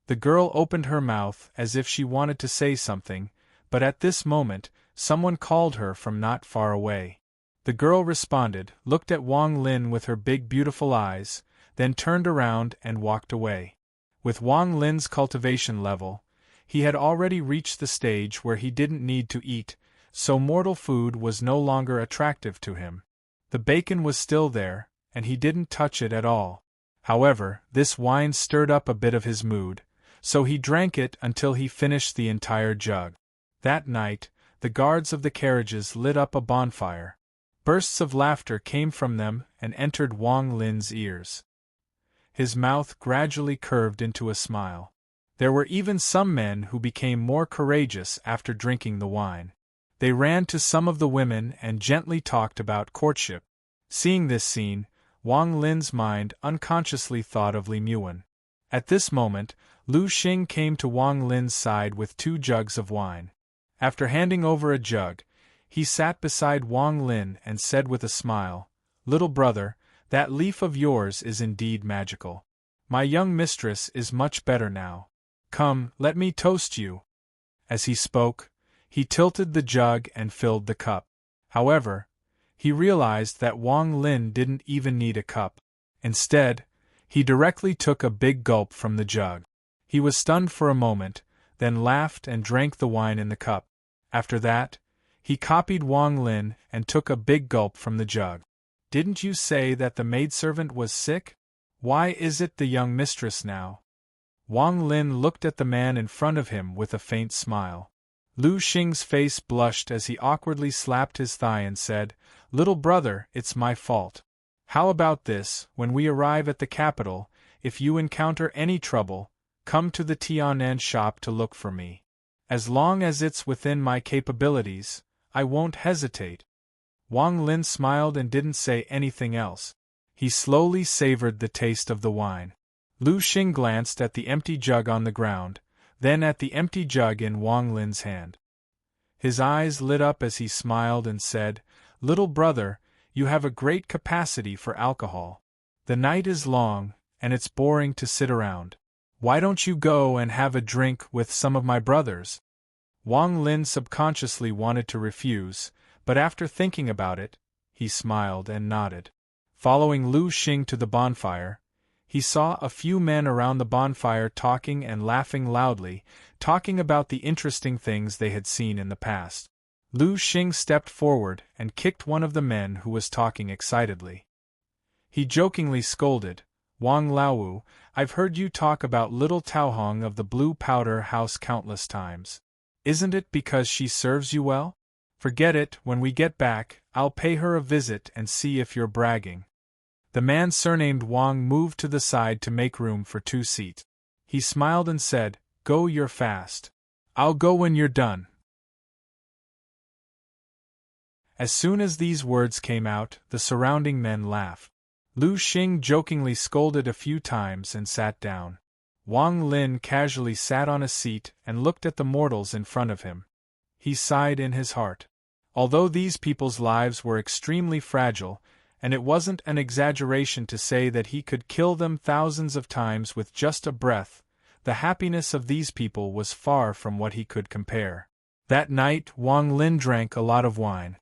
The girl opened her mouth as if she wanted to say something, but at this moment, someone called her from not far away. The girl responded, looked at Wang Lin with her big beautiful eyes, then turned around and walked away. With Wang Lin's cultivation level, he had already reached the stage where he didn't need to eat, so mortal food was no longer attractive to him. The bacon was still there, and he didn't touch it at all. However, this wine stirred up a bit of his mood, so he drank it until he finished the entire jug. That night, the guards of the carriages lit up a bonfire. Bursts of laughter came from them and entered Wang Lin's ears. His mouth gradually curved into a smile. There were even some men who became more courageous after drinking the wine. They ran to some of the women and gently talked about courtship. Seeing this scene, Wang Lin's mind unconsciously thought of Li Muan. At this moment, Lu Xing came to Wang Lin's side with 2 jugs of wine. After handing over a jug, he sat beside Wang Lin and said with a smile, "Little brother, that leaf of yours is indeed magical. My young mistress is much better now. Come, let me toast you." As he spoke, he tilted the jug and filled the cup. However, he realized that Wang Lin didn't even need a cup. Instead, he directly took a big gulp from the jug. He was stunned for a moment, then laughed and drank the wine in the cup. After that, he copied Wang Lin and took a big gulp from the jug. "Didn't you say that the maidservant was sick? Why is it the young mistress now?" Wang Lin looked at the man in front of him with a faint smile. Lu Xing's face blushed as he awkwardly slapped his thigh and said, "Little brother, it's my fault. How about this, when we arrive at the capital, if you encounter any trouble, come to the Tianan shop to look for me. As long as it's within my capabilities, I won't hesitate." Wang Lin smiled and didn't say anything else. He slowly savored the taste of the wine. Lu Xing glanced at the empty jug on the ground, then at the empty jug in Wang Lin's hand. His eyes lit up as he smiled and said, "Little brother, you have a great capacity for alcohol. The night is long, and it's boring to sit around. Why don't you go and have a drink with some of my brothers?" Wang Lin subconsciously wanted to refuse, but after thinking about it, he smiled and nodded. Following Lu Xing to the bonfire, he saw a few men around the bonfire talking and laughing loudly, talking about the interesting things they had seen in the past. Lu Xing stepped forward and kicked one of the men who was talking excitedly. He jokingly scolded, "Wang Laowu, I've heard you talk about little Taohong of the Blue Powder House countless times. Isn't it because she serves you well? Forget it, when we get back, I'll pay her a visit and see if you're bragging." The man surnamed Wang moved to the side to make room for 2 seats. He smiled and said, "Go, you're fast. I'll go when you're done." As soon as these words came out, the surrounding men laughed. Lu Xing jokingly scolded a few times and sat down. Wang Lin casually sat on a seat and looked at the mortals in front of him. He sighed in his heart. Although these people's lives were extremely fragile, and it wasn't an exaggeration to say that he could kill them thousands of times with just a breath, the happiness of these people was far from what he could compare. That night Wang Lin drank a lot of wine.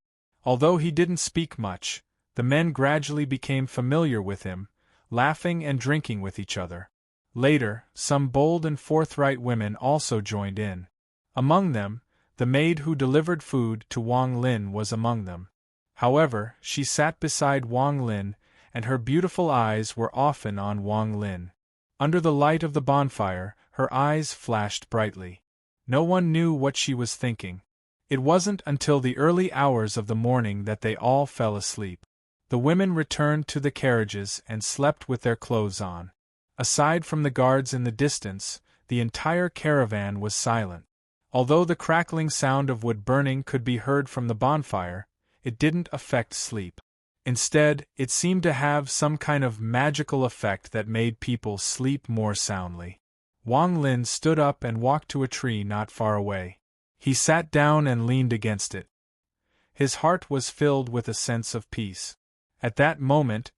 Although he didn't speak much, the men gradually became familiar with him, laughing and drinking with each other. Later, some bold and forthright women also joined in. Among them, the maid who delivered food to Wang Lin was among them. However, she sat beside Wang Lin, and her beautiful eyes were often on Wang Lin. Under the light of the bonfire, her eyes flashed brightly. No one knew what she was thinking. It wasn't until the early hours of the morning that they all fell asleep. The women returned to the carriages and slept with their clothes on. Aside from the guards in the distance, the entire caravan was silent. Although the crackling sound of wood burning could be heard from the bonfire, it didn't affect sleep. Instead, it seemed to have some kind of magical effect that made people sleep more soundly. Wang Lin stood up and walked to a tree not far away. He sat down and leaned against it. His heart was filled with a sense of peace. At that moment,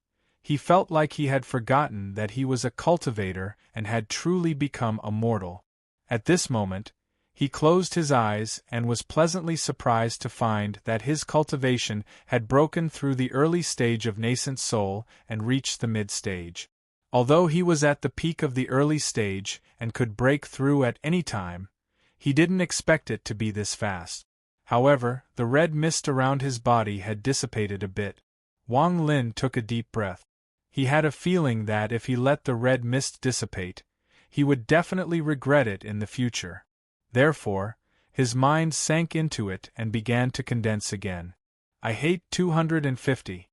he felt like he had forgotten that he was a cultivator and had truly become a mortal. At this moment, he closed his eyes and was pleasantly surprised to find that his cultivation had broken through the early stage of nascent soul and reached the mid-stage. Although he was at the peak of the early stage and could break through at any time, he didn't expect it to be this fast. However, the red mist around his body had dissipated a bit. Wang Lin took a deep breath. He had a feeling that if he let the red mist dissipate, he would definitely regret it in the future. Therefore, his mind sank into it and began to condense again. I hate 250.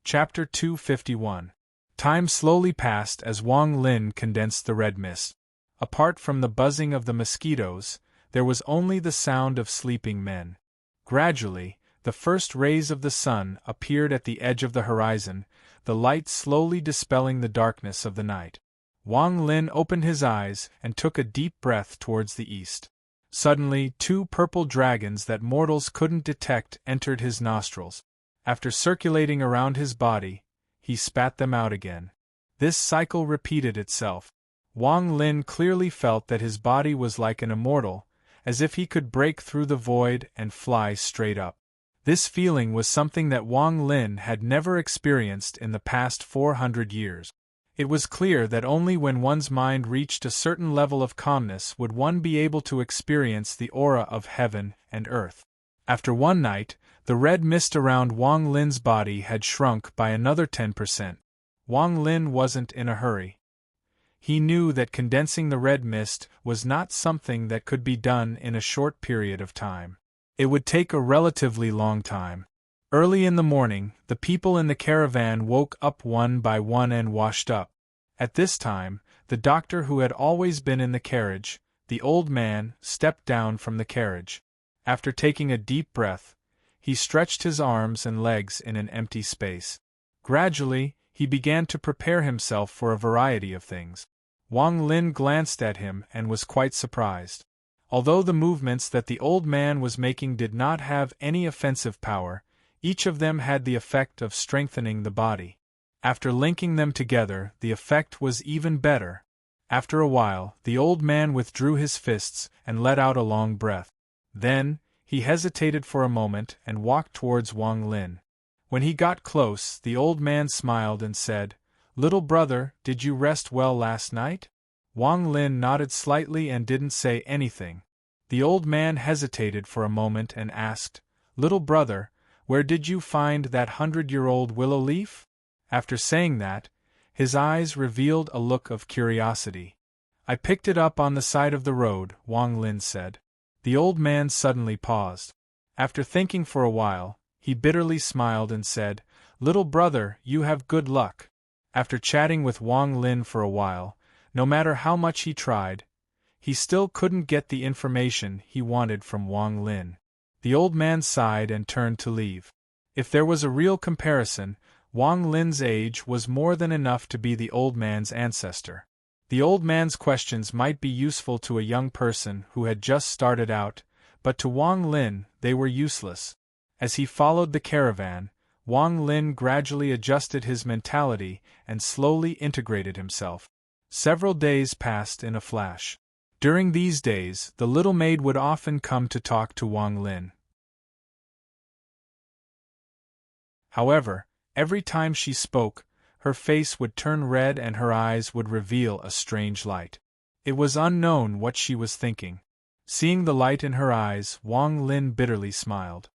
Chapter 251. Time slowly passed as Wang Lin condensed the red mist. Apart from the buzzing of the mosquitoes, there was only the sound of sleeping men. Gradually, the first rays of the sun appeared at the edge of the horizon, the light slowly dispelling the darkness of the night. Wang Lin opened his eyes and took a deep breath towards the east. Suddenly, 2 purple dragons that mortals couldn't detect entered his nostrils. After circulating around his body, he spat them out again. This cycle repeated itself. Wang Lin clearly felt that his body was like an immortal, as if he could break through the void and fly straight up. This feeling was something that Wang Lin had never experienced in the past 400 years. It was clear that only when one's mind reached a certain level of calmness would one be able to experience the aura of heaven and earth. After one night, the red mist around Wang Lin's body had shrunk by another 10%. Wang Lin wasn't in a hurry. He knew that condensing the red mist was not something that could be done in a short period of time. It would take a relatively long time. Early in the morning, the people in the caravan woke up one by one and washed up. At this time, the doctor who had always been in the carriage, the old man, stepped down from the carriage. After taking a deep breath, he stretched his arms and legs in an empty space. Gradually, he began to prepare himself for a variety of things. Wang Lin glanced at him and was quite surprised. Although the movements that the old man was making did not have any offensive power, each of them had the effect of strengthening the body. After linking them together, the effect was even better. After a while, the old man withdrew his fists and let out a long breath. Then, he hesitated for a moment and walked towards Wang Lin. When he got close, the old man smiled and said, "Little brother, did you rest well last night?" Wang Lin nodded slightly and didn't say anything. The old man hesitated for a moment and asked, "Little brother, where did you find that 100-year-old willow leaf?" After saying that, his eyes revealed a look of curiosity. "I picked it up on the side of the road," Wang Lin said. The old man suddenly paused. After thinking for a while, he bitterly smiled and said, "Little brother, you have good luck." After chatting with Wang Lin for a while, no matter how much he tried, he still couldn't get the information he wanted from Wang Lin. The old man sighed and turned to leave. If there was a real comparison, Wang Lin's age was more than enough to be the old man's ancestor. The old man's questions might be useful to a young person who had just started out, but to Wang Lin they were useless. As he followed the caravan, Wang Lin gradually adjusted his mentality and slowly integrated himself. Several days passed in a flash. During these days, the little maid would often come to talk to Wang Lin. However, every time she spoke, her face would turn red and her eyes would reveal a strange light. It was unknown what she was thinking. Seeing the light in her eyes, Wang Lin bitterly smiled.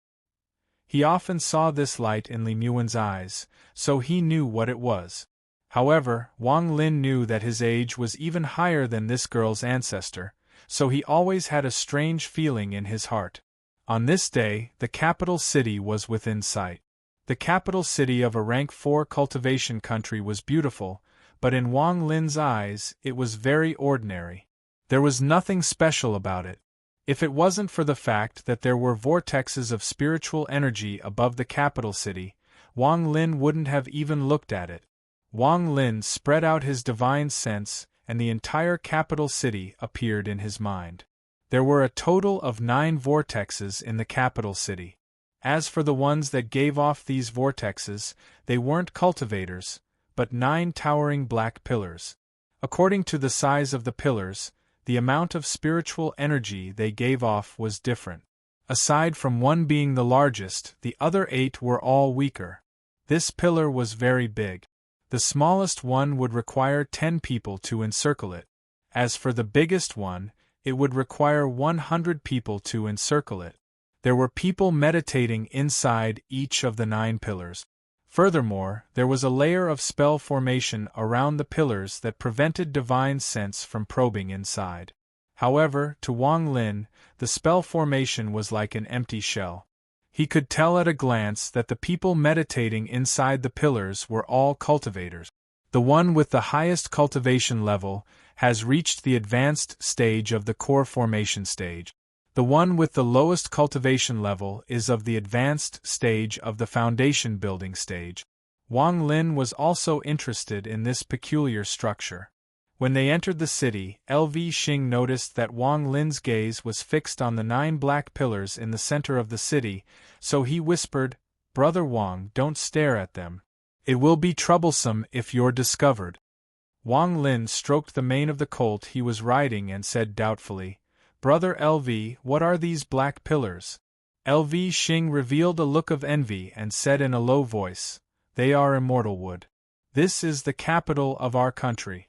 He often saw this light in Li Muan's eyes, so he knew what it was. However, Wang Lin knew that his age was even higher than this girl's ancestor, so he always had a strange feeling in his heart. On this day, the capital city was within sight. The capital city of a rank 4 cultivation country was beautiful, but in Wang Lin's eyes, it was very ordinary. There was nothing special about it. If it wasn't for the fact that there were vortexes of spiritual energy above the capital city, Wang Lin wouldn't have even looked at it. Wang Lin spread out his divine sense and the entire capital city appeared in his mind. There were a total of 9 vortexes in the capital city. As for the ones that gave off these vortexes, they weren't cultivators, but 9 towering black pillars. According to the size of the pillars, the amount of spiritual energy they gave off was different. Aside from one being the largest, the other 8 were all weaker. This pillar was very big. The smallest one would require 10 people to encircle it. As for the biggest one, it would require 100 people to encircle it. There were people meditating inside each of the 9 pillars. Furthermore, there was a layer of spell formation around the pillars that prevented divine sense from probing inside. However, to Wang Lin, the spell formation was like an empty shell. He could tell at a glance that the people meditating inside the pillars were all cultivators. The one with the highest cultivation level has reached the advanced stage of the core formation stage. The one with the lowest cultivation level is of the advanced stage of the foundation building stage. Wang Lin was also interested in this peculiar structure. When they entered the city, LV Xing noticed that Wang Lin's gaze was fixed on the 9 black pillars in the center of the city, so he whispered, "Brother Wang, don't stare at them. It will be troublesome if you're discovered." Wang Lin stroked the mane of the colt he was riding and said doubtfully, "Brother LV, what are these black pillars?" LV Xing revealed a look of envy and said in a low voice, "They are immortal wood. This is the capital of our country.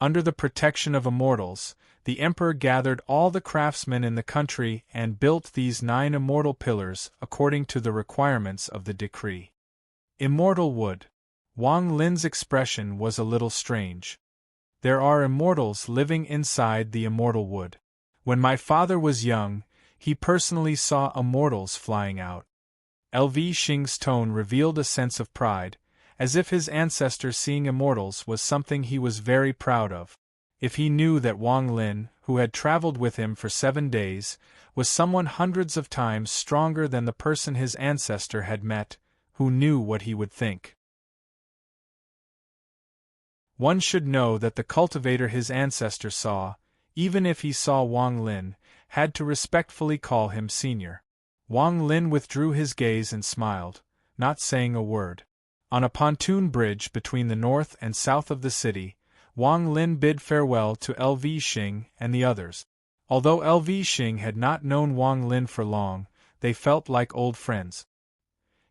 Under the protection of immortals, the emperor gathered all the craftsmen in the country and built these 9 immortal pillars according to the requirements of the decree." Immortal wood. Wang Lin's expression was a little strange. There are immortals living inside the immortal wood. When my father was young, he personally saw immortals flying out. LV Xing's tone revealed a sense of pride, as if his ancestor seeing immortals was something he was very proud of. If he knew that Wang Lin, who had traveled with him for 7 days, was someone hundreds of times stronger than the person his ancestor had met, who knew what he would think? One should know that the cultivator his ancestor saw, even if he saw Wang Lin, had to respectfully call him senior. Wang Lin withdrew his gaze and smiled, not saying a word. On a pontoon bridge between the north and south of the city, Wang Lin bid farewell to LV Xing and the others. Although LV Xing had not known Wang Lin for long, they felt like old friends.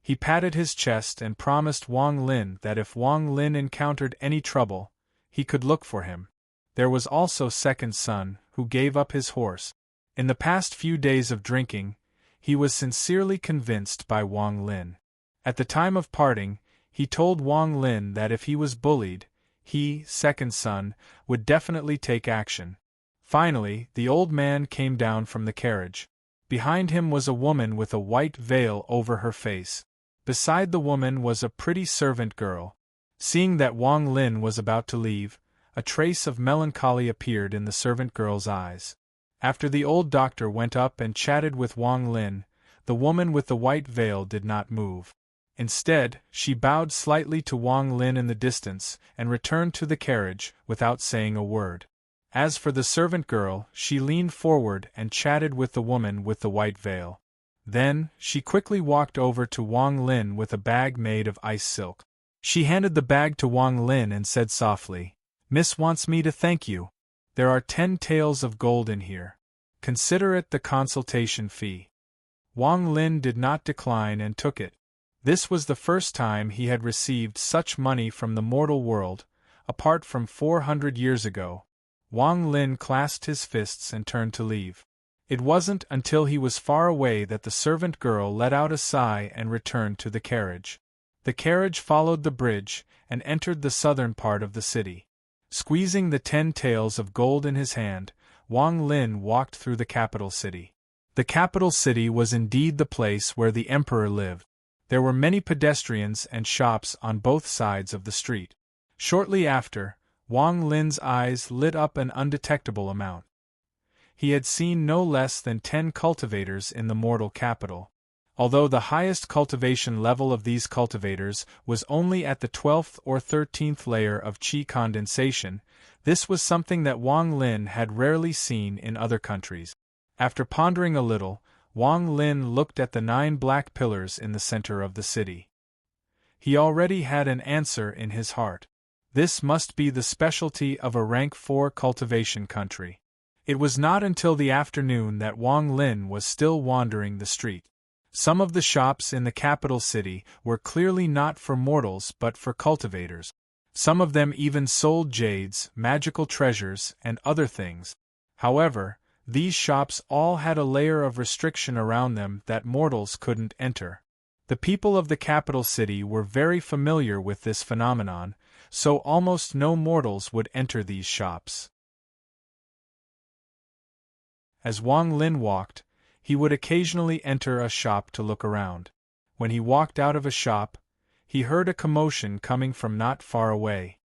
He patted his chest and promised Wang Lin that if Wang Lin encountered any trouble, he could look for him. There was also Second Son, who gave up his horse. In the past few days of drinking, he was sincerely convinced by Wang Lin. At the time of parting, he told Wang Lin that if he was bullied, he, Second Son, would definitely take action. Finally, the old man came down from the carriage. Behind him was a woman with a white veil over her face. Beside the woman was a pretty servant girl. Seeing that Wang Lin was about to leave, a trace of melancholy appeared in the servant girl's eyes. After the old doctor went up and chatted with Wang Lin, the woman with the white veil did not move. Instead, she bowed slightly to Wang Lin in the distance and returned to the carriage without saying a word. As for the servant girl, she leaned forward and chatted with the woman with the white veil. Then, she quickly walked over to Wang Lin with a bag made of ice silk. She handed the bag to Wang Lin and said softly, "Miss wants me to thank you. There are 10 taels of gold in here. Consider it the consultation fee." Wang Lin did not decline and took it. This was the first time he had received such money from the mortal world, apart from 400 years ago. Wang Lin clasped his fists and turned to leave. It wasn't until he was far away that the servant girl let out a sigh and returned to the carriage. The carriage followed the bridge and entered the southern part of the city. Squeezing the 10 taels of gold in his hand, Wang Lin walked through the capital city. The capital city was indeed the place where the emperor lived. There were many pedestrians and shops on both sides of the street. Shortly after, Wang Lin's eyes lit up an undetectable amount. He had seen no less than 10 cultivators in the mortal capital. Although the highest cultivation level of these cultivators was only at the 12th or 13th layer of qi condensation, this was something that Wang Lin had rarely seen in other countries. After pondering a little, Wang Lin looked at the 9 black pillars in the center of the city. He already had an answer in his heart. This must be the specialty of a rank 4 cultivation country. It was not until the afternoon that Wang Lin was still wandering the street. Some of the shops in the capital city were clearly not for mortals but for cultivators. Some of them even sold jades, magical treasures, and other things. However, these shops all had a layer of restriction around them that mortals couldn't enter. The people of the capital city were very familiar with this phenomenon, so almost no mortals would enter these shops. As Wang Lin walked, he would occasionally enter a shop to look around. When he walked out of a shop, he heard a commotion coming from not far away.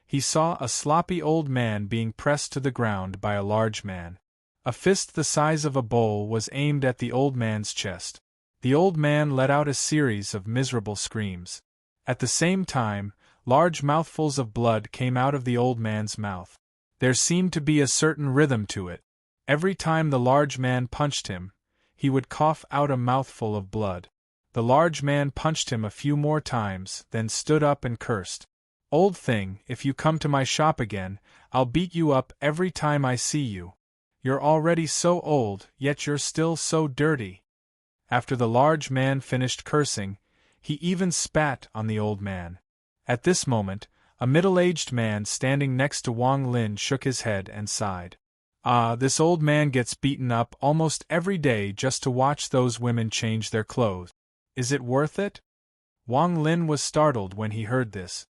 He saw a sloppy old man being pressed to the ground by a large man. A fist the size of a bowl was aimed at the old man's chest. The old man let out a series of miserable screams. At the same time, large mouthfuls of blood came out of the old man's mouth. There seemed to be a certain rhythm to it. Every time the large man punched him, he would cough out a mouthful of blood. The large man punched him a few more times, then stood up and cursed. "Old thing, if you come to my shop again, I'll beat you up every time I see you. You're already so old, yet you're still so dirty." After the large man finished cursing, he even spat on the old man. At this moment, a middle-aged man standing next to Wang Lin shook his head and sighed. "Ah, this old man gets beaten up almost every day just to watch those women change their clothes. Is it worth it?" Wang Lin was startled when he heard this.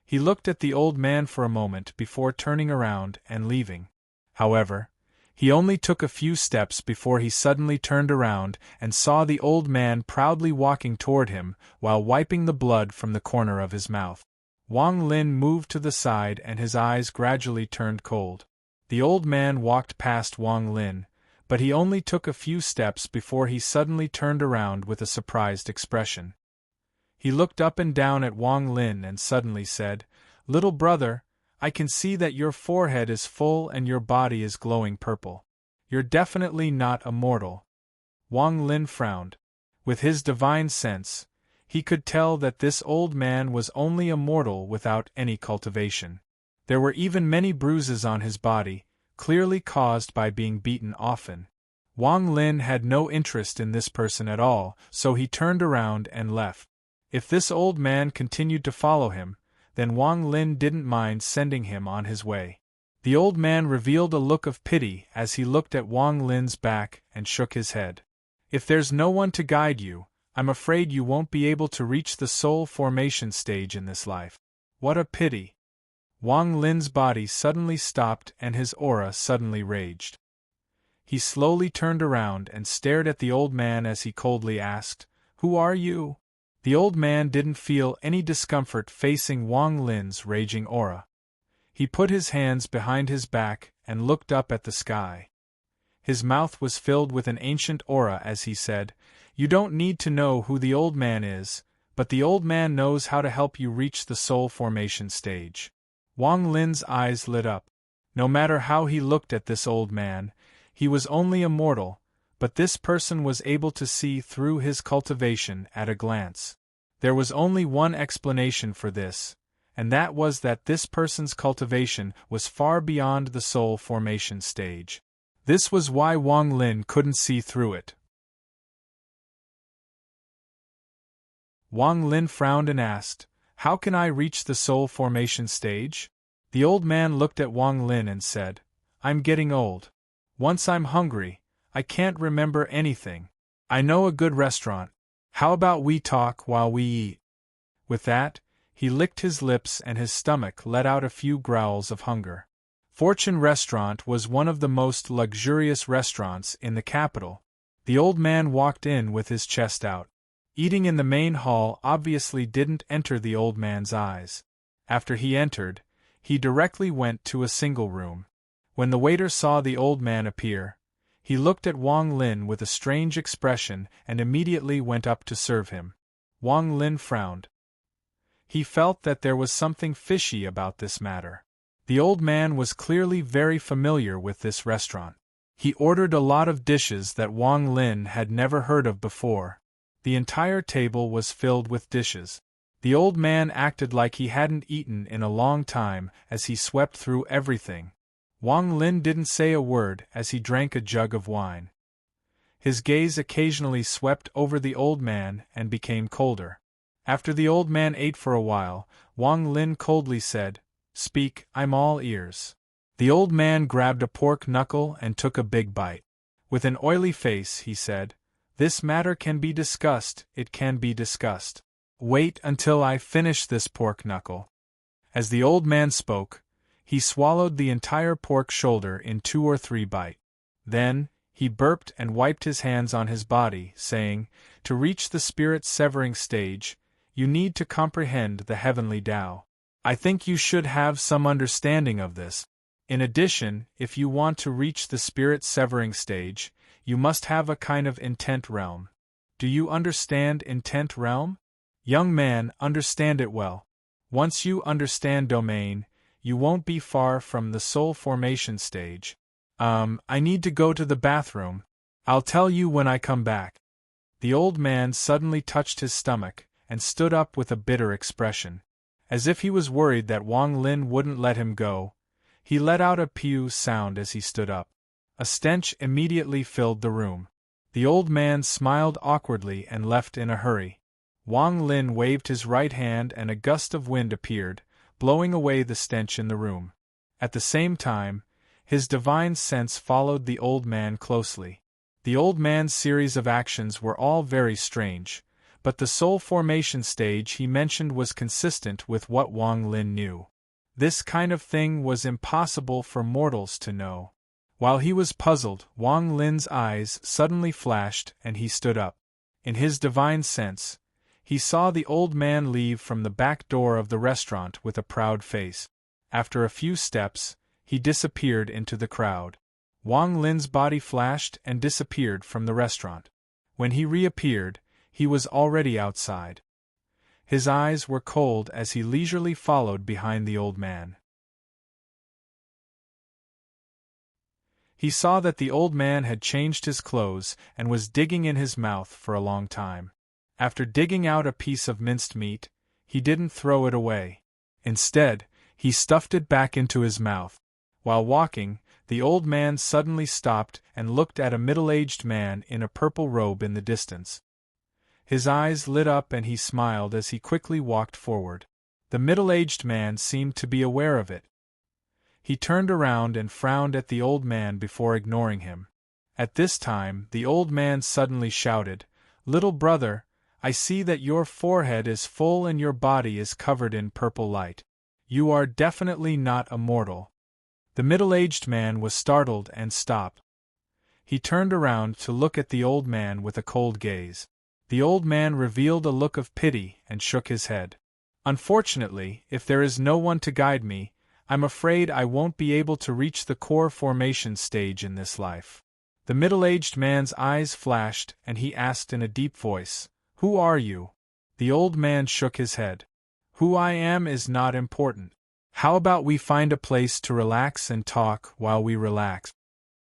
He looked at the old man for a moment before turning around and leaving. However, he only took a few steps before he suddenly turned around and saw the old man proudly walking toward him while wiping the blood from the corner of his mouth. Wang Lin moved to the side and his eyes gradually turned cold. The old man walked past Wang Lin, but he only took a few steps before he suddenly turned around with a surprised expression. He looked up and down at Wang Lin and suddenly said, "Little brother, I can see that your forehead is full and your body is glowing purple. You're definitely not a mortal." Wang Lin frowned. With his divine sense, he could tell that this old man was only a mortal without any cultivation. There were even many bruises on his body, clearly caused by being beaten often. Wang Lin had no interest in this person at all, so he turned around and left. If this old man continued to follow him, then Wang Lin didn't mind sending him on his way. The old man revealed a look of pity as he looked at Wang Lin's back and shook his head. "If there's no one to guide you, I'm afraid you won't be able to reach the soul formation stage in this life. What a pity." Wang Lin's body suddenly stopped and his aura suddenly raged. He slowly turned around and stared at the old man as he coldly asked, "Who are you?" The old man didn't feel any discomfort facing Wang Lin's raging aura. He put his hands behind his back and looked up at the sky. His mouth was filled with an ancient aura as he said, "You don't need to know who the old man is, but the old man knows how to help you reach the soul formation stage." Wang Lin's eyes lit up. No matter how he looked at this old man, he was only a mortal, but this person was able to see through his cultivation at a glance. There was only one explanation for this, and that was that this person's cultivation was far beyond the soul formation stage. This was why Wang Lin couldn't see through it. Wang Lin frowned and asked, "How can I reach the soul formation stage?" The old man looked at Wang Lin and said, "I'm getting old. Once I'm hungry, I can't remember anything. I know a good restaurant. How about we talk while we eat?" With that, he licked his lips and his stomach let out a few growls of hunger. Fortune Restaurant was one of the most luxurious restaurants in the capital. The old man walked in with his chest out. Eating in the main hall obviously didn't enter the old man's eyes. After he entered, he directly went to a single room. When the waiter saw the old man appear, He looked at Wang Lin with a strange expression and immediately went up to serve him. Wang Lin frowned. He felt that there was something fishy about this matter. The old man was clearly very familiar with this restaurant. He ordered a lot of dishes that Wang Lin had never heard of before. The entire table was filled with dishes. The old man acted like he hadn't eaten in a long time as he swept through everything. Wang Lin didn't say a word as he drank a jug of wine. His gaze occasionally swept over the old man and became colder. After the old man ate for a while, Wang Lin coldly said, "Speak, I'm all ears." The old man grabbed a pork knuckle and took a big bite. With an oily face, he said, "This matter can be discussed, it can be discussed. Wait until I finish this pork knuckle." As the old man spoke, he swallowed the entire pork shoulder in 2 or 3 bites. Then, he burped and wiped his hands on his body, saying, "To reach the spirit-severing stage, you need to comprehend the heavenly Tao. I think you should have some understanding of this. In addition, if you want to reach the spirit-severing stage, you must have a kind of intent realm. Do you understand intent realm? Young man, understand it well. Once you understand domain, you won't be far from the soul formation stage. I need to go to the bathroom. I'll tell you when I come back." The old man suddenly touched his stomach and stood up with a bitter expression. As if he was worried that Wang Lin wouldn't let him go, he let out a pew sound as he stood up. A stench immediately filled the room. The old man smiled awkwardly and left in a hurry. Wang Lin waved his right hand and a gust of wind appeared, blowing away the stench in the room. At the same time, his divine sense followed the old man closely. The old man's series of actions were all very strange, but the soul formation stage he mentioned was consistent with what Wang Lin knew. This kind of thing was impossible for mortals to know. While he was puzzled, Wang Lin's eyes suddenly flashed and he stood up. In his divine sense, he saw the old man leave from the back door of the restaurant with a proud face. After a few steps, he disappeared into the crowd. Wang Lin's body flashed and disappeared from the restaurant. When he reappeared, he was already outside. His eyes were cold as he leisurely followed behind the old man. He saw that the old man had changed his clothes and was digging in his mouth for a long time. After digging out a piece of minced meat, he didn't throw it away. Instead, he stuffed it back into his mouth. While walking, the old man suddenly stopped and looked at a middle-aged man in a purple robe in the distance. His eyes lit up and he smiled as he quickly walked forward. The middle-aged man seemed to be aware of it. He turned around and frowned at the old man before ignoring him. At this time, the old man suddenly shouted, "Little brother, I see that your forehead is full and your body is covered in purple light. You are definitely not a mortal." The middle-aged man was startled and stopped. He turned around to look at the old man with a cold gaze. The old man revealed a look of pity and shook his head. "Unfortunately, if there is no one to guide me, I'm afraid I won't be able to reach the core formation stage in this life." The middle-aged man's eyes flashed and he asked in a deep voice, "Who are you?" The old man shook his head. "Who I am is not important. How about we find a place to relax and talk while we relax?"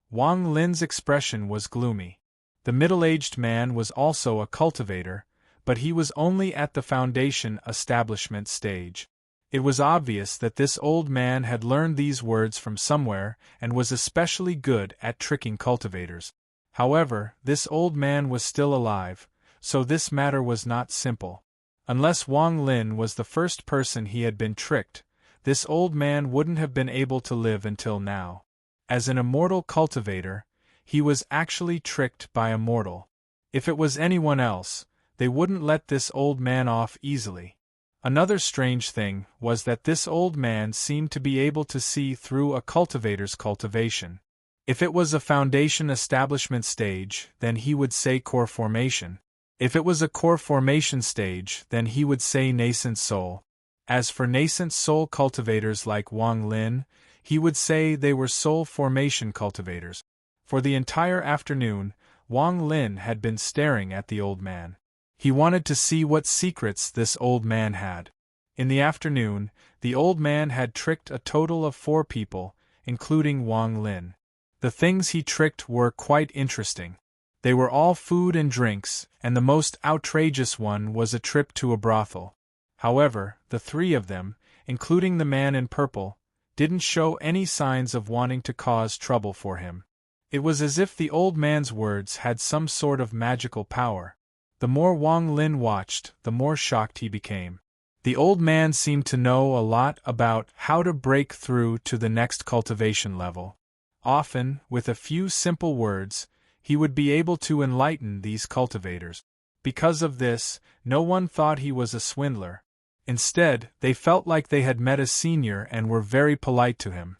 Wang Lin's expression was gloomy. The middle-aged man was also a cultivator, but he was only at the foundation establishment stage. It was obvious that this old man had learned these words from somewhere and was especially good at tricking cultivators. However, this old man was still alive, so this matter was not simple. Unless Wang Lin was the first person he had been tricked, this old man wouldn't have been able to live until now. As an immortal cultivator, he was actually tricked by a mortal. If it was anyone else, they wouldn't let this old man off easily. Another strange thing was that this old man seemed to be able to see through a cultivator's cultivation. If it was a foundation establishment stage, then he would say core formation. If it was a core formation stage, then he would say nascent soul. As for nascent soul cultivators like Wang Lin, he would say they were soul formation cultivators. For the entire afternoon, Wang Lin had been staring at the old man. He wanted to see what secrets this old man had. In the afternoon, the old man had tricked a total of 4 people, including Wang Lin. The things he tricked were quite interesting. They were all food and drinks, and the most outrageous one was a trip to a brothel. However, the 3 of them, including the man in purple, didn't show any signs of wanting to cause trouble for him. It was as if the old man's words had some sort of magical power. The more Wang Lin watched, the more shocked he became. The old man seemed to know a lot about how to break through to the next cultivation level. Often, with a few simple words, he would be able to enlighten these cultivators. Because of this, no one thought he was a swindler. Instead, they felt like they had met a senior and were very polite to him.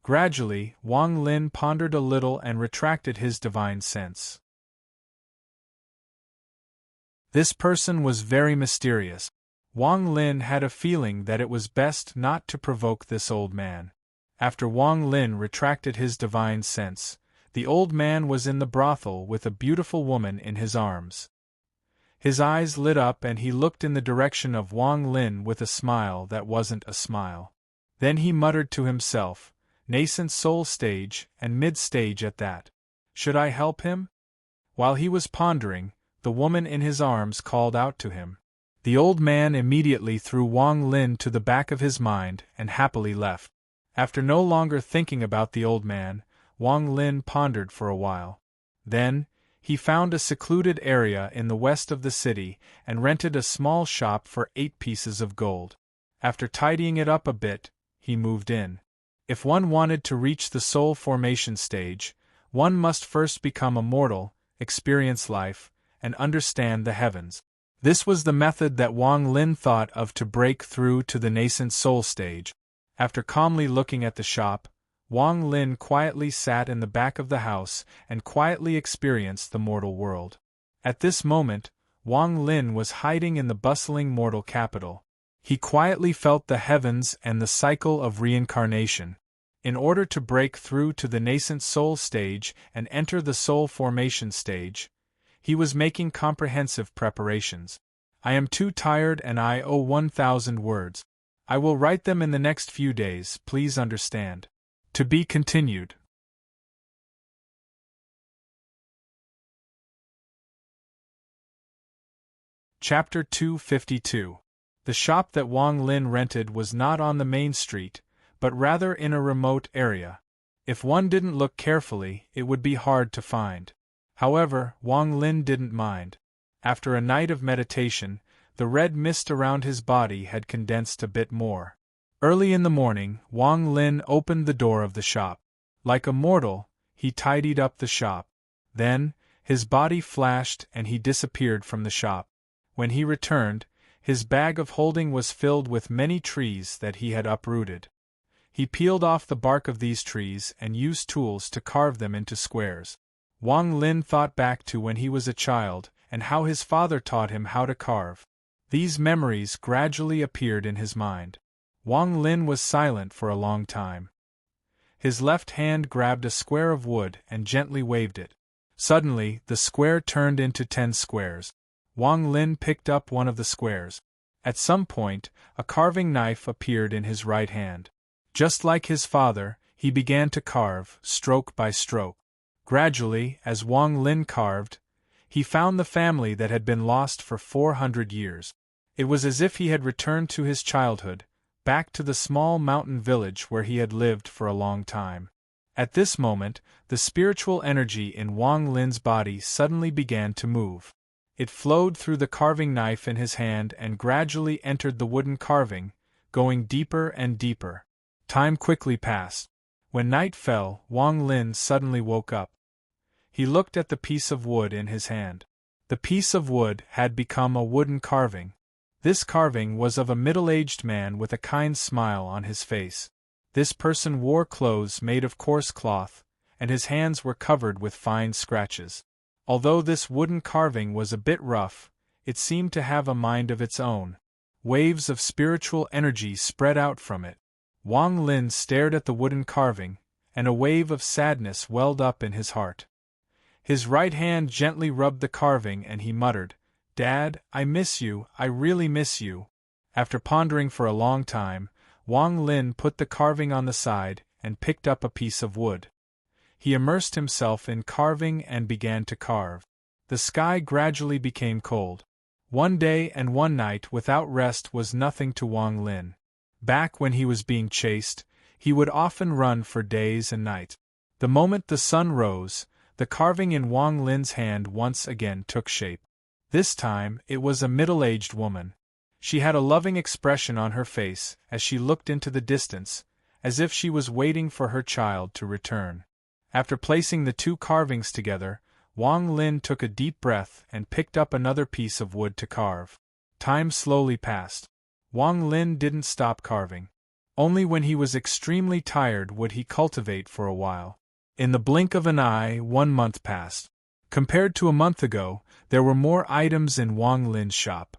Gradually, Wang Lin pondered a little and retracted his divine sense. This person was very mysterious. Wang Lin had a feeling that it was best not to provoke this old man. After Wang Lin retracted his divine sense, the old man was in the brothel with a beautiful woman in his arms. His eyes lit up and he looked in the direction of Wang Lin with a smile that wasn't a smile. Then he muttered to himself, "Nascent soul stage, and mid-stage at that. Should I help him?" While he was pondering, the woman in his arms called out to him. The old man immediately threw Wang Lin to the back of his mind and happily left. After no longer thinking about the old man, Wang Lin pondered for a while. Then, he found a secluded area in the west of the city and rented a small shop for 8 pieces of gold. After tidying it up a bit, he moved in. If one wanted to reach the soul formation stage, one must first become a mortal, experience life, and understand the heavens. This was the method that Wang Lin thought of to break through to the nascent soul stage. After calmly looking at the shop, Wang Lin quietly sat in the back of the house and quietly experienced the mortal world. At this moment, Wang Lin was hiding in the bustling mortal capital. He quietly felt the heavens and the cycle of reincarnation. In order to break through to the nascent soul stage and enter the soul formation stage, he was making comprehensive preparations. I am too tired and I owe 1,000 words. I will write them in the next few days, please understand. To be continued. Chapter 252. The shop that Wang Lin rented was not on the main street, but rather in a remote area. If one didn't look carefully, it would be hard to find. However, Wang Lin didn't mind. After a night of meditation, the red mist around his body had condensed a bit more. Early in the morning, Wang Lin opened the door of the shop. Like a mortal, he tidied up the shop. Then, his body flashed and he disappeared from the shop. When he returned, his bag of holding was filled with many trees that he had uprooted. He peeled off the bark of these trees and used tools to carve them into squares. Wang Lin thought back to when he was a child and how his father taught him how to carve. These memories gradually appeared in his mind. Wang Lin was silent for a long time. His left hand grabbed a square of wood and gently waved it. Suddenly, the square turned into 10 squares. Wang Lin picked up one of the squares. At some point, a carving knife appeared in his right hand. Just like his father, he began to carve, stroke by stroke. Gradually, as Wang Lin carved, he found the family that had been lost for 400 years. It was as if he had returned to his childhood, back to the small mountain village where he had lived for a long time. At this moment, the spiritual energy in Wang Lin's body suddenly began to move. It flowed through the carving knife in his hand and gradually entered the wooden carving, going deeper and deeper. Time quickly passed. When night fell, Wang Lin suddenly woke up. He looked at the piece of wood in his hand. The piece of wood had become a wooden carving. This carving was of a middle-aged man with a kind smile on his face. This person wore clothes made of coarse cloth, and his hands were covered with fine scratches. Although this wooden carving was a bit rough, it seemed to have a mind of its own. Waves of spiritual energy spread out from it. Wang Lin stared at the wooden carving, and a wave of sadness welled up in his heart. His right hand gently rubbed the carving and he muttered, "Dad, I miss you, I really miss you." After pondering for a long time, Wang Lin put the carving on the side and picked up a piece of wood. He immersed himself in carving and began to carve. The sky gradually became cold. One day and one night without rest was nothing to Wang Lin. Back when he was being chased, he would often run for days and nights. The moment the sun rose, the carving in Wang Lin's hand once again took shape. This time, it was a middle-aged woman. She had a loving expression on her face as she looked into the distance, as if she was waiting for her child to return. After placing the two carvings together, Wang Lin took a deep breath and picked up another piece of wood to carve. Time slowly passed. Wang Lin didn't stop carving. Only when he was extremely tired would he cultivate for a while. In the blink of an eye, 1 month passed. Compared to a month ago, there were more items in Wang Lin's shop.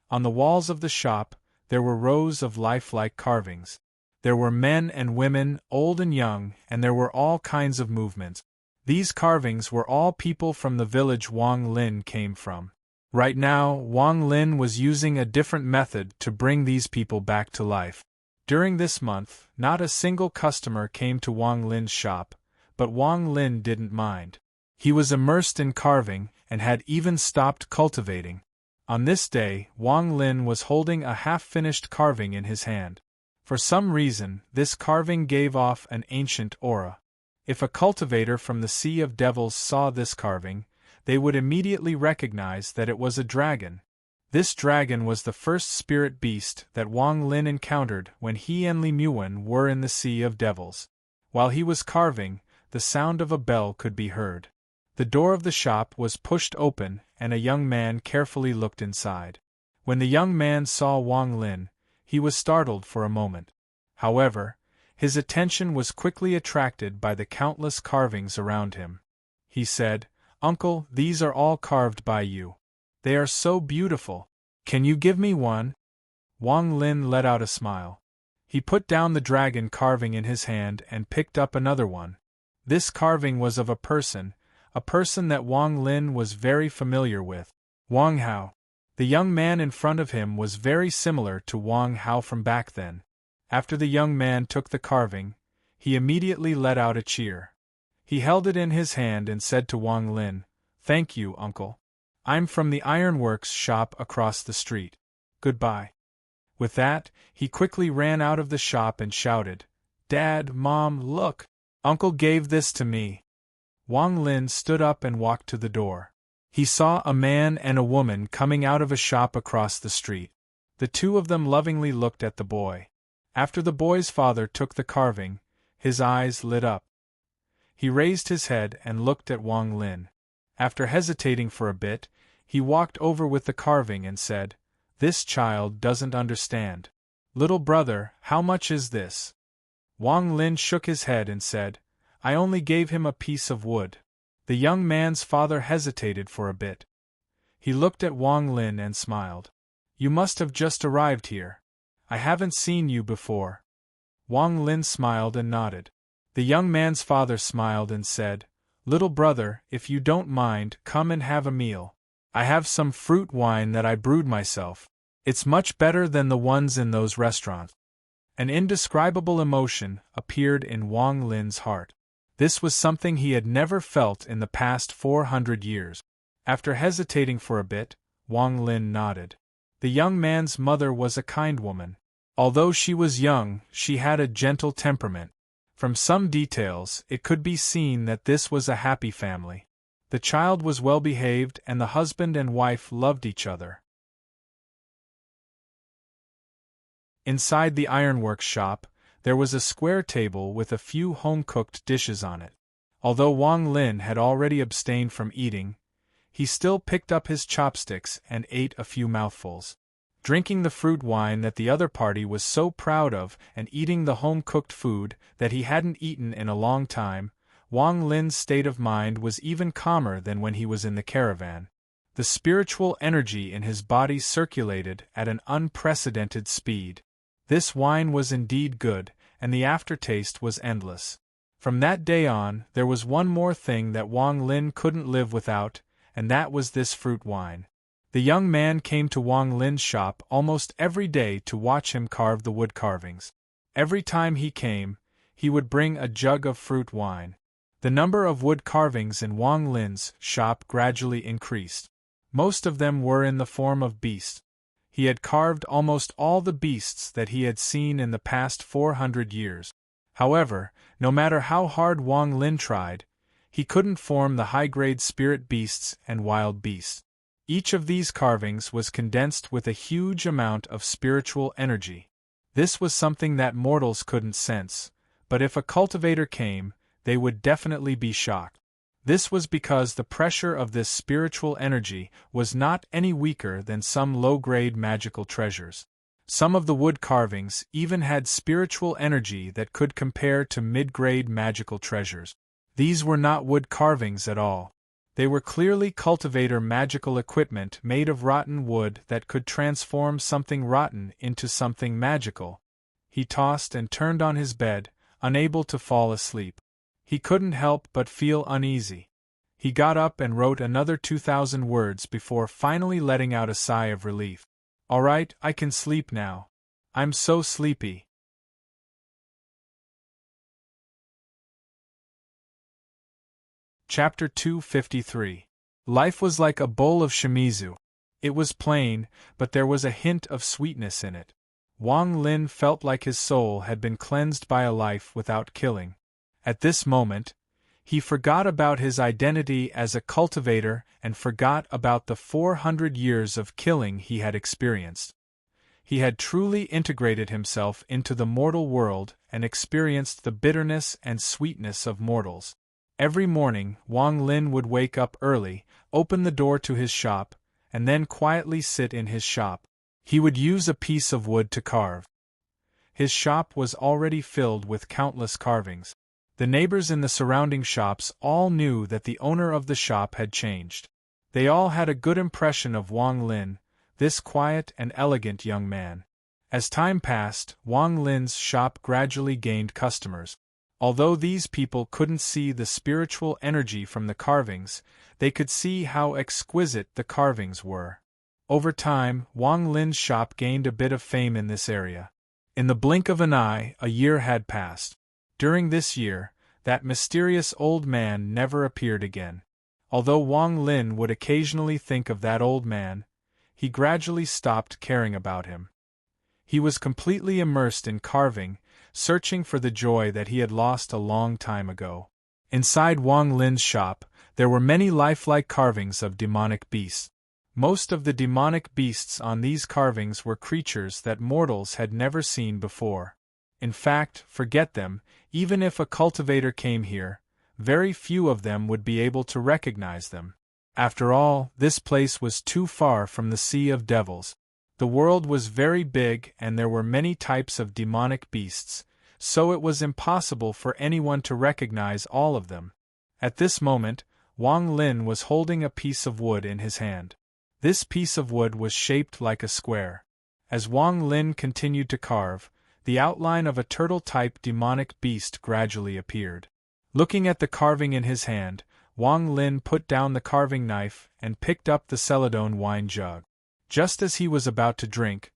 On the walls of the shop, there were rows of lifelike carvings. There were men and women, old and young, and there were all kinds of movements. These carvings were all people from the village Wang Lin came from. Right now, Wang Lin was using a different method to bring these people back to life. During this month, not a single customer came to Wang Lin's shop, but Wang Lin didn't mind. He was immersed in carving and had even stopped cultivating. On this day, Wang Lin was holding a half-finished carving in his hand. For some reason, this carving gave off an ancient aura. If a cultivator from the Sea of Devils saw this carving, they would immediately recognize that it was a dragon. This dragon was the first spirit beast that Wang Lin encountered when he and Li Muan were in the Sea of Devils. While he was carving, the sound of a bell could be heard. The door of the shop was pushed open and a young man carefully looked inside. When the young man saw Wang Lin, he was startled for a moment. However, his attention was quickly attracted by the countless carvings around him. He said, "Uncle, these are all carved by you. They are so beautiful. Can you give me one?" Wang Lin let out a smile. He put down the dragon carving in his hand and picked up another one. This carving was of a person that Wang Lin was very familiar with, Wang Hao. The young man in front of him was very similar to Wang Hao from back then. After the young man took the carving, he immediately let out a cheer. He held it in his hand and said to Wang Lin, "Thank you, uncle. I'm from the ironworks shop across the street. Goodbye." With that, he quickly ran out of the shop and shouted, "Dad, Mom, look! Uncle gave this to me." Wang Lin stood up and walked to the door. He saw a man and a woman coming out of a shop across the street. The two of them lovingly looked at the boy. After the boy's father took the carving, his eyes lit up. He raised his head and looked at Wang Lin. After hesitating for a bit, he walked over with the carving and said, "This child doesn't understand. Little brother, how much is this?" Wang Lin shook his head and said, "I only gave him a piece of wood." The young man's father hesitated for a bit. He looked at Wang Lin and smiled. "You must have just arrived here. I haven't seen you before." Wang Lin smiled and nodded. The young man's father smiled and said, "Little brother, if you don't mind, come and have a meal. I have some fruit wine that I brewed myself. It's much better than the ones in those restaurants." An indescribable emotion appeared in Wang Lin's heart. This was something he had never felt in the past 400 years. After hesitating for a bit, Wang Lin nodded. The young man's mother was a kind woman. Although she was young, she had a gentle temperament. From some details, it could be seen that this was a happy family. The child was well behaved and the husband and wife loved each other. Inside the ironworks shop, there was a square table with a few home-cooked dishes on it. Although Wang Lin had already abstained from eating, he still picked up his chopsticks and ate a few mouthfuls. Drinking the fruit wine that the other party was so proud of and eating the home-cooked food that he hadn't eaten in a long time, Wang Lin's state of mind was even calmer than when he was in the caravan. The spiritual energy in his body circulated at an unprecedented speed. This wine was indeed good, and the aftertaste was endless. From that day on, there was one more thing that Wang Lin couldn't live without, and that was this fruit wine. The young man came to Wang Lin's shop almost every day to watch him carve the wood carvings. Every time he came, he would bring a jug of fruit wine. The number of wood carvings in Wang Lin's shop gradually increased. Most of them were in the form of beasts. He had carved almost all the beasts that he had seen in the past 400 years. However, no matter how hard Wang Lin tried, he couldn't form the high-grade spirit beasts and wild beasts. Each of these carvings was condensed with a huge amount of spiritual energy. This was something that mortals couldn't sense, but if a cultivator came, they would definitely be shocked. This was because the pressure of this spiritual energy was not any weaker than some low-grade magical treasures. Some of the wood carvings even had spiritual energy that could compare to mid-grade magical treasures. These were not wood carvings at all. They were clearly cultivator magical equipment made of rotten wood that could transform something rotten into something magical. He tossed and turned on his bed, unable to fall asleep. He couldn't help but feel uneasy. He got up and wrote another 2,000 words before finally letting out a sigh of relief. All right, I can sleep now. I'm so sleepy. Chapter 253. Life was like a bowl of shimizu. It was plain, but there was a hint of sweetness in it. Wang Lin felt like his soul had been cleansed by a life without killing. At this moment, he forgot about his identity as a cultivator and forgot about the 400 years of killing he had experienced. He had truly integrated himself into the mortal world and experienced the bitterness and sweetness of mortals. Every morning, Wang Lin would wake up early, open the door to his shop, and then quietly sit in his shop. He would use a piece of wood to carve. His shop was already filled with countless carvings. The neighbors in the surrounding shops all knew that the owner of the shop had changed. They all had a good impression of Wang Lin, this quiet and elegant young man. As time passed, Wang Lin's shop gradually gained customers. Although these people couldn't see the spiritual energy from the carvings, they could see how exquisite the carvings were. Over time, Wang Lin's shop gained a bit of fame in this area. In the blink of an eye, a year had passed. During this year, that mysterious old man never appeared again. Although Wang Lin would occasionally think of that old man, he gradually stopped caring about him. He was completely immersed in carving, searching for the joy that he had lost a long time ago. Inside Wang Lin's shop, there were many lifelike carvings of demonic beasts. Most of the demonic beasts on these carvings were creatures that mortals had never seen before. In fact, forget them, even if a cultivator came here, very few of them would be able to recognize them. After all, this place was too far from the Sea of Devils. The world was very big and there were many types of demonic beasts, so it was impossible for anyone to recognize all of them. At this moment, Wang Lin was holding a piece of wood in his hand. This piece of wood was shaped like a square. As Wang Lin continued to carve, the outline of a turtle-type demonic beast gradually appeared. Looking at the carving in his hand, Wang Lin put down the carving knife and picked up the celadone wine jug. Just as he was about to drink,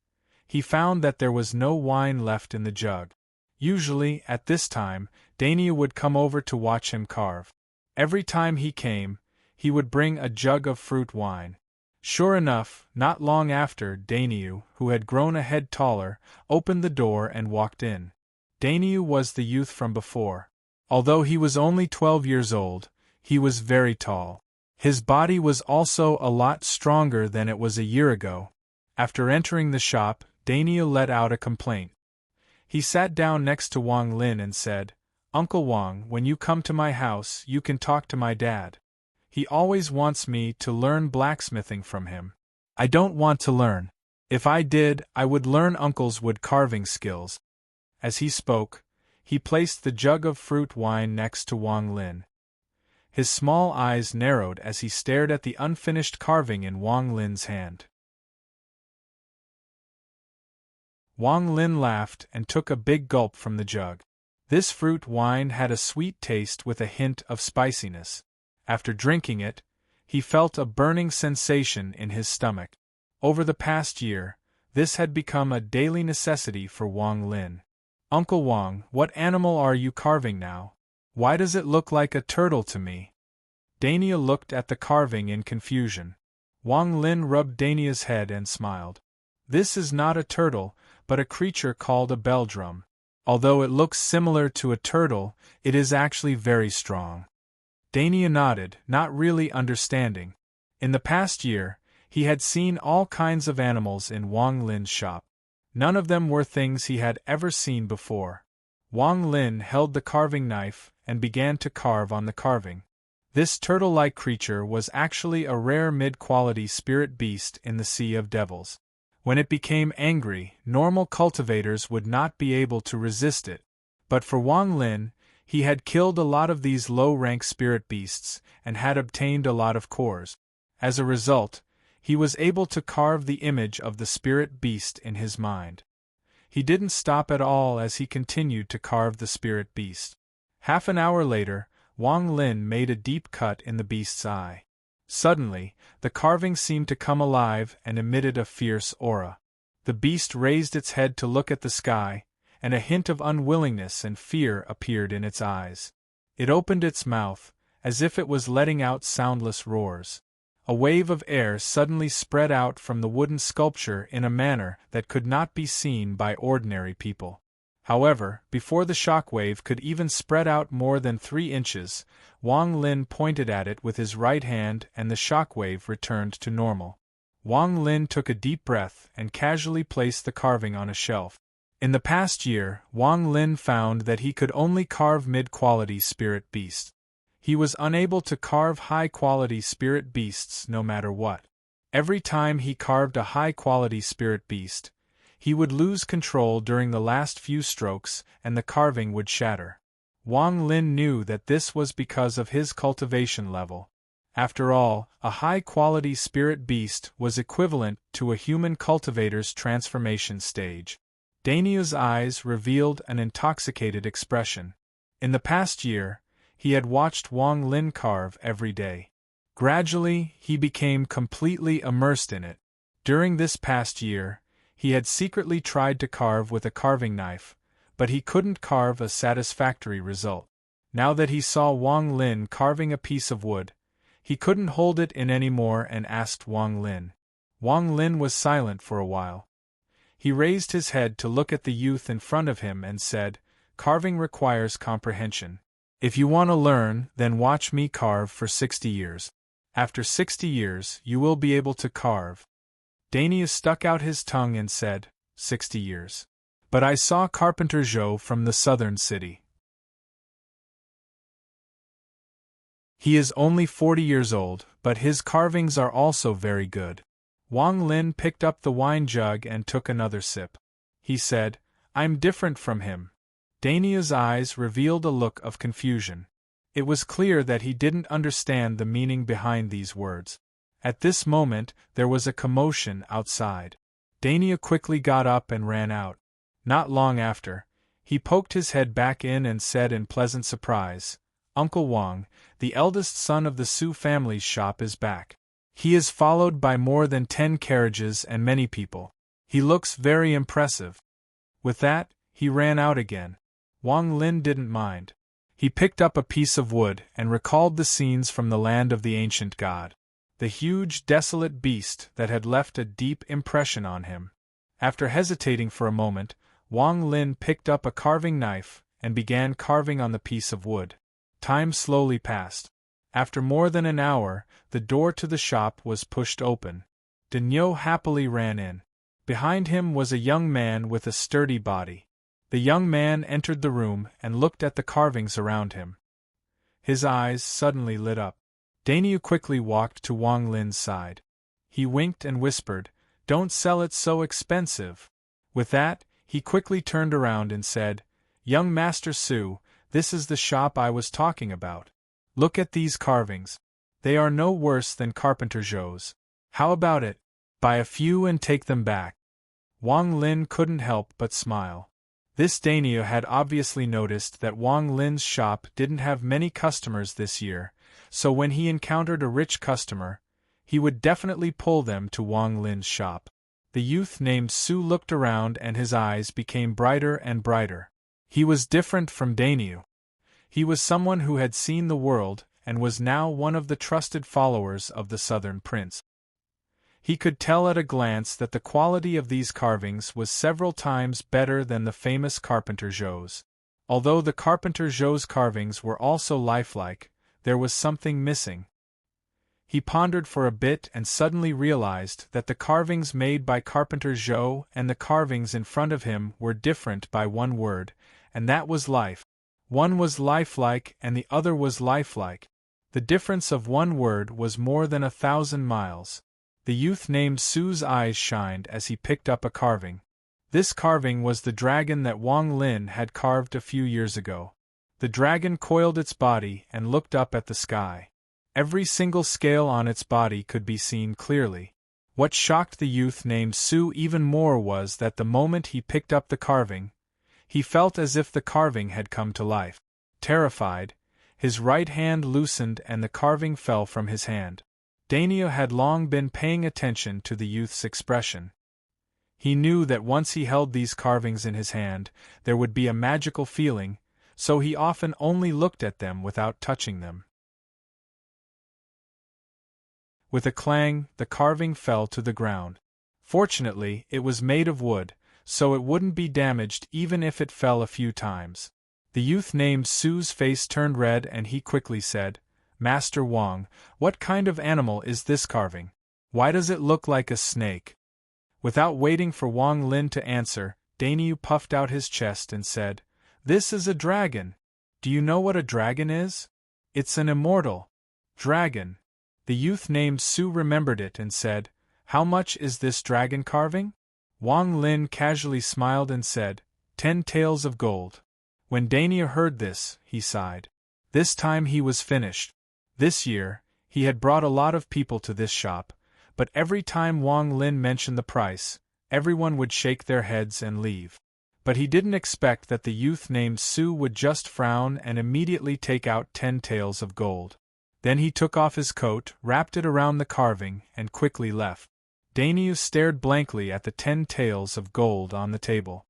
he found that there was no wine left in the jug. Usually, at this time, Dania would come over to watch him carve. Every time he came, he would bring a jug of fruit wine. Sure enough, not long after, Daniu, who had grown a head taller, opened the door and walked in. Daniu was the youth from before. Although he was only 12 years old, he was very tall. His body was also a lot stronger than it was a year ago. After entering the shop, Daniu let out a complaint. He sat down next to Wang Lin and said, "Uncle Wang, when you come to my house, you can talk to my dad. He always wants me to learn blacksmithing from him. I don't want to learn. If I did, I would learn Uncle's wood carving skills." As he spoke, he placed the jug of fruit wine next to Wang Lin. His small eyes narrowed as he stared at the unfinished carving in Wang Lin's hand. Wang Lin laughed and took a big gulp from the jug. This fruit wine had a sweet taste with a hint of spiciness. After drinking it, he felt a burning sensation in his stomach. Over the past year, this had become a daily necessity for Wang Lin. "Uncle Wang, what animal are you carving now? Why does it look like a turtle to me?" Dania looked at the carving in confusion. Wang Lin rubbed Dania's head and smiled. "This is not a turtle, but a creature called a bell drum. Although it looks similar to a turtle, it is actually very strong." Dania nodded, not really understanding. In the past year, he had seen all kinds of animals in Wang Lin's shop. None of them were things he had ever seen before. Wang Lin held the carving knife and began to carve on the carving. This turtle-like creature was actually a rare mid-quality spirit beast in the Sea of Devils. When it became angry, normal cultivators would not be able to resist it. But for Wang Lin, he had killed a lot of these low-rank spirit beasts and had obtained a lot of cores. As a result, he was able to carve the image of the spirit beast in his mind. He didn't stop at all as he continued to carve the spirit beast. Half an hour later, Wang Lin made a deep cut in the beast's eye. Suddenly, the carving seemed to come alive and emitted a fierce aura. The beast raised its head to look at the sky, and a hint of unwillingness and fear appeared in its eyes. It opened its mouth, as if it was letting out soundless roars. A wave of air suddenly spread out from the wooden sculpture in a manner that could not be seen by ordinary people. However, before the shock wave could even spread out more than 3 inches, Wang Lin pointed at it with his right hand and the shock wave returned to normal. Wang Lin took a deep breath and casually placed the carving on a shelf. In the past year, Wang Lin found that he could only carve mid-quality spirit beasts. He was unable to carve high-quality spirit beasts no matter what. Every time he carved a high-quality spirit beast, he would lose control during the last few strokes and the carving would shatter. Wang Lin knew that this was because of his cultivation level. After all, a high-quality spirit beast was equivalent to a human cultivator's transformation stage. Dania's eyes revealed an intoxicated expression. In the past year, he had watched Wang Lin carve every day. Gradually, he became completely immersed in it. During this past year, he had secretly tried to carve with a carving knife, but he couldn't carve a satisfactory result. Now that he saw Wang Lin carving a piece of wood, he couldn't hold it in anymore and asked Wang Lin. Wang Lin was silent for a while. He raised his head to look at the youth in front of him and said, "Carving requires comprehension. If you want to learn, then watch me carve for 60 years. After 60 years, you will be able to carve." Dania stuck out his tongue and said, 60 years. But I saw Carpenter Zhou from the southern city. He is only 40 years old, but his carvings are also very good. Wang Lin picked up the wine jug and took another sip. He said, "I'm different from him." Dania's eyes revealed a look of confusion. It was clear that he didn't understand the meaning behind these words. At this moment, there was a commotion outside. Dania quickly got up and ran out. Not long after, he poked his head back in and said in pleasant surprise, "Uncle Wang, the eldest son of the Su family's shop is back. He is followed by more than 10 carriages and many people. He looks very impressive." With that, he ran out again. Wang Lin didn't mind. He picked up a piece of wood and recalled the scenes from the land of the ancient god. The huge, desolate beast that had left a deep impression on him. After hesitating for a moment, Wang Lin picked up a carving knife and began carving on the piece of wood. Time slowly passed. After more than an hour, the door to the shop was pushed open. Daniel happily ran in. Behind him was a young man with a sturdy body. The young man entered the room and looked at the carvings around him. His eyes suddenly lit up. Daniel quickly walked to Wang Lin's side. He winked and whispered, "Don't sell it so expensive." With that, he quickly turned around and said, "Young Master Su, this is the shop I was talking about. Look at these carvings. They are no worse than Carpenter Zhou's. How about it? Buy a few and take them back." Wang Lin couldn't help but smile. This daimyo had obviously noticed that Wang Lin's shop didn't have many customers this year, so when he encountered a rich customer, he would definitely pull them to Wang Lin's shop. The youth named Su looked around and his eyes became brighter and brighter. He was different from daimyo. He was someone who had seen the world and was now one of the trusted followers of the Southern Prince. He could tell at a glance that the quality of these carvings was several times better than the famous carpenter Zhou's. Although the carpenter Zhou's carvings were also lifelike, there was something missing. He pondered for a bit and suddenly realized that the carvings made by carpenter Zhou and the carvings in front of him were different by one word, and that was life. One was lifelike and the other was lifelike. The difference of one word was more than 1,000 miles. The youth named Su's eyes shined as he picked up a carving. This carving was the dragon that Wang Lin had carved a few years ago. The dragon coiled its body and looked up at the sky. Every single scale on its body could be seen clearly. What shocked the youth named Su even more was that the moment he picked up the carving, he felt as if the carving had come to life. Terrified, his right hand loosened and the carving fell from his hand. Daimyo had long been paying attention to the youth's expression. He knew that once he held these carvings in his hand, there would be a magical feeling, so he often only looked at them without touching them. With a clang, the carving fell to the ground. Fortunately, it was made of wood, so it wouldn't be damaged even if it fell a few times. The youth named Su's face turned red and he quickly said, "Master Wang, what kind of animal is this carving? Why does it look like a snake?" Without waiting for Wang Lin to answer, daimyo puffed out his chest and said, "This is a dragon. Do you know what a dragon is? It's an immortal dragon." The youth named Su remembered it and said, "How much is this dragon carving?" Wang Lin casually smiled and said, 10 taels of gold. When daimyo heard this, he sighed. This time he was finished. This year, he had brought a lot of people to this shop, but every time Wang Lin mentioned the price, everyone would shake their heads and leave. But he didn't expect that the youth named Su would just frown and immediately take out 10 taels of gold. Then he took off his coat, wrapped it around the carving, and quickly left. Daimyo stared blankly at the 10 taels of gold on the table.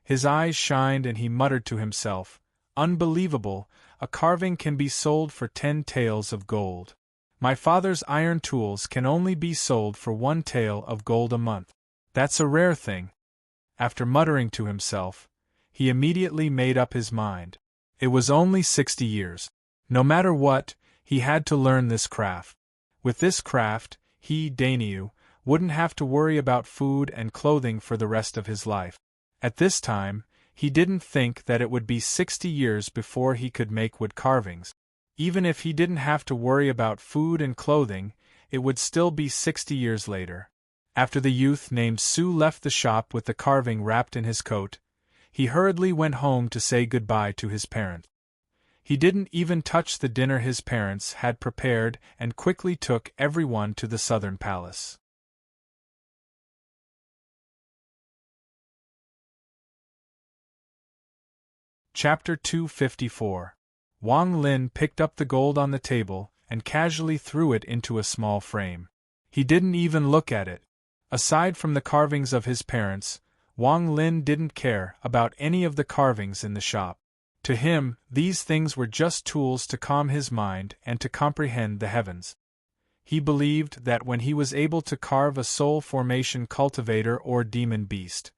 His eyes shined and he muttered to himself, "Unbelievable, a carving can be sold for 10 taels of gold. My father's iron tools can only be sold for 1 tael of gold a month. That's a rare thing." After muttering to himself, he immediately made up his mind. It was only 60 years. No matter what, he had to learn this craft. With this craft, he, daimyo, wouldn't have to worry about food and clothing for the rest of his life. At this time, he didn't think that it would be 60 years before he could make wood carvings. Even if he didn't have to worry about food and clothing, it would still be 60 years later. After the youth named Su left the shop with the carving wrapped in his coat, he hurriedly went home to say goodbye to his parents. He didn't even touch the dinner his parents had prepared and quickly took everyone to the southern palace. Chapter 254. Wang Lin picked up the gold on the table and casually threw it into a small frame. He didn't even look at it. Aside from the carvings of his parents, Wang Lin didn't care about any of the carvings in the shop. To him, these things were just tools to calm his mind and to comprehend the heavens. He believed that when he was able to carve a soul formation cultivator or demon beast,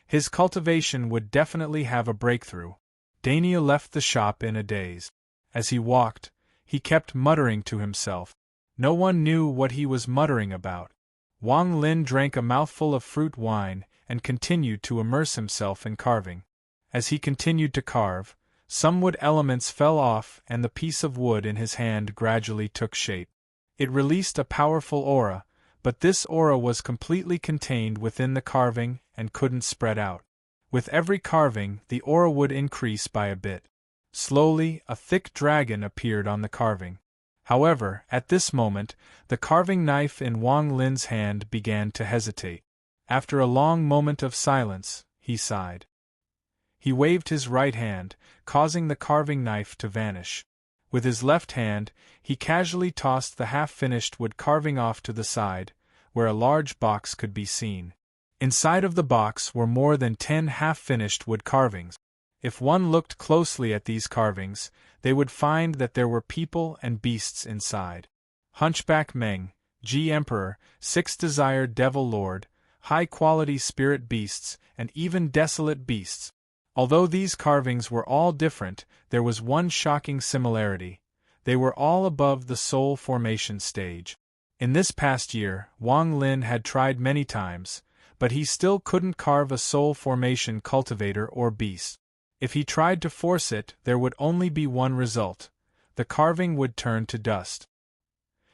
his cultivation would definitely have a breakthrough. Daimyo left the shop in a daze. As he walked, he kept muttering to himself. No one knew what he was muttering about. Wang Lin drank a mouthful of fruit wine and continued to immerse himself in carving. As he continued to carve, some wood elements fell off and the piece of wood in his hand gradually took shape. It released a powerful aura, but this aura was completely contained within the carving and couldn't spread out. With every carving, the aura would increase by a bit. Slowly, a thick dragon appeared on the carving. However, at this moment, the carving knife in Wang Lin's hand began to hesitate. After a long moment of silence, he sighed. He waved his right hand, causing the carving knife to vanish. With his left hand, he casually tossed the half-finished wood carving off to the side, where a large box could be seen. Inside of the box were more than 10 half-finished wood carvings. If one looked closely at these carvings, they would find that there were people and beasts inside. Hunchback Meng, G Emperor, 6 Desired Devil Lord, high-quality spirit beasts, and even desolate beasts. Although these carvings were all different, there was one shocking similarity. They were all above the soul formation stage. In this past year, Wang Lin had tried many times, but he still couldn't carve a soul formation cultivator or beast. If he tried to force it, there would only be one result. The carving would turn to dust.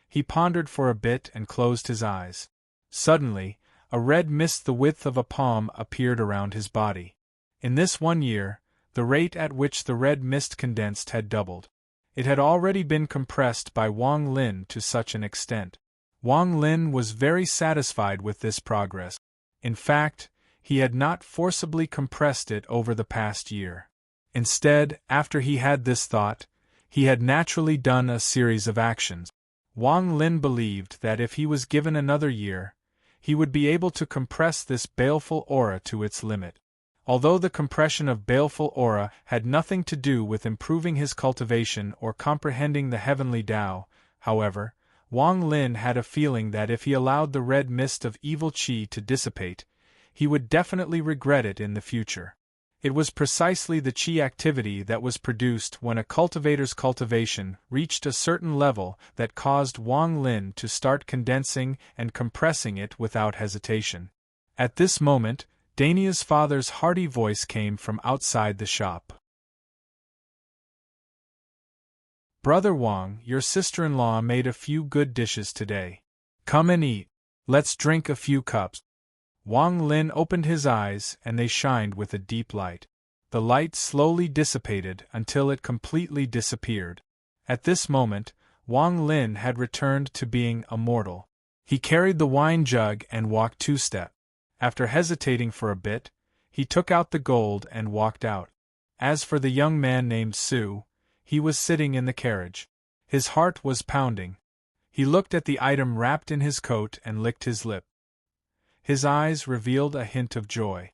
He pondered for a bit and closed his eyes. Suddenly, a red mist the width of a palm appeared around his body. In this 1 year, the rate at which the red mist condensed had doubled. It had already been compressed by Wang Lin to such an extent. Wang Lin was very satisfied with this progress. In fact, he had not forcibly compressed it over the past year. Instead, after he had this thought, he had naturally done a series of actions. Wang Lin believed that if he was given another year, he would be able to compress this baleful aura to its limit. Although the compression of baleful aura had nothing to do with improving his cultivation or comprehending the heavenly Tao, however, Wang Lin had a feeling that if he allowed the red mist of evil qi to dissipate, he would definitely regret it in the future. It was precisely the qi activity that was produced when a cultivator's cultivation reached a certain level that caused Wang Lin to start condensing and compressing it without hesitation. At this moment, Dania's father's hearty voice came from outside the shop. "Brother Wang, your sister-in-law made a few good dishes today. Come and eat. Let's drink a few cups." Wang Lin opened his eyes and they shined with a deep light. The light slowly dissipated until it completely disappeared. At this moment, Wang Lin had returned to being a mortal. He carried the wine jug and walked 2 steps. After hesitating for a bit, he took out the gold and walked out. As for the young man named Su, he was sitting in the carriage. His heart was pounding. He looked at the item wrapped in his coat and licked his lip. His eyes revealed a hint of joy.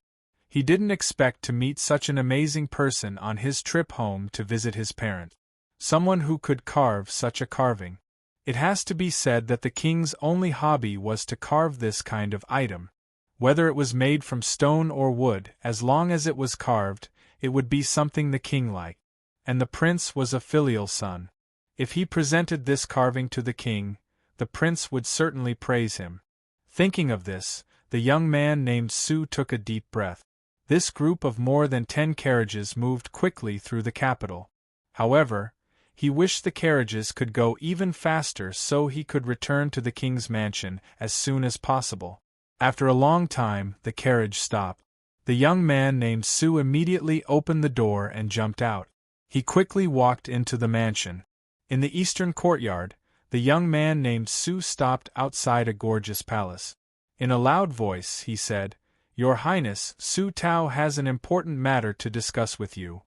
He didn't expect to meet such an amazing person on his trip home to visit his parents. Someone who could carve such a carving. It has to be said that the king's only hobby was to carve this kind of item. Whether it was made from stone or wood, as long as it was carved, it would be something the king liked. And the prince was a filial son. If he presented this carving to the king, the prince would certainly praise him. Thinking of this, the young man named Su took a deep breath. This group of more than 10 carriages moved quickly through the capital. However, he wished the carriages could go even faster so he could return to the king's mansion as soon as possible. After a long time, the carriage stopped. The young man named Su immediately opened the door and jumped out. He quickly walked into the mansion. In the eastern courtyard, the young man named Su stopped outside a gorgeous palace. In a loud voice, he said, "Your Highness, Su Tao has an important matter to discuss with you."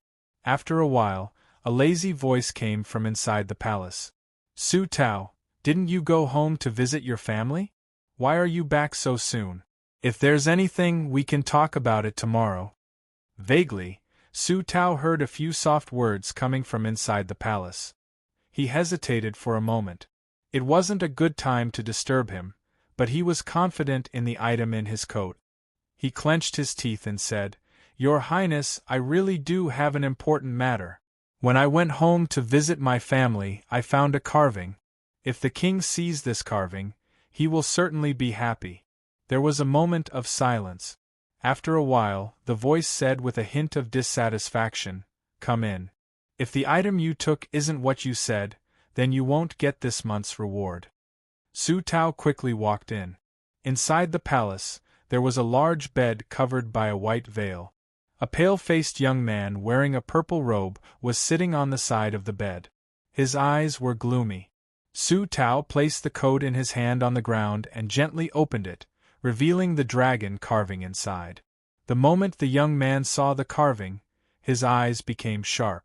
After a while, a lazy voice came from inside the palace. "Su Tao, didn't you go home to visit your family? Why are you back so soon? If there's anything, we can talk about it tomorrow." Vaguely, Su Tao heard a few soft words coming from inside the palace. He hesitated for a moment. It wasn't a good time to disturb him, but he was confident in the item in his coat. He clenched his teeth and said, "Your Highness, I really do have an important matter. When I went home to visit my family, I found a carving. If the king sees this carving, he will certainly be happy." There was a moment of silence. After a while, the voice said with a hint of dissatisfaction, "Come in. If the item you took isn't what you said, then you won't get this month's reward." Su Tao quickly walked in. Inside the palace, there was a large bed covered by a white veil. A pale-faced young man wearing a purple robe was sitting on the side of the bed. His eyes were gloomy. Su Tao placed the coat in his hand on the ground and gently opened it, revealing the dragon carving inside. The moment the young man saw the carving, his eyes became sharp.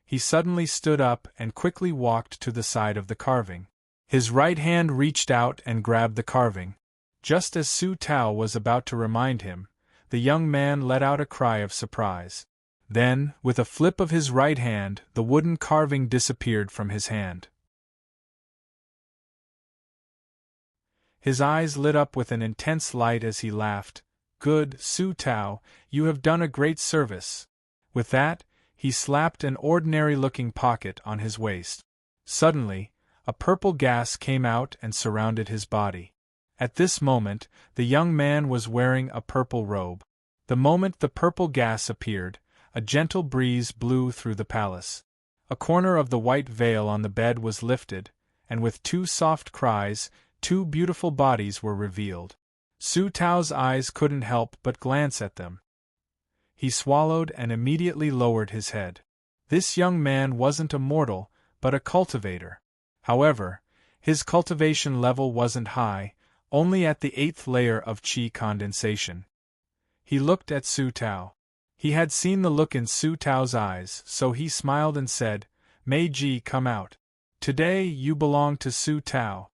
He suddenly stood up and quickly walked to the side of the carving. His right hand reached out and grabbed the carving. Just as Su Tao was about to remind him, the young man let out a cry of surprise. Then, with a flip of his right hand, the wooden carving disappeared from his hand. His eyes lit up with an intense light as he laughed. "Good, Su Tao, you have done a great service." With that, he slapped an ordinary-looking pocket on his waist. Suddenly, a purple gas came out and surrounded his body. At this moment, the young man was wearing a purple robe. The moment the purple gas appeared, a gentle breeze blew through the palace. A corner of the white veil on the bed was lifted, and with two soft cries, two beautiful bodies were revealed. Su Tao's eyes couldn't help but glance at them. He swallowed and immediately lowered his head. This young man wasn't a mortal, but a cultivator. However, his cultivation level wasn't high, only at the 8th layer of qi condensation. He looked at Su Tao. He had seen the look in Su Tao's eyes, so he smiled and said, "May Ji come out. Today you belong to Su Tao."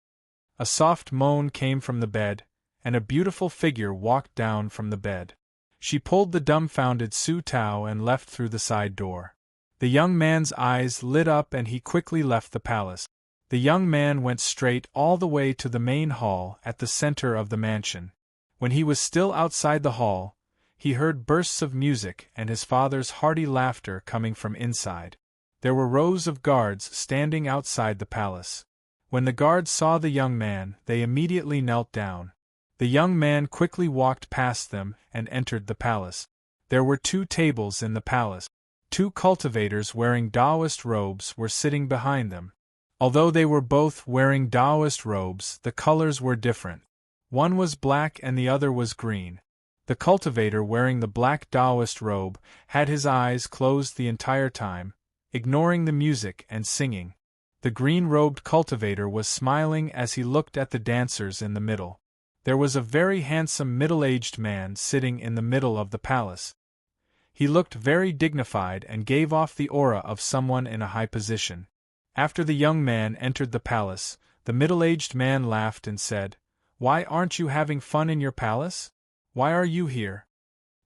A soft moan came from the bed, and a beautiful figure walked down from the bed. She pulled the dumbfounded Su Tao and left through the side door. The young man's eyes lit up and he quickly left the palace. The young man went straight all the way to the main hall at the center of the mansion. When he was still outside the hall, he heard bursts of music and his father's hearty laughter coming from inside. There were rows of guards standing outside the palace. When the guards saw the young man, they immediately knelt down. The young man quickly walked past them and entered the palace. There were 2 tables in the palace. 2 cultivators wearing Taoist robes were sitting behind them. Although they were both wearing Taoist robes, the colors were different. One was black and the other was green. The cultivator wearing the black Taoist robe had his eyes closed the entire time, ignoring the music and singing. The green-robed cultivator was smiling as he looked at the dancers in the middle. There was a very handsome middle-aged man sitting in the middle of the palace. He looked very dignified and gave off the aura of someone in a high position. After the young man entered the palace, the middle-aged man laughed and said, "Why aren't you having fun in your palace? Why are you here?"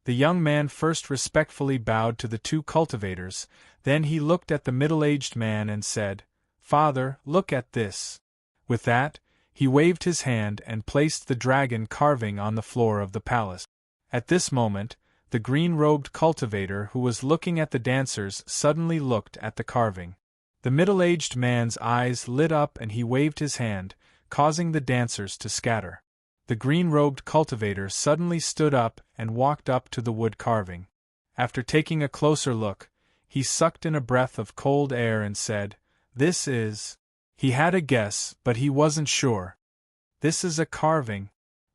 The young man first respectfully bowed to the 2 cultivators, then he looked at the middle-aged man and said, "Father, look at this." With that, he waved his hand and placed the dragon carving on the floor of the palace. At this moment, the green-robed cultivator who was looking at the dancers suddenly looked at the carving. The middle-aged man's eyes lit up and he waved his hand, causing the dancers to scatter. The green-robed cultivator suddenly stood up and walked up to the wood carving. After taking a closer look, he sucked in a breath of cold air and said, "This is..." He had a guess, but he wasn't sure. "This is a carving."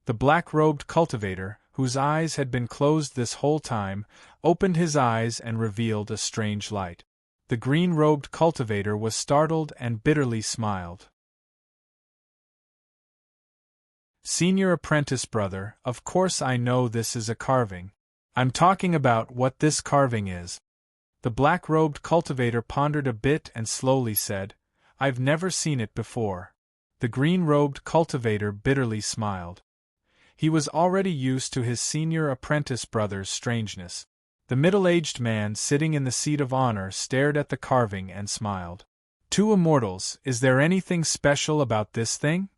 The black-robed cultivator, whose eyes had been closed this whole time, opened his eyes and revealed a strange light. The green-robed cultivator was startled and bitterly smiled. "Senior apprentice brother, of course I know this is a carving. I'm talking about what this carving is." The black-robed cultivator pondered a bit and slowly said, "I've never seen it before." The green-robed cultivator bitterly smiled. He was already used to his senior apprentice brother's strangeness. The middle-aged man sitting in the seat of honor stared at the carving and smiled. "Two immortals, is there anything special about this thing?"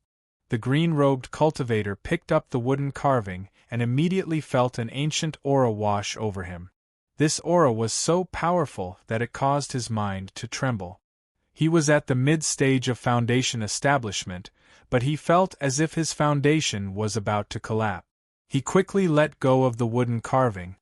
The green-robed cultivator picked up the wooden carving and immediately felt an ancient aura wash over him. This aura was so powerful that it caused his mind to tremble. He was at the mid-stage of foundation establishment, but he felt as if his foundation was about to collapse. He quickly let go of the wooden carving.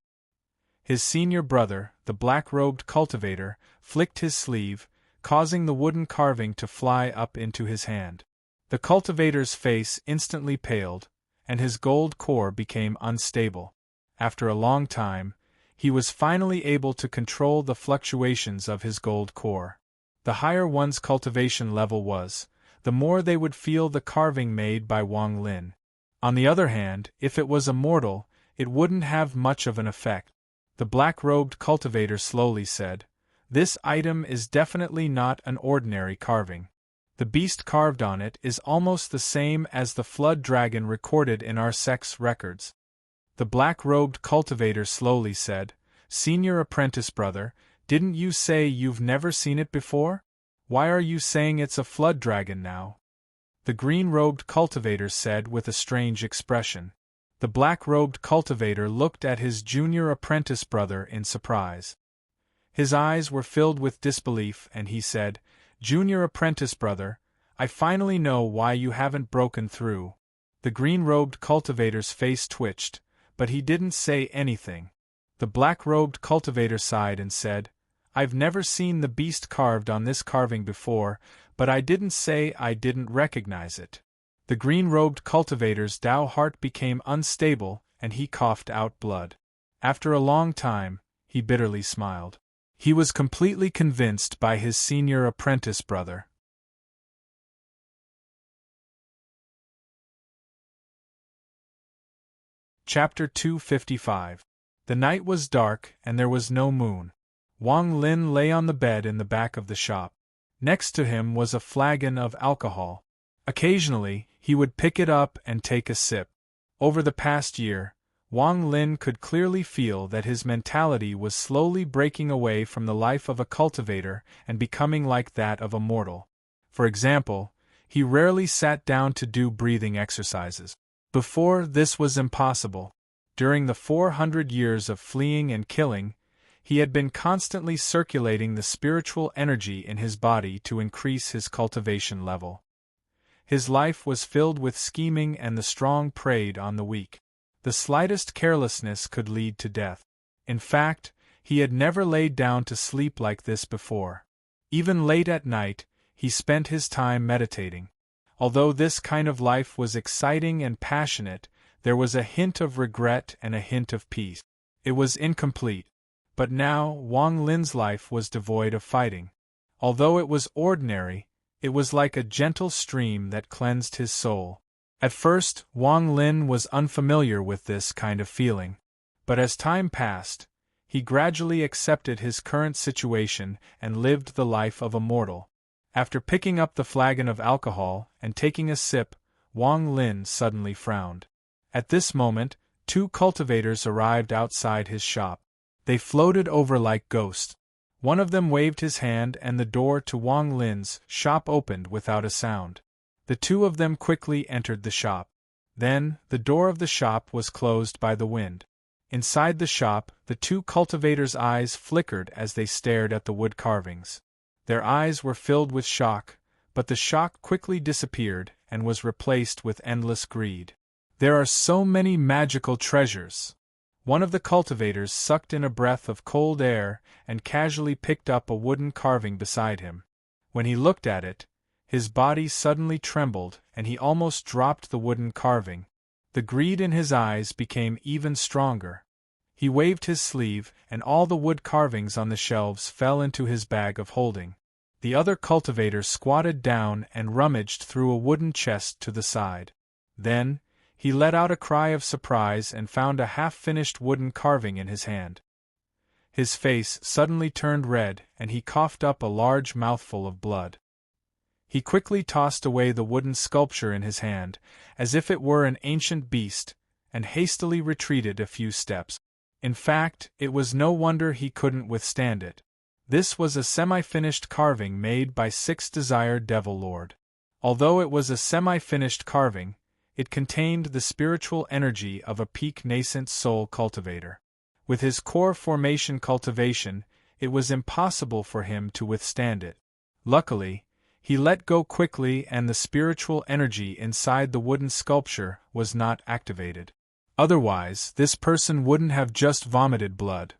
His senior brother, the black-robed cultivator, flicked his sleeve, causing the wooden carving to fly up into his hand. The cultivator's face instantly paled, and his gold core became unstable. After a long time, he was finally able to control the fluctuations of his gold core. The higher one's cultivation level was, the more they would feel the carving made by Wang Lin. On the other hand, if it was a mortal, it wouldn't have much of an effect. The black-robed cultivator slowly said, "This item is definitely not an ordinary carving. The beast carved on it is almost the same as the flood dragon recorded in our sect's records." The black-robed cultivator slowly said, "Senior apprentice brother, didn't you say you've never seen it before? Why are you saying it's a flood dragon now?" The green-robed cultivator said with a strange expression. The black-robed cultivator looked at his junior apprentice brother in surprise. His eyes were filled with disbelief and he said, "Junior apprentice brother, I finally know why you haven't broken through." The green-robed cultivator's face twitched, but he didn't say anything. The black-robed cultivator sighed and said, "I've never seen the beast carved on this carving before, but I didn't say I didn't recognize it." The green-robed cultivator's Tao heart became unstable and he coughed out blood. After a long time, he bitterly smiled. He was completely convinced by his senior apprentice brother. Chapter 255. The night was dark and there was no moon. Wang Lin lay on the bed in the back of the shop. Next to him was a flagon of alcohol. Occasionally, he would pick it up and take a sip. Over the past year, Wang Lin could clearly feel that his mentality was slowly breaking away from the life of a cultivator and becoming like that of a mortal. For example, he rarely sat down to do breathing exercises. Before, this was impossible. During the 400 years of fleeing and killing, he had been constantly circulating the spiritual energy in his body to increase his cultivation level. His life was filled with scheming and the strong preyed on the weak. The slightest carelessness could lead to death. In fact, he had never laid down to sleep like this before. Even late at night, he spent his time meditating. Although this kind of life was exciting and passionate, there was a hint of regret and a hint of peace. It was incomplete. But now, Wang Lin's life was devoid of fighting. Although it was ordinary, it was like a gentle stream that cleansed his soul. At first, Wang Lin was unfamiliar with this kind of feeling. But as time passed, he gradually accepted his current situation and lived the life of a mortal. After picking up the flagon of alcohol and taking a sip, Wang Lin suddenly frowned. At this moment, two cultivators arrived outside his shop. They floated over like ghosts. One of them waved his hand and the door to Wang Lin's shop opened without a sound. The two of them quickly entered the shop. Then, the door of the shop was closed by the wind. Inside the shop, the two cultivators' eyes flickered as they stared at the wood carvings. Their eyes were filled with shock, but the shock quickly disappeared and was replaced with endless greed. "There are so many magical treasures." One of the cultivators sucked in a breath of cold air and casually picked up a wooden carving beside him. When he looked at it, his body suddenly trembled and he almost dropped the wooden carving. The greed in his eyes became even stronger. He waved his sleeve and all the wood carvings on the shelves fell into his bag of holding. The other cultivator squatted down and rummaged through a wooden chest to the side. Then, he let out a cry of surprise and found a half-finished wooden carving in his hand. His face suddenly turned red and he coughed up a large mouthful of blood. He quickly tossed away the wooden sculpture in his hand, as if it were an ancient beast, and hastily retreated a few steps. In fact, it was no wonder he couldn't withstand it. This was a semi-finished carving made by Six Desire Devil Lord. Although it was a semi-finished carving, it contained the spiritual energy of a peak nascent soul cultivator. With his core formation cultivation, it was impossible for him to withstand it. Luckily, he let go quickly and the spiritual energy inside the wooden sculpture was not activated. Otherwise, this person wouldn't have just vomited blood.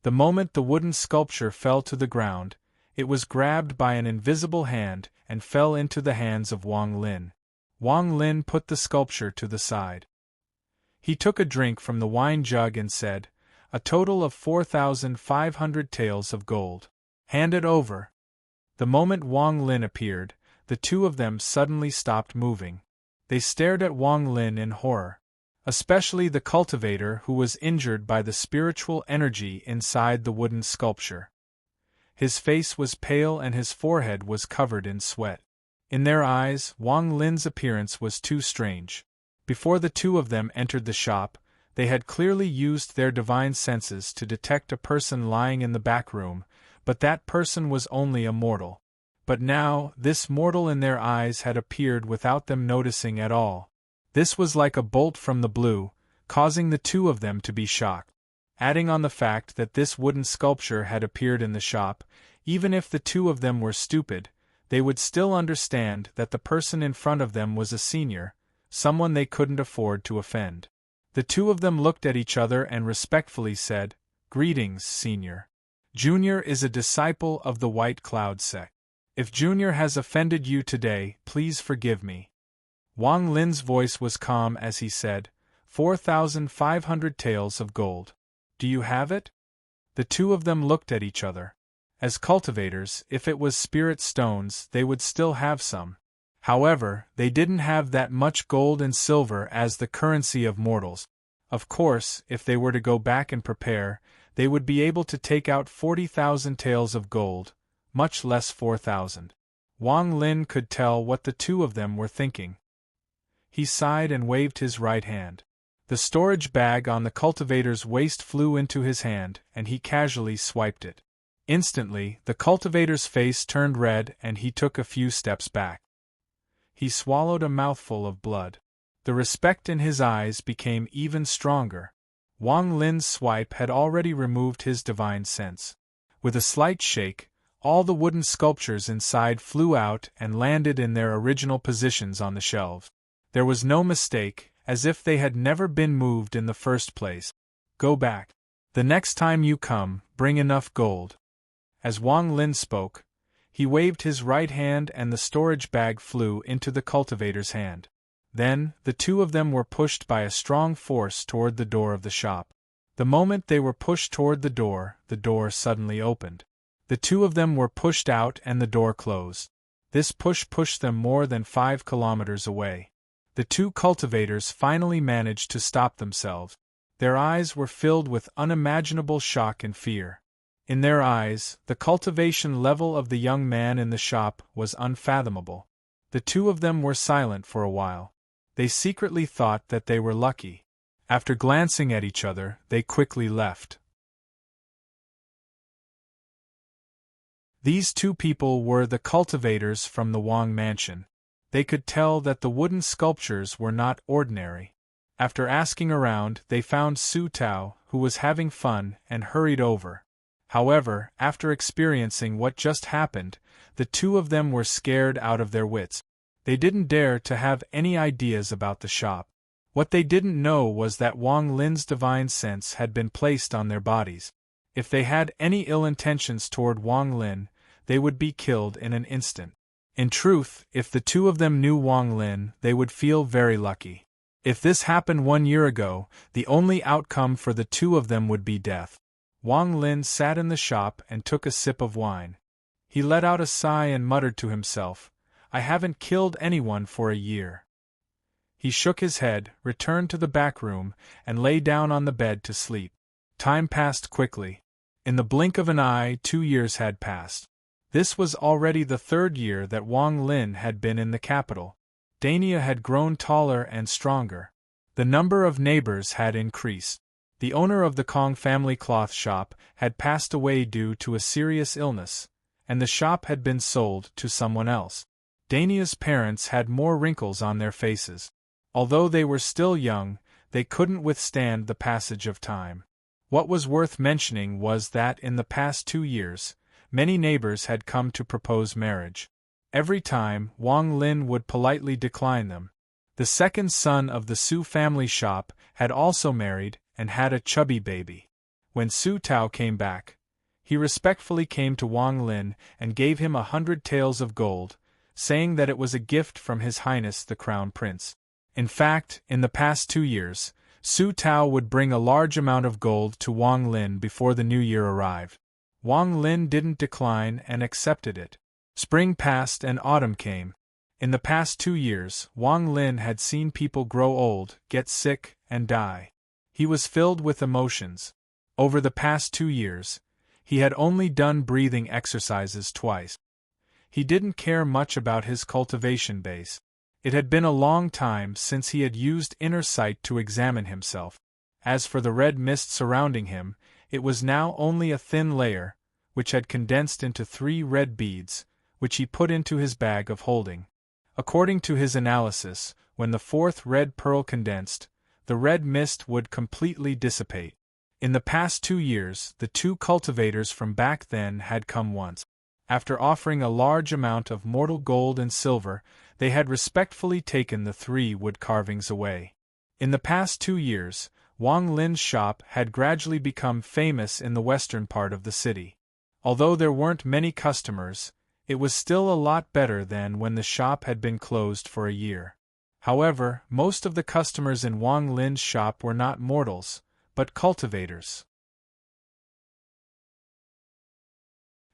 The moment the wooden sculpture fell to the ground, it was grabbed by an invisible hand and fell into the hands of Wang Lin. Wang Lin put the sculpture to the side. He took a drink from the wine jug and said, "A total of 4,500 taels of gold. Hand it over." The moment Wang Lin appeared, the two of them suddenly stopped moving. They stared at Wang Lin in horror. Especially the cultivator who was injured by the spiritual energy inside the wooden sculpture. His face was pale and his forehead was covered in sweat. In their eyes, Wang Lin's appearance was too strange. Before the two of them entered the shop, they had clearly used their divine senses to detect a person lying in the back room, but that person was only a mortal. But now, this mortal in their eyes had appeared without them noticing at all. This was like a bolt from the blue, causing the two of them to be shocked. Adding on the fact that this wooden sculpture had appeared in the shop, even if the two of them were stupid, they would still understand that the person in front of them was a senior, someone they couldn't afford to offend. The two of them looked at each other and respectfully said, "Greetings, Senior. Junior is a disciple of the White Cloud sect. If Junior has offended you today, please forgive me." Wang Lin's voice was calm as he said, 4,500 taels of gold. Do you have it? The two of them looked at each other. As cultivators, if it was spirit stones, they would still have some. However, they didn't have that much gold and silver as the currency of mortals. Of course, if they were to go back and prepare, they would be able to take out 40,000 taels of gold, much less 4,000. Wang Lin could tell what the two of them were thinking. He sighed and waved his right hand. The storage bag on the cultivator's waist flew into his hand, and he casually swiped it. Instantly, the cultivator's face turned red and he took a few steps back. He swallowed a mouthful of blood. The respect in his eyes became even stronger. Wang Lin's swipe had already removed his divine sense. With a slight shake, all the wooden sculptures inside flew out and landed in their original positions on the shelves. There was no mistake, as if they had never been moved in the first place. Go back. The next time you come, bring enough gold. As Wang Lin spoke, he waved his right hand and the storage bag flew into the cultivator's hand. Then, the two of them were pushed by a strong force toward the door of the shop. The moment they were pushed toward the door suddenly opened. The two of them were pushed out and the door closed. This push pushed them more than 5 kilometers away. The two cultivators finally managed to stop themselves. Their eyes were filled with unimaginable shock and fear. In their eyes, the cultivation level of the young man in the shop was unfathomable. The two of them were silent for a while. They secretly thought that they were lucky. After glancing at each other, they quickly left. These two people were the cultivators from the Wang mansion. They could tell that the wooden sculptures were not ordinary. After asking around, they found Su Tao, who was having fun, and hurried over. However, after experiencing what just happened, the two of them were scared out of their wits. They didn't dare to have any ideas about the shop. What they didn't know was that Wang Lin's divine sense had been placed on their bodies. If they had any ill intentions toward Wang Lin, they would be killed in an instant. In truth, if the two of them knew Wang Lin, they would feel very lucky. If this happened 1 year ago, the only outcome for the two of them would be death. Wang Lin sat in the shop and took a sip of wine. He let out a sigh and muttered to himself, "I haven't killed anyone for a year." He shook his head, returned to the back room, and lay down on the bed to sleep. Time passed quickly. In the blink of an eye, 2 years had passed. This was already the 3rd year that Wang Lin had been in the capital. Dania had grown taller and stronger. The number of neighbors had increased. The owner of the Kong family cloth shop had passed away due to a serious illness, and the shop had been sold to someone else. Dania's parents had more wrinkles on their faces. Although they were still young, they couldn't withstand the passage of time. What was worth mentioning was that in the past 2 years, many neighbors had come to propose marriage. Every time, Wang Lin would politely decline them. The second son of the Su family shop had also married and had a chubby baby. When Su Tao came back, he respectfully came to Wang Lin and gave him 100 taels of gold, saying that it was a gift from His Highness the Crown Prince. In fact, in the past 2 years, Su Tao would bring a large amount of gold to Wang Lin before the new year arrived. Wang Lin didn't decline and accepted it. Spring passed and autumn came. In the past 2 years, Wang Lin had seen people grow old, get sick, and die. He was filled with emotions. Over the past 2 years, he had only done breathing exercises twice. He didn't care much about his cultivation base. It had been a long time since he had used inner sight to examine himself. As for the red mist surrounding him, it was now only a thin layer, which had condensed into 3 red beads, which he put into his bag of holding. According to his analysis, when the 4th red pearl condensed, the red mist would completely dissipate. In the past 2 years, the 2 cultivators from back then had come once. After offering a large amount of mortal gold and silver, they had respectfully taken the 3 wood carvings away. In the past 2 years, Wang Lin's shop had gradually become famous in the western part of the city. Although there weren't many customers, it was still a lot better than when the shop had been closed for a year. However, most of the customers in Wang Lin's shop were not mortals, but cultivators.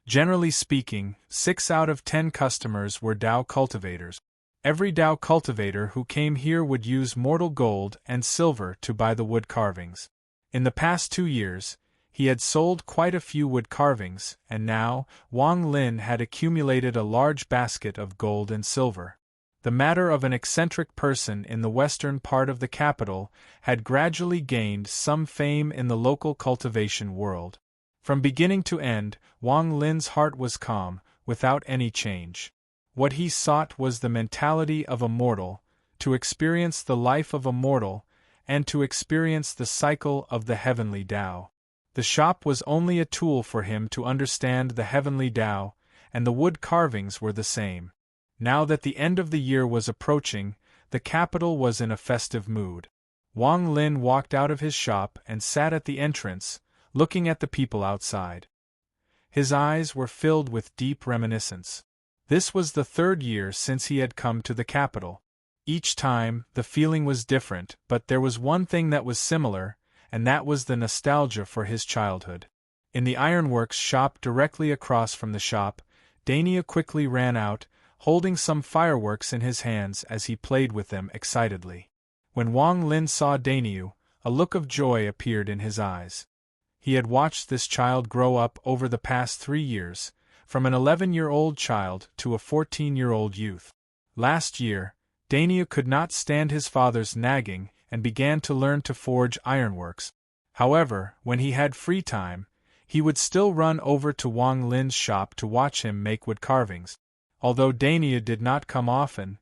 Generally speaking, 6 out of 10 customers were Dao cultivators. Every Dao cultivator who came here would use mortal gold and silver to buy the wood carvings. In the past 2 years, he had sold quite a few wood carvings, and now, Wang Lin had accumulated a large basket of gold and silver. The matter of an eccentric person in the western part of the capital had gradually gained some fame in the local cultivation world. From beginning to end, Wang Lin's heart was calm, without any change. What he sought was the mentality of a mortal, to experience the life of a mortal, and to experience the cycle of the heavenly Tao. The shop was only a tool for him to understand the heavenly Tao, and the wood carvings were the same. Now that the end of the year was approaching, the capital was in a festive mood. Wang Lin walked out of his shop and sat at the entrance, looking at the people outside. His eyes were filled with deep reminiscence. This was the 3rd year since he had come to the capital. Each time, the feeling was different, but there was one thing that was similar, and that was the nostalgia for his childhood. In the ironworks shop directly across from the shop, Dania quickly ran out, holding some fireworks in his hands as he played with them excitedly. When Wang Lin saw Daniu, a look of joy appeared in his eyes. He had watched this child grow up over the past 3 years, from an 11-year-old child to a 14-year-old youth. Last year, Daniu could not stand his father's nagging and began to learn to forge ironworks. However, when he had free time, he would still run over to Wang Lin's shop to watch him make wood carvings. Although Dania did not come often,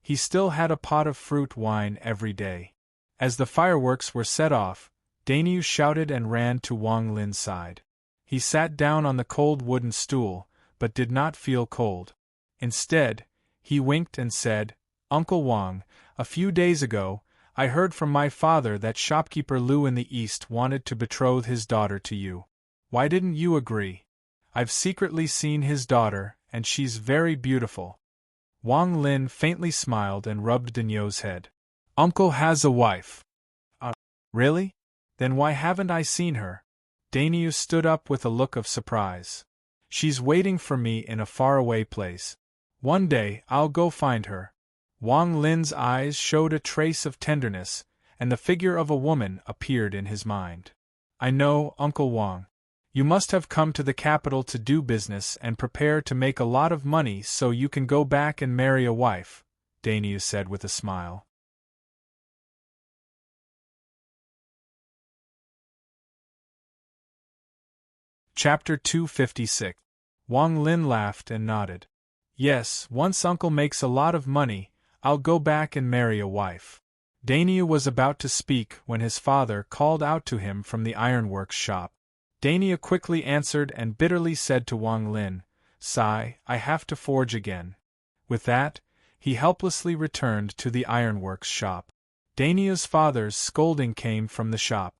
he still had a pot of fruit wine every day. As the fireworks were set off, Daniu shouted and ran to Wang Lin's side. He sat down on the cold wooden stool, but did not feel cold. Instead, he winked and said, "Uncle Wang, a few days ago, I heard from my father that shopkeeper Lu in the East wanted to betroth his daughter to you. Why didn't you agree? I've secretly seen his daughter, and she's very beautiful." Wang Lin faintly smiled and rubbed Daniu's head. "Uncle has a wife." Really? Then why haven't I seen her?" Daniu stood up with a look of surprise. "She's waiting for me in a faraway place. One day I'll go find her." Wang Lin's eyes showed a trace of tenderness, and the figure of a woman appeared in his mind. "I know, Uncle Wang. You must have come to the capital to do business and prepare to make a lot of money so you can go back and marry a wife," Daniu said with a smile. Chapter 256. Wang Lin laughed and nodded. "Yes, once Uncle makes a lot of money, I'll go back and marry a wife." Daniu was about to speak when his father called out to him from the ironworks shop. Dania quickly answered and bitterly said to Wang Lin, "Sigh, I have to forge again." With that, he helplessly returned to the ironworks shop. Dania's father's scolding came from the shop.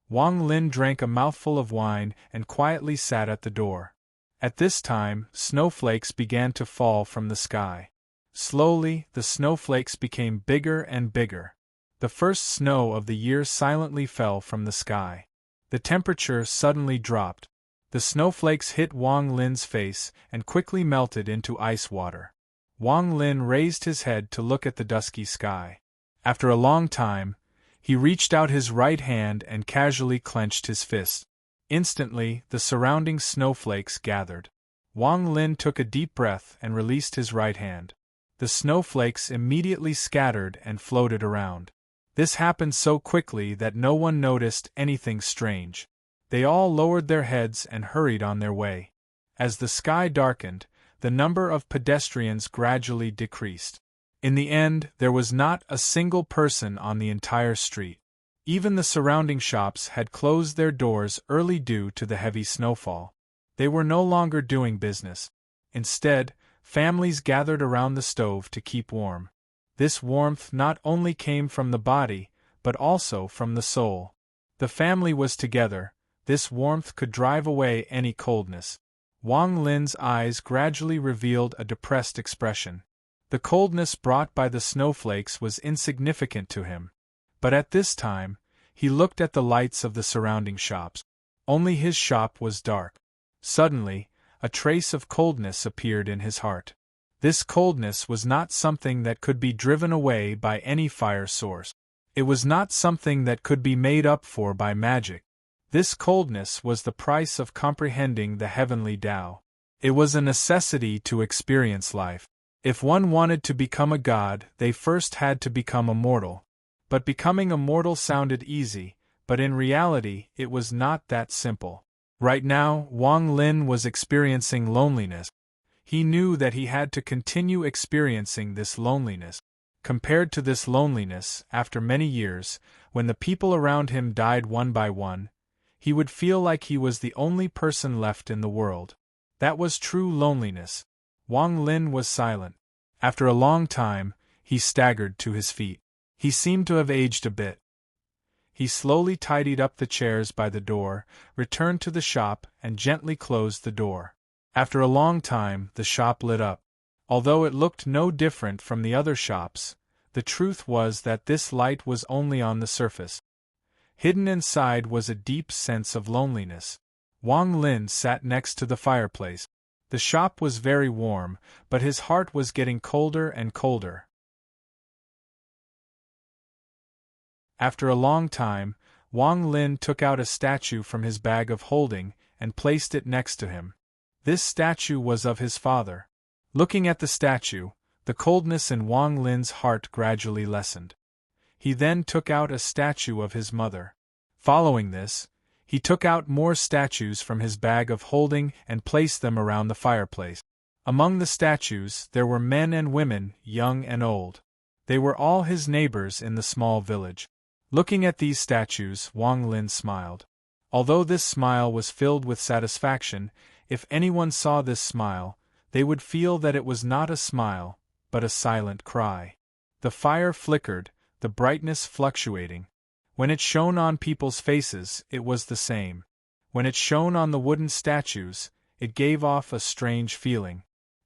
Wang Lin drank a mouthful of wine and quietly sat at the door. At this time, snowflakes began to fall from the sky. Slowly, the snowflakes became bigger and bigger. The first snow of the year silently fell from the sky. The temperature suddenly dropped. The snowflakes hit Wang Lin's face and quickly melted into ice water. Wang Lin raised his head to look at the dusky sky. After a long time, he reached out his right hand and casually clenched his fist. Instantly, the surrounding snowflakes gathered. Wang Lin took a deep breath and released his right hand. The snowflakes immediately scattered and floated around. This happened so quickly that no one noticed anything strange. They all lowered their heads and hurried on their way. As the sky darkened, the number of pedestrians gradually decreased. In the end, there was not a single person on the entire street. Even the surrounding shops had closed their doors early due to the heavy snowfall. They were no longer doing business. Instead, families gathered around the stove to keep warm. This warmth not only came from the body, but also from the soul. The family was together. This warmth could drive away any coldness. Wang Lin's eyes gradually revealed a depressed expression. The coldness brought by the snowflakes was insignificant to him. But at this time, he looked at the lights of the surrounding shops. Only his shop was dark. Suddenly, a trace of coldness appeared in his heart. This coldness was not something that could be driven away by any fire source. It was not something that could be made up for by magic. This coldness was the price of comprehending the heavenly Tao. It was a necessity to experience life. If one wanted to become a god, they first had to become a mortal. But becoming a mortal sounded easy, but in reality, it was not that simple. Right now, Wang Lin was experiencing loneliness. He knew that he had to continue experiencing this loneliness. Compared to this loneliness, after many years, when the people around him died one by one, he would feel like he was the only person left in the world. That was true loneliness. Wang Lin was silent. After a long time, he staggered to his feet. He seemed to have aged a bit. He slowly tidied up the chairs by the door, returned to the shop, and gently closed the door. After a long time, the shop lit up. Although it looked no different from the other shops, the truth was that this light was only on the surface. Hidden inside was a deep sense of loneliness. Wang Lin sat next to the fireplace. The shop was very warm, but his heart was getting colder and colder. After a long time, Wang Lin took out a statue from his bag of holding and placed it next to him. This statue was of his father. Looking at the statue, the coldness in Wang Lin's heart gradually lessened. He then took out a statue of his mother. Following this, he took out more statues from his bag of holding and placed them around the fireplace. Among the statues, there were men and women, young and old. They were all his neighbors in the small village. Looking at these statues, Wang Lin smiled. Although this smile was filled with satisfaction, if anyone saw this smile, they would feel that it was not a smile, but a silent cry. The fire flickered, the brightness fluctuating. When it shone on people's faces, it was the same. When it shone on the wooden statues, it gave off a strange feeling.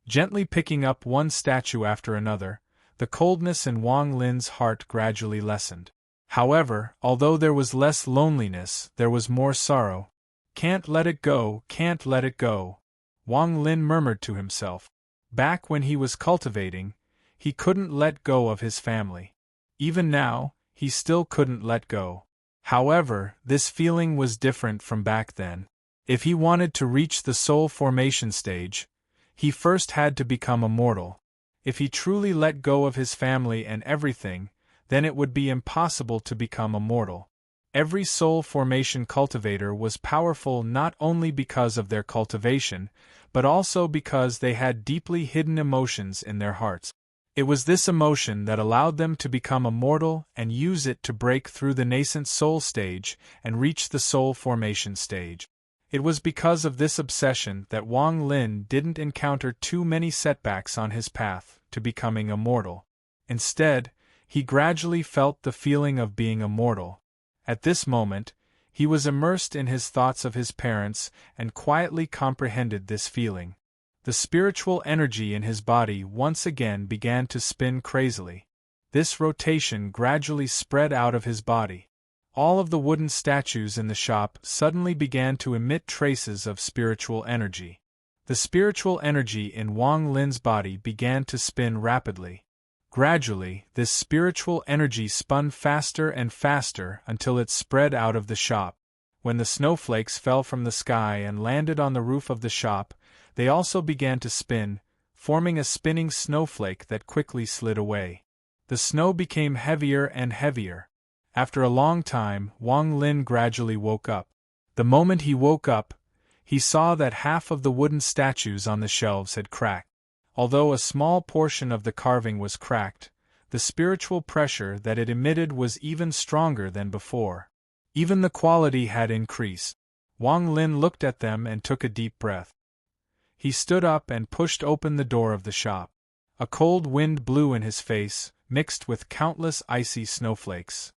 Gently picking up one statue after another, the coldness in Wang Lin's heart gradually lessened. However, although there was less loneliness, there was more sorrow. "Can't let it go, can't let it go," Wang Lin murmured to himself. Back when he was cultivating, he couldn't let go of his family. Even now, he still couldn't let go. However, this feeling was different from back then. If he wanted to reach the soul formation stage, he first had to become a mortal. If he truly let go of his family and everything, then it would be impossible to become a mortal. Every soul formation cultivator was powerful not only because of their cultivation, but also because they had deeply hidden emotions in their hearts. It was this emotion that allowed them to become a mortal and use it to break through the nascent soul stage and reach the soul formation stage. It was because of this obsession that Wang Lin didn't encounter too many setbacks on his path to becoming a mortal. Instead, he gradually felt the feeling of being a mortal. At this moment, he was immersed in his thoughts of his parents and quietly comprehended this feeling. The spiritual energy in his body once again began to spin crazily. This rotation gradually spread out of his body. all of the wooden statues in the shop suddenly began to emit traces of spiritual energy. The spiritual energy in Wang Lin's body began to spin rapidly. Gradually, this spiritual energy spun faster and faster until it spread out of the shop. When the snowflakes fell from the sky and landed on the roof of the shop, they also began to spin, forming a spinning snowflake that quickly slid away. The snow became heavier and heavier. After a long time, Wang Lin gradually woke up. The moment he woke up, he saw that half of the wooden statues on the shelves had cracked. Although a small portion of the carving was cracked, the spiritual pressure that it emitted was even stronger than before. Even the quality had increased. Wang Lin looked at them and took a deep breath. He stood up and pushed open the door of the shop. A cold wind blew in his face, mixed with countless icy snowflakes.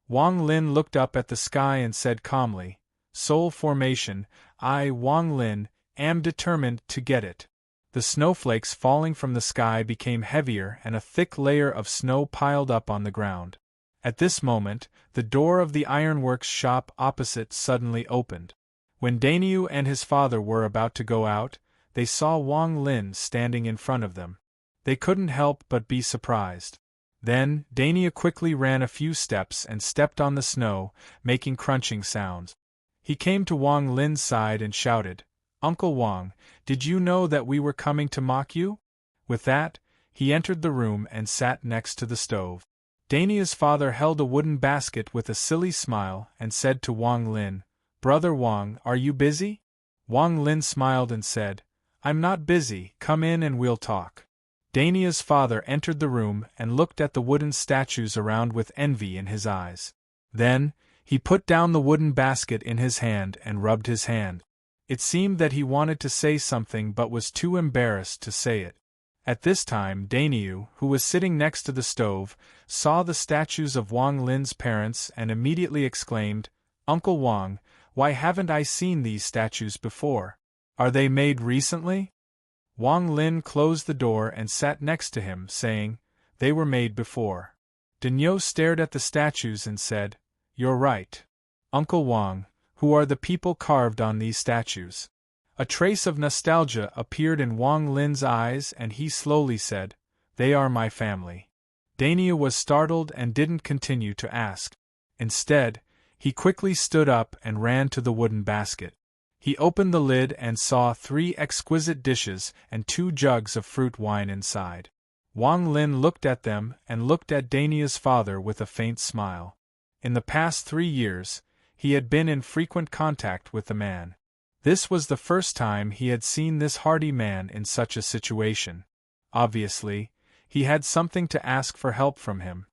Wang Lin looked up at the sky and said calmly, "Soul formation, I, Wang Lin, am determined to get it." The snowflakes falling from the sky became heavier and a thick layer of snow piled up on the ground. At this moment, the door of the ironworks shop opposite suddenly opened. When Dainyu and his father were about to go out, they saw Wang Lin standing in front of them. They couldn't help but be surprised. Then, Dainyu quickly ran a few steps and stepped on the snow, making crunching sounds. He came to Wang Lin's side and shouted, "Uncle Wang, did you know that we were coming to mock you?" With that, he entered the room and sat next to the stove. Dainya's father held a wooden basket with a silly smile and said to Wang Lin, "Brother Wang, are you busy?" Wang Lin smiled and said, "I'm not busy, come in and we'll talk." Dainya's father entered the room and looked at the wooden statues around with envy in his eyes. Then, he put down the wooden basket in his hand and rubbed his hand. It seemed that he wanted to say something but was too embarrassed to say it. At this time, Dainyu, who was sitting next to the stove, saw the statues of Wang Lin's parents and immediately exclaimed, "Uncle Wang, why haven't I seen these statues before? Are they made recently?" Wang Lin closed the door and sat next to him, saying, "They were made before." Dainyu stared at the statues and said, "You're right. Uncle Wang, who are the people carved on these statues?" A trace of nostalgia appeared in Wang Lin's eyes and he slowly said, "They are my family." Dainyu was startled and didn't continue to ask. Instead, he quickly stood up and ran to the wooden basket. He opened the lid and saw 3 exquisite dishes and 2 jugs of fruit wine inside. Wang Lin looked at them and looked at Dainya's father with a faint smile. In the past 3 years, he had been in frequent contact with the man. This was the first time he had seen this hardy man in such a situation. Obviously, he had something to ask for help from him.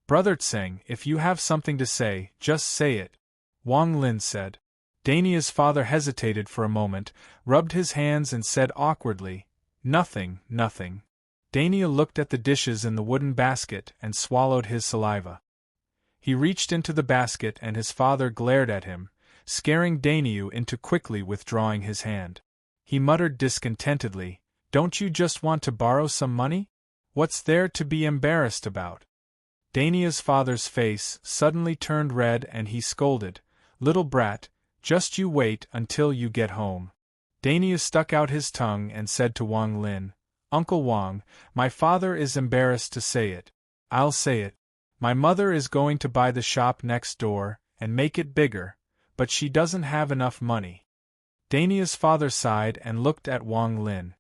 "Brother Tseng, if you have something to say, just say it," Wang Lin said. Dainya's father hesitated for a moment, rubbed his hands and said awkwardly, "Nothing, nothing." Dainyu looked at the dishes in the wooden basket and swallowed his saliva. He reached into the basket and his father glared at him, scaring Dainyu into quickly withdrawing his hand. He muttered discontentedly, "Don't you just want to borrow some money? What's there to be embarrassed about?" Dainya's father's face suddenly turned red and he scolded, "Little brat, just you wait until you get home." Dainyu stuck out his tongue and said to Wang Lin, "Uncle Wang, my father is embarrassed to say it. I'll say it. My mother is going to buy the shop next door and make it bigger, but she doesn't have enough money." Dainya's father sighed and looked at Wang Lin.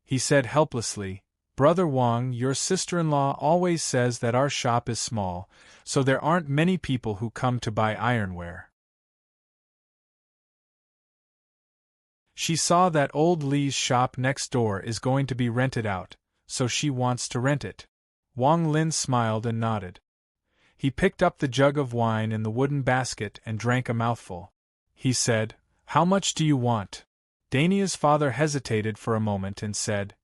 He said helplessly, "Brother Wang, your sister-in-law always says that our shop is small, so there aren't many people who come to buy ironware. She saw that old Li's shop next door is going to be rented out, so she wants to rent it." Wang Lin smiled and nodded. He picked up the jug of wine in the wooden basket and drank a mouthful. He said, "How much do you want?" Dainya's father hesitated for a moment and said,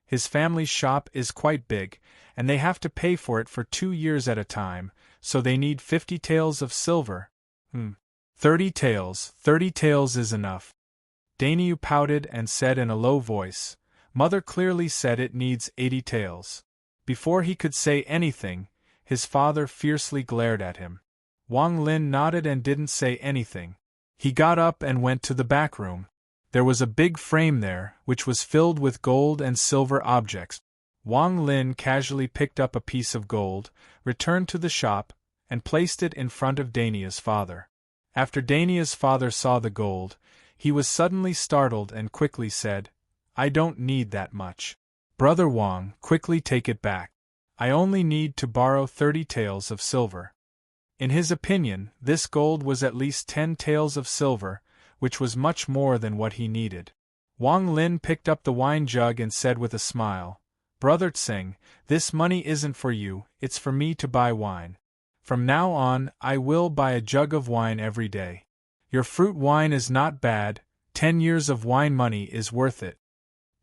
"His family's shop is quite big, and they have to pay for it for 2 years at a time, so they need 50 taels of silver." 30 taels, 30 taels is enough." Dainyu pouted and said in a low voice, "Mother clearly said it needs 80 taels." Before he could say anything, his father fiercely glared at him. Wang Lin nodded and didn't say anything. He got up and went to the back room. There was a big frame there, which was filled with gold and silver objects. Wang Lin casually picked up a piece of gold, returned to the shop, and placed it in front of Dania's father. After Dania's father saw the gold, he was suddenly startled and quickly said, "I don't need that much. Brother Wang, quickly take it back. I only need to borrow 30 taels of silver." In his opinion, this gold was at least 10 taels of silver, which was much more than what he needed. Wang Lin picked up the wine jug and said with a smile, "Brother Tseng, this money isn't for you, it's for me to buy wine. From now on, I will buy a jug of wine every day. Your fruit wine is not bad, 10 years of wine money is worth it."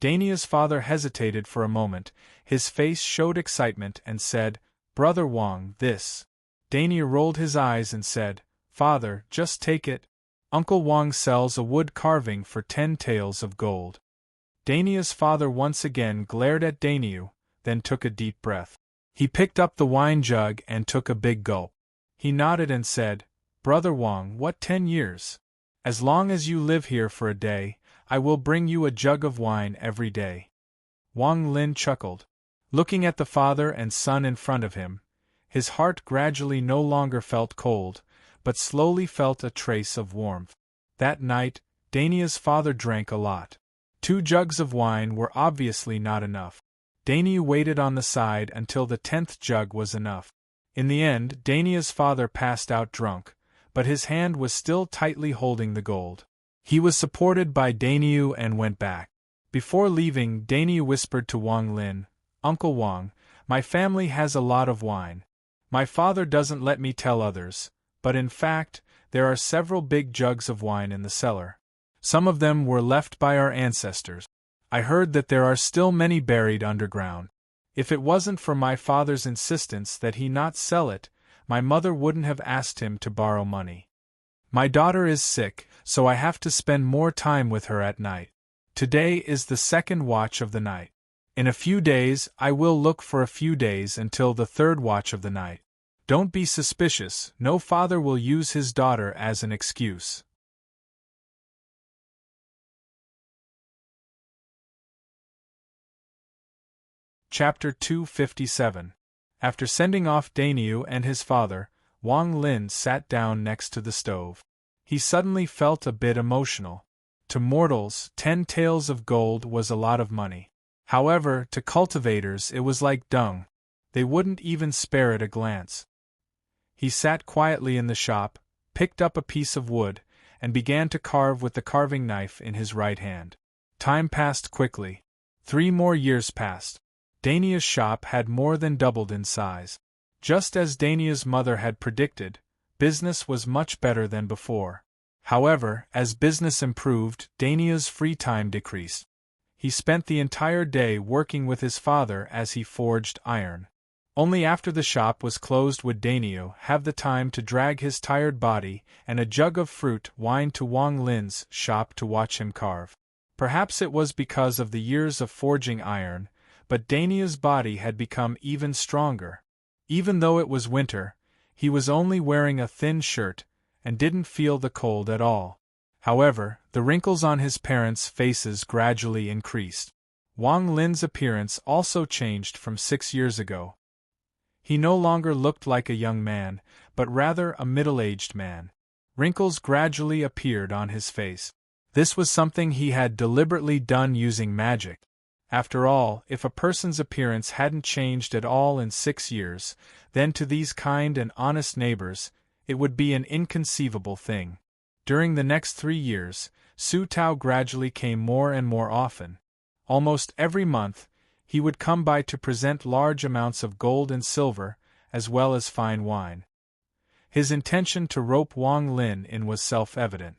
Dania's father hesitated for a moment, his face showed excitement and said, "Brother Wang, this." Dania rolled his eyes and said, "Father, just take it. Uncle Wang sells a wood carving for 10 taels of gold." Dania's father once again glared at Daniu, then took a deep breath. He picked up the wine jug and took a big gulp. He nodded and said, "Brother Wang, what 10 years? As long as you live here for a day, I will bring you a jug of wine every day." Wang Lin chuckled. Looking at the father and son in front of him, his heart gradually no longer felt cold, but slowly felt a trace of warmth. That night, Dania's father drank a lot. 2 jugs of wine were obviously not enough. Daniu waited on the side until the 10th jug was enough. In the end, Dania's father passed out drunk, but his hand was still tightly holding the gold. He was supported by Daniu and went back. Before leaving, Daniu whispered to Wang Lin, "Uncle Wang, my family has a lot of wine. My father doesn't let me tell others, but in fact, there are several big jugs of wine in the cellar. Some of them were left by our ancestors. I heard that there are still many buried underground. If it wasn't for my father's insistence that he not sell it, my mother wouldn't have asked him to borrow money. My daughter is sick, so I have to spend more time with her at night. Today is the 2nd watch of the night. In a few days, I will look for a few days until the 3rd watch of the night. Don't be suspicious, no father will use his daughter as an excuse." Chapter 257. After sending off Daniu and his father, Wang Lin sat down next to the stove. He suddenly felt a bit emotional. To mortals, 10 taels of gold was a lot of money. However, to cultivators it was like dung. They wouldn't even spare it a glance. He sat quietly in the shop, picked up a piece of wood, and began to carve with the carving knife in his right hand. Time passed quickly. 3 more years passed. Dania's shop had more than doubled in size. Just as Dania's mother had predicted, business was much better than before. However, as business improved, Dania's free time decreased. He spent the entire day working with his father as he forged iron. Only after the shop was closed would Daniu have the time to drag his tired body and a jug of fruit wine to Wang Lin's shop to watch him carve. Perhaps it was because of the years of forging iron, but Dania's body had become even stronger. Even though it was winter, he was only wearing a thin shirt and didn't feel the cold at all. However, the wrinkles on his parents' faces gradually increased. Wang Lin's appearance also changed from 6 years ago. He no longer looked like a young man, but rather a middle-aged man. Wrinkles gradually appeared on his face. This was something he had deliberately done using magic. After all, if a person's appearance hadn't changed at all in 6 years, then to these kind and honest neighbors, it would be an inconceivable thing. During the next 3 years, Su Tao gradually came more and more often. Almost every month, he would come by to present large amounts of gold and silver, as well as fine wine. His intention to rope Wang Lin in was self-evident.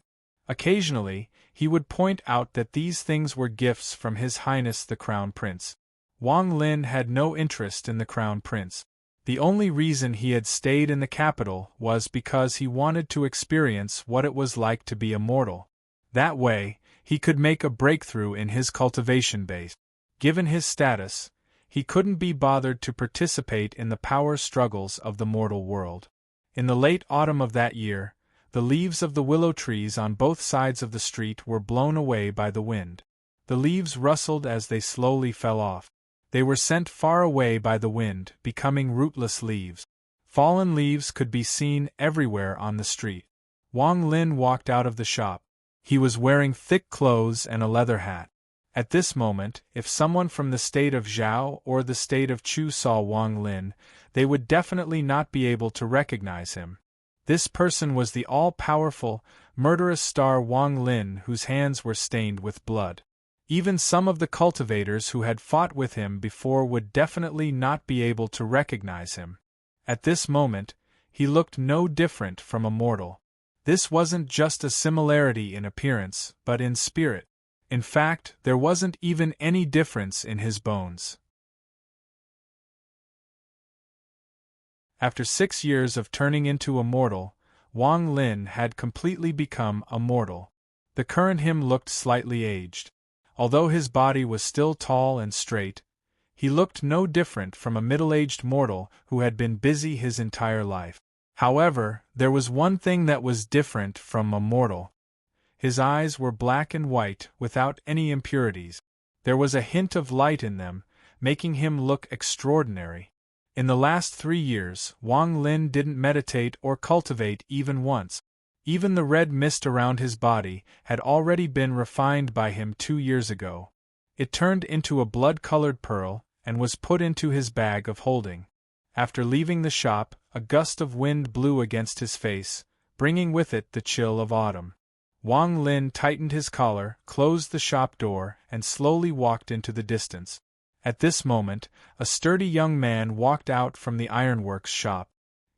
Occasionally, he would point out that these things were gifts from His Highness the Crown Prince. Wang Lin had no interest in the Crown Prince. The only reason he had stayed in the capital was because he wanted to experience what it was like to be a mortal. That way, he could make a breakthrough in his cultivation base. Given his status, He couldn't be bothered to participate in the power struggles of the mortal world. In the late autumn of that year, the leaves of the willow trees on both sides of the street were blown away by the wind. The leaves rustled as they slowly fell off. They were sent far away by the wind, becoming rootless leaves. Fallen leaves could be seen everywhere on the street. Wang Lin walked out of the shop. He was wearing thick clothes and a leather hat. At this moment, if someone from the state of Zhao or the state of Chu saw Wang Lin, they would definitely not be able to recognize him. This person was the all-powerful, murderous star Wang Lin, whose hands were stained with blood. Even some of the cultivators who had fought with him before would definitely not be able to recognize him. At this moment, he looked no different from a mortal. This wasn't just a similarity in appearance, but in spirit. In fact, there wasn't even any difference in his bones. After 6 years of turning into a mortal, Wang Lin had completely become a mortal. The current him looked slightly aged. Although his body was still tall and straight, he looked no different from a middle-aged mortal who had been busy his entire life. However, there was one thing that was different from a mortal. His eyes were black and white, without any impurities. There was a hint of light in them, making him look extraordinary. In the last 3 years, Wang Lin didn't meditate or cultivate even once. Even the red mist around his body had already been refined by him 2 years ago. It turned into a blood-colored pearl and was put into his bag of holding. After leaving the shop, a gust of wind blew against his face, bringing with it the chill of autumn. Wang Lin tightened his collar, closed the shop door, and slowly walked into the distance. At this moment, a sturdy young man walked out from the ironworks shop.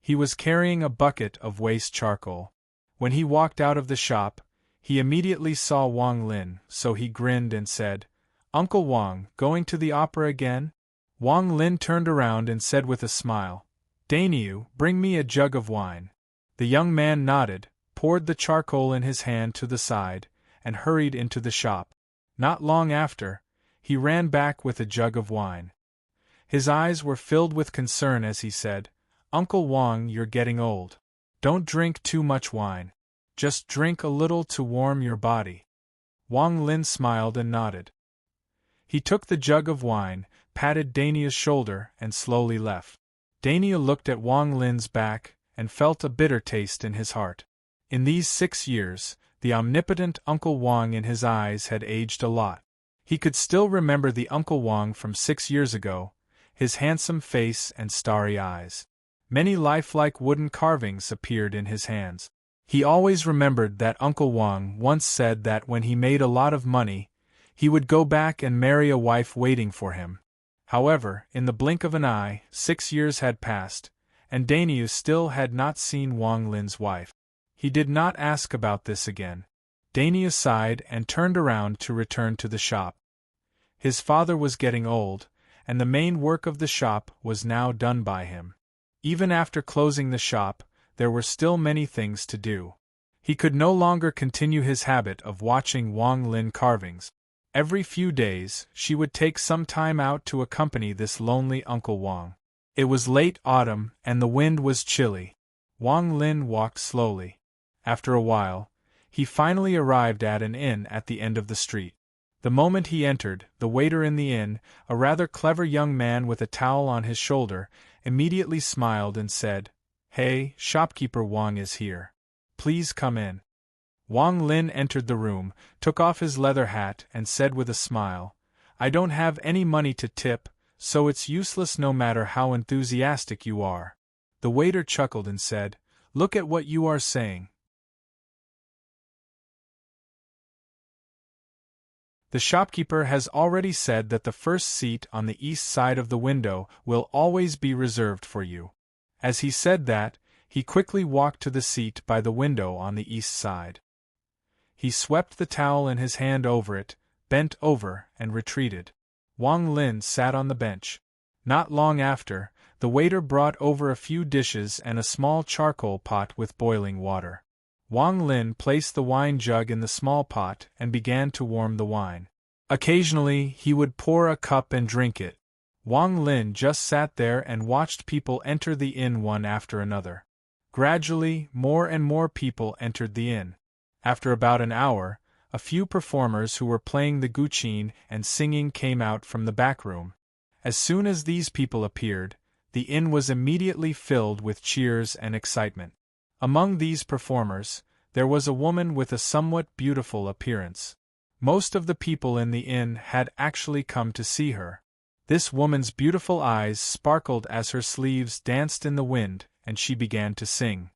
He was carrying a bucket of waste charcoal. When he walked out of the shop, he immediately saw Wang Lin, so he grinned and said, "Uncle Wang, going to the opera again?" Wang Lin turned around and said with a smile, "Dainyu, bring me a jug of wine." The young man nodded, poured the charcoal in his hand to the side, and hurried into the shop. Not long after, he ran back with a jug of wine. His eyes were filled with concern as he said, "Uncle Wang, you're getting old. Don't drink too much wine. Just drink a little to warm your body." Wang Lin smiled and nodded. He took the jug of wine, patted Dainya's shoulder, and slowly left. Dainya looked at Wang Lin's back and felt a bitter taste in his heart. In these 6 years, the omnipotent Uncle Wang in his eyes had aged a lot. He could still remember the Uncle Wang from 6 years ago, his handsome face and starry eyes. Many lifelike wooden carvings appeared in his hands. He always remembered that Uncle Wang once said that when he made a lot of money, he would go back and marry a wife waiting for him. However, in the blink of an eye, 6 years had passed, and Dainyu still had not seen Wang Lin's wife. He did not ask about this again. Dainyu sighed and turned around to return to the shop. His father was getting old, and the main work of the shop was now done by him. Even after closing the shop, there were still many things to do. He could no longer continue his habit of watching Wang Lin carvings. Every few days, she would take some time out to accompany this lonely Uncle Wang. It was late autumn, and the wind was chilly. Wang Lin walked slowly. After a while, he finally arrived at an inn at the end of the street. The moment he entered, the waiter in the inn, a rather clever young man with a towel on his shoulder, immediately smiled and said, "Hey, shopkeeper Wang is here. Please come in." Wang Lin entered the room, took off his leather hat, and said with a smile, "I don't have any money to tip, so it's useless no matter how enthusiastic you are." The waiter chuckled and said, "Look at what you are saying." The shopkeeper has already said that the first seat on the east side of the window will always be reserved for you. As he said that, he quickly walked to the seat by the window on the east side. He swept the towel in his hand over it, bent over, and retreated. Wang Lin sat on the bench. Not long after, the waiter brought over a few dishes and a small charcoal pot with boiling water. Wang Lin placed the wine jug in the small pot and began to warm the wine. Occasionally, he would pour a cup and drink it. Wang Lin just sat there and watched people enter the inn one after another. Gradually, more and more people entered the inn. After about an hour, a few performers who were playing the guqin and singing came out from the back room. As soon as these people appeared, the inn was immediately filled with cheers and excitement. Among these performers, there was a woman with a somewhat beautiful appearance. Most of the people in the inn had actually come to see her. This woman's beautiful eyes sparkled as her sleeves danced in the wind, and she began to sing.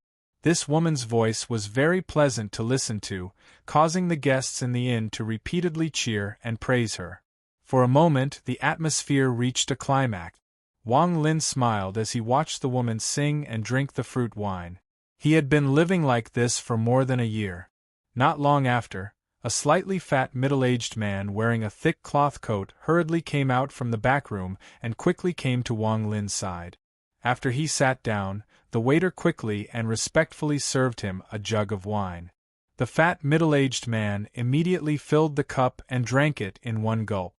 This woman's voice was very pleasant to listen to, causing the guests in the inn to repeatedly cheer and praise her. For a moment the atmosphere reached a climax. Wang Lin smiled as he watched the woman sing and drink the fruit wine. He had been living like this for more than a year. Not long after, a slightly fat middle-aged man wearing a thick cloth coat hurriedly came out from the back room and quickly came to Wang Lin's side. After he sat down, the waiter quickly and respectfully served him a jug of wine. The fat middle-aged man immediately filled the cup and drank it in one gulp.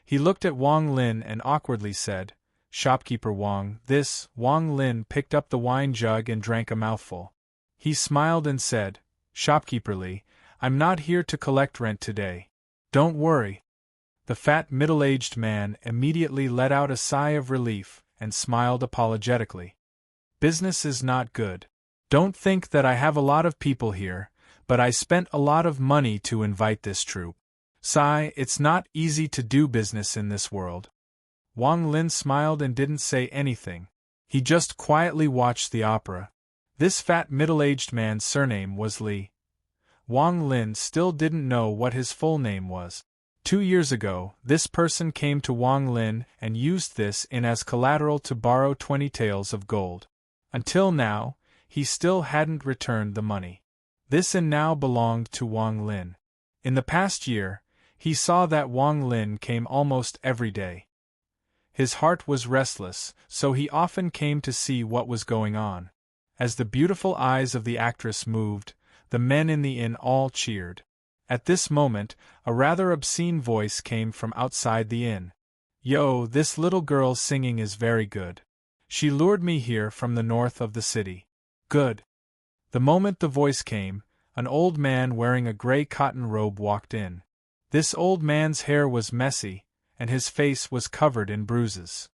He looked at Wang Lin and awkwardly said, "Shopkeeper Wang." Wang Lin picked up the wine jug and drank a mouthful. He smiled and said, "Shopkeeper Li, I'm not here to collect rent today. Don't worry." The fat middle-aged man immediately let out a sigh of relief and smiled apologetically. "Business is not good. Don't think that I have a lot of people here, but I spent a lot of money to invite this troupe. It's not easy to do business in this world." Wang Lin smiled and didn't say anything. He just quietly watched the opera. This fat middle-aged man's surname was Li. Wang Lin still didn't know what his full name was. 2 years ago, this person came to Wang Lin and used this inn as collateral to borrow 20 taels of gold. Until now, he still hadn't returned the money. This inn now belonged to Wang Lin. In the past year, he saw that Wang Lin came almost every day. His heart was restless, so he often came to see what was going on. As the beautiful eyes of the actress moved, the men in the inn all cheered. At this moment, a rather obscene voice came from outside the inn. "Yo, this little girl's singing is very good. She lured me here from the north of the city." "Good." The moment the voice came, an old man wearing a gray cotton robe walked in. This old man's hair was messy, and his face was covered in bruises.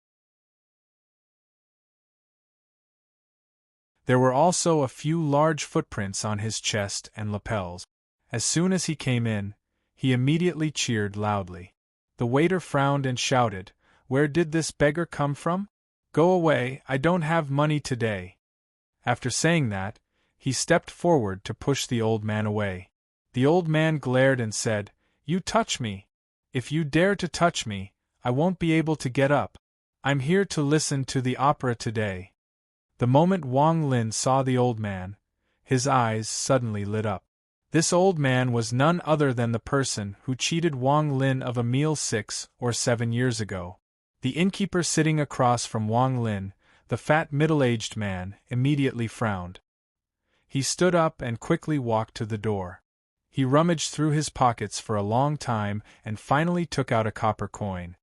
There were also a few large footprints on his chest and lapels. As soon as he came in, he immediately cheered loudly. The waiter frowned and shouted, "Where did this beggar come from? Go away, I don't have money today." After saying that, he stepped forward to push the old man away. The old man glared and said, "You touch me. If you dare to touch me, I won't be able to get up. I'm here to listen to the opera today." The moment Wang Lin saw the old man, his eyes suddenly lit up. This old man was none other than the person who cheated Wang Lin of a meal 6 or 7 years ago. The innkeeper sitting across from Wang Lin, the fat middle-aged man, immediately frowned. He stood up and quickly walked to the door. He rummaged through his pockets for a long time and finally took out a copper coin.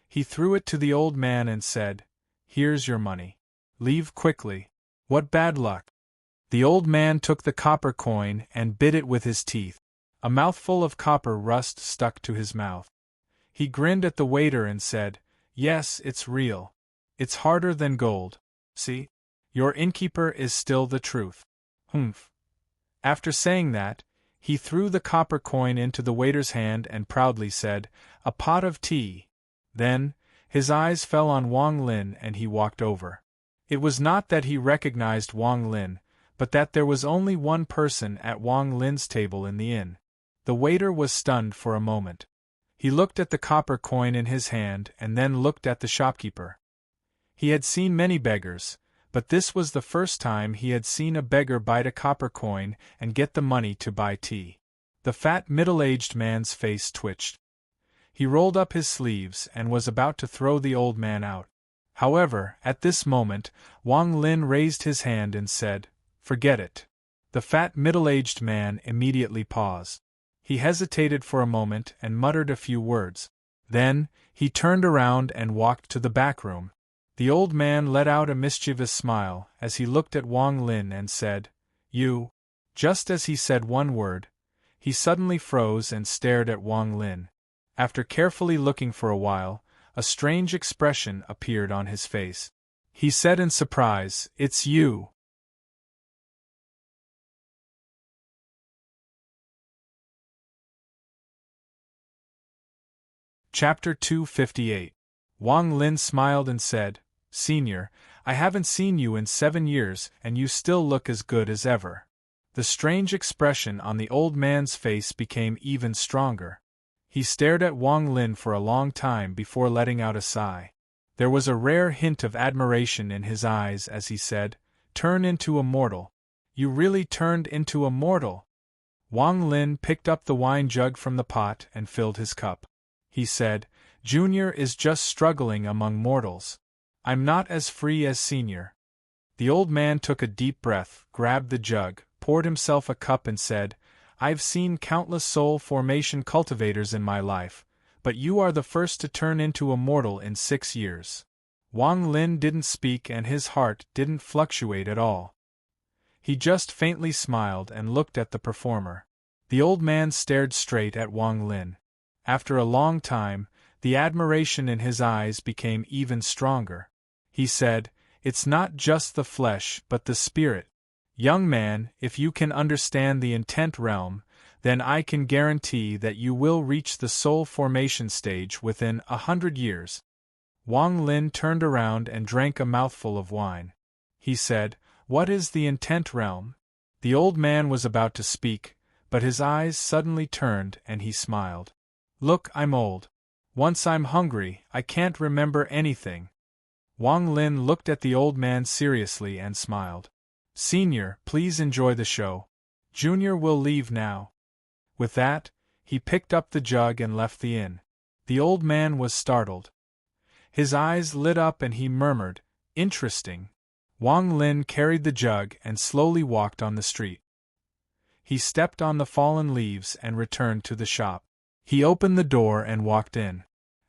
He threw it to the old man and said, "Here's your money. Leave quickly." "What bad luck." The old man took the copper coin and bit it with his teeth. A mouthful of copper rust stuck to his mouth. He grinned at the waiter and said, "Yes, it's real. It's harder than gold. See? Your innkeeper is still the truth." "Humph." After saying that, he threw the copper coin into the waiter's hand and proudly said, "A pot of tea." Then, his eyes fell on Wang Lin and he walked over. It was not that he recognized Wang Lin, but that there was only one person at Wang Lin's table in the inn. The waiter was stunned for a moment. He looked at the copper coin in his hand and then looked at the shopkeeper. He had seen many beggars, but this was the first time he had seen a beggar bite a copper coin and get the money to buy tea. The fat middle-aged man's face twitched. He rolled up his sleeves and was about to throw the old man out. However, at this moment, Wang Lin raised his hand and said, "Forget it." The fat middle-aged man immediately paused. He hesitated for a moment and muttered a few words. Then, he turned around and walked to the back room. The old man let out a mischievous smile as he looked at Wang Lin and said, "You." Just as he said one word, he suddenly froze and stared at Wang Lin. After carefully looking for a while, a strange expression appeared on his face. He said in surprise, "It's you." Chapter 258. Wang Lin smiled and said, "Senior, I haven't seen you in 7 years and you still look as good as ever." The strange expression on the old man's face became even stronger. He stared at Wang Lin for a long time before letting out a sigh. There was a rare hint of admiration in his eyes as he said, "Turn into a mortal. You really turned into a mortal." Wang Lin picked up the wine jug from the pot and filled his cup. He said, "Junior is just struggling among mortals. I'm not as free as Senior." The old man took a deep breath, grabbed the jug, poured himself a cup and said, "I've seen countless soul formation cultivators in my life, but you are the first to turn into a mortal in 6 years." Wang Lin didn't speak and his heart didn't fluctuate at all. He just faintly smiled and looked at the performer. The old man stared straight at Wang Lin. After a long time, the admiration in his eyes became even stronger. He said, "It's not just the flesh but the spirit. Young man, if you can understand the intent realm, then I can guarantee that you will reach the soul formation stage within 100 years." Wang Lin turned around and drank a mouthful of wine. He said, "What is the intent realm?" The old man was about to speak, but his eyes suddenly turned and he smiled. "Look, I'm old. Once I'm hungry, I can't remember anything." Wang Lin looked at the old man seriously and smiled. "Senior, please enjoy the show. Junior will leave now." With that, he picked up the jug and left the inn. The old man was startled. His eyes lit up and he murmured, "Interesting." Wang Lin carried the jug and slowly walked on the street. He stepped on the fallen leaves and returned to the shop. He opened the door and walked in.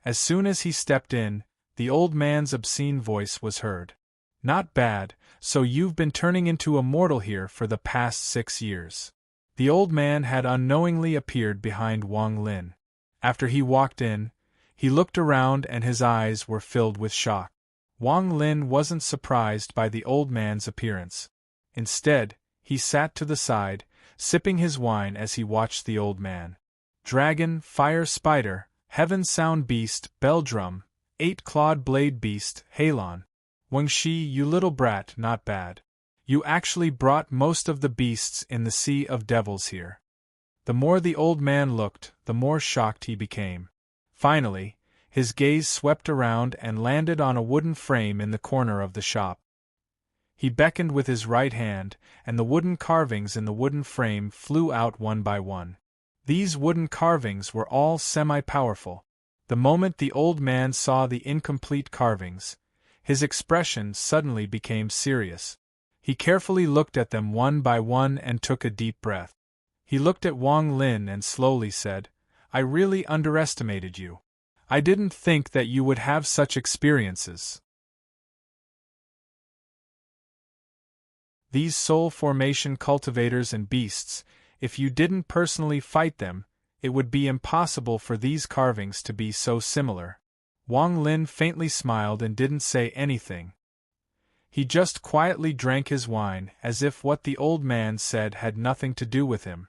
As soon as he stepped in, the old man's obscene voice was heard. "Not bad, so you've been turning into a mortal here for the past 6 years." The old man had unknowingly appeared behind Wang Lin. After he walked in, he looked around and his eyes were filled with shock. Wang Lin wasn't surprised by the old man's appearance. Instead, he sat to the side, sipping his wine as he watched the old man. "Dragon, fire spider, heaven sound beast, bell drum, 8-clawed blade beast, Halon. Wangxi, you little brat, not bad. You actually brought most of the beasts in the Sea of Devils here." The more the old man looked, the more shocked he became. Finally, his gaze swept around and landed on a wooden frame in the corner of the shop. He beckoned with his right hand, and the wooden carvings in the wooden frame flew out one by one. These wooden carvings were all semi-powerful. The moment the old man saw the incomplete carvings, his expression suddenly became serious. He carefully looked at them one by one and took a deep breath. He looked at Wang Lin and slowly said, "I really underestimated you. I didn't think that you would have such experiences." These soul formation cultivators and beasts, if you didn't personally fight them, it would be impossible for these carvings to be so similar. Wang Lin faintly smiled and didn't say anything. He just quietly drank his wine as if what the old man said had nothing to do with him.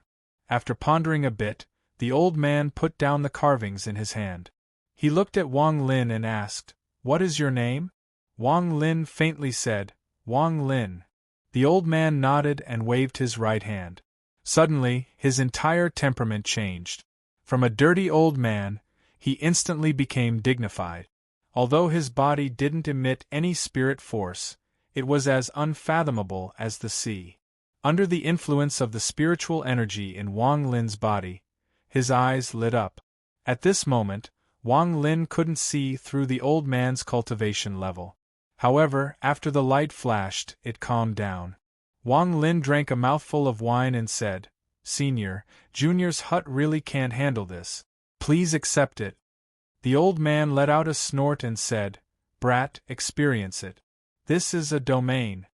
After pondering a bit, the old man put down the carvings in his hand. He looked at Wang Lin and asked, "What is your name?" Wang Lin faintly said, "Wang Lin." The old man nodded and waved his right hand. Suddenly, his entire temperament changed. From a dirty old man, he instantly became dignified. Although his body didn't emit any spirit force, it was as unfathomable as the sea. Under the influence of the spiritual energy in Wang Lin's body, his eyes lit up. At this moment, Wang Lin couldn't see through the old man's cultivation level. However, after the light flashed, it calmed down. Wang Lin drank a mouthful of wine and said, "Senior, Junior's hut really can't handle this. Please accept it." The old man let out a snort and said, "Brat, experience it. This is a domain."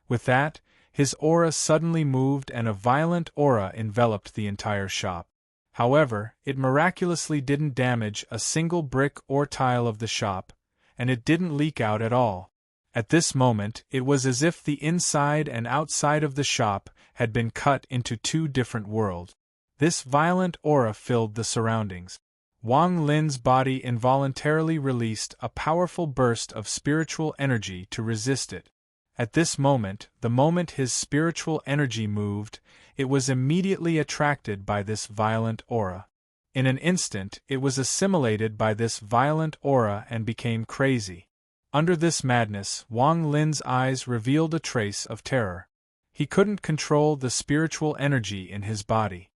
With that, his aura suddenly moved and a violent aura enveloped the entire shop. However, it miraculously didn't damage a single brick or tile of the shop, and it didn't leak out at all. At this moment, it was as if the inside and outside of the shop had been cut into two different worlds. This violent aura filled the surroundings. Wang Lin's body involuntarily released a powerful burst of spiritual energy to resist it. At this moment, the moment his spiritual energy moved, it was immediately attracted by this violent aura. In an instant, it was assimilated by this violent aura and became crazy. Under this madness, Wang Lin's eyes revealed a trace of terror. He couldn't control the spiritual energy in his body.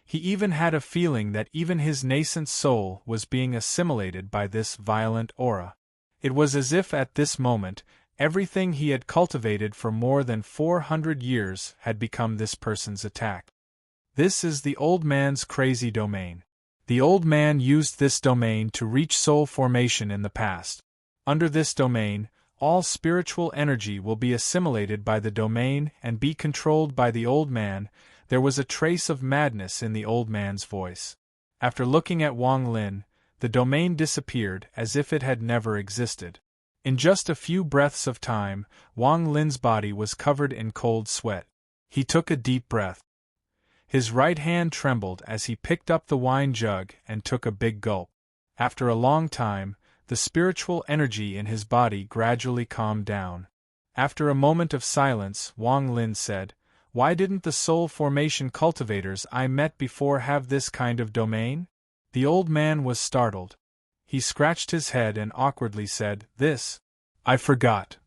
He even had a feeling that even his nascent soul was being assimilated by this violent aura. It was as if at this moment, everything he had cultivated for more than 400 years had become this person's attack. This is the old man's crazy domain. The old man used this domain to reach soul formation in the past. Under this domain, all spiritual energy will be assimilated by the domain and be controlled by the old man. There was a trace of madness in the old man's voice. After looking at Wang Lin, the domain disappeared as if it had never existed. In just a few breaths of time, Wang Lin's body was covered in cold sweat. He took a deep breath. His right hand trembled as he picked up the wine jug and took a big gulp. After a long time, the spiritual energy in his body gradually calmed down. After a moment of silence, Wang Lin said, "Why didn't the soul formation cultivators I met before have this kind of domain?" The old man was startled. He scratched his head and awkwardly said, I forgot."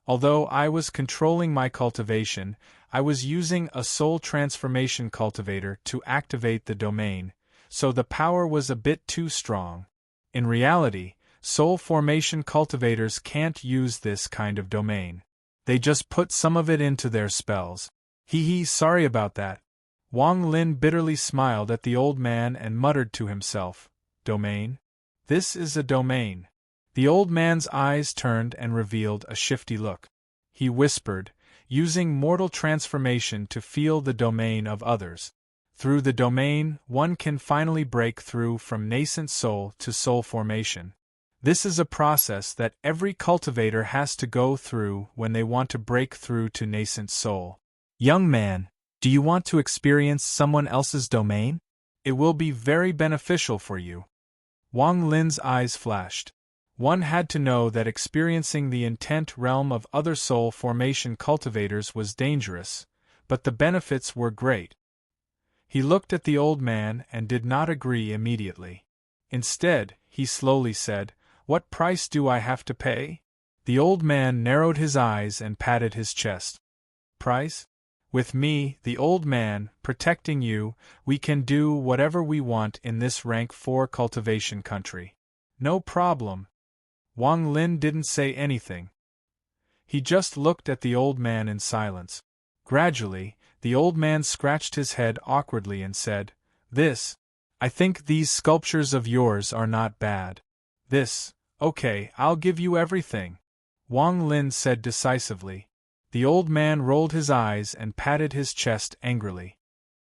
Although I was controlling my cultivation, I was using a soul transformation cultivator to activate the domain, so the power was a bit too strong. In reality, soul formation cultivators can't use this kind of domain. They just put some of it into their spells. Sorry about that. Wang Lin bitterly smiled at the old man and muttered to himself, "Domain? This is a domain." The old man's eyes turned and revealed a shifty look. He whispered, using mortal transformation to feel the domain of others. Through the domain, one can finally break through from nascent soul to soul formation. This is a process that every cultivator has to go through when they want to break through to nascent soul. "Young man, do you want to experience someone else's domain? It will be very beneficial for you." Wang Lin's eyes flashed. One had to know that experiencing the intent realm of other soul formation cultivators was dangerous, but the benefits were great. He looked at the old man and did not agree immediately. Instead, he slowly said, "What price do I have to pay?" The old man narrowed his eyes and patted his chest. "Price? With me, the old man, protecting you, we can do whatever we want in this rank 4 cultivation country. No problem." Wang Lin didn't say anything. He just looked at the old man in silence. Gradually, the old man scratched his head awkwardly and said, I think these sculptures of yours are not bad. Okay, I'll give you everything," Wang Lin said decisively. The old man rolled his eyes and patted his chest angrily.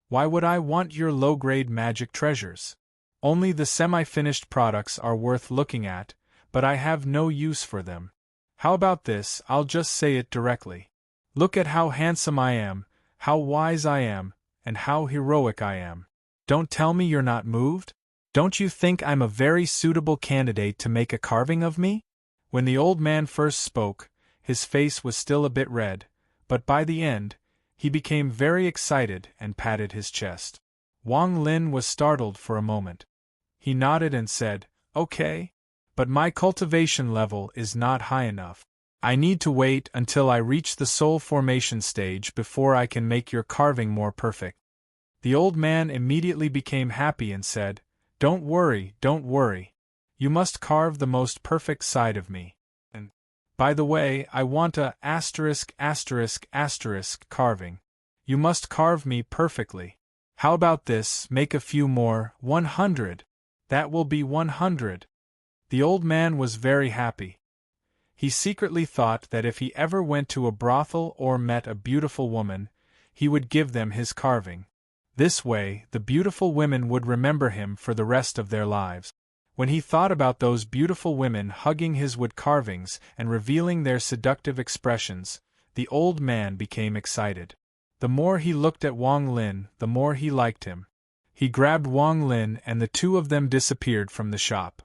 "Why would I want your low-grade magic treasures? Only the semi-finished products are worth looking at, but I have no use for them. How about this? I'll just say it directly. Look at how handsome I am, how wise I am, and how heroic I am. Don't tell me you're not moved? Don't you think I'm a very suitable candidate to make a carving of me?" When the old man first spoke, his face was still a bit red, but by the end, he became very excited and patted his chest. Wang Lin was startled for a moment. He nodded and said, "Okay. But my cultivation level is not high enough. I need to wait until I reach the soul formation stage before I can make your carving more perfect." The old man immediately became happy and said, don't worry. You must carve the most perfect side of me. And, by the way, I want a **** carving. You must carve me perfectly. How about this, make a few more, 100. That will be 100. The old man was very happy. He secretly thought that if he ever went to a brothel or met a beautiful woman, he would give them his carving. This way, the beautiful women would remember him for the rest of their lives. When he thought about those beautiful women hugging his wood carvings and revealing their seductive expressions, the old man became excited. The more he looked at Wang Lin, the more he liked him. He grabbed Wang Lin and the two of them disappeared from the shop.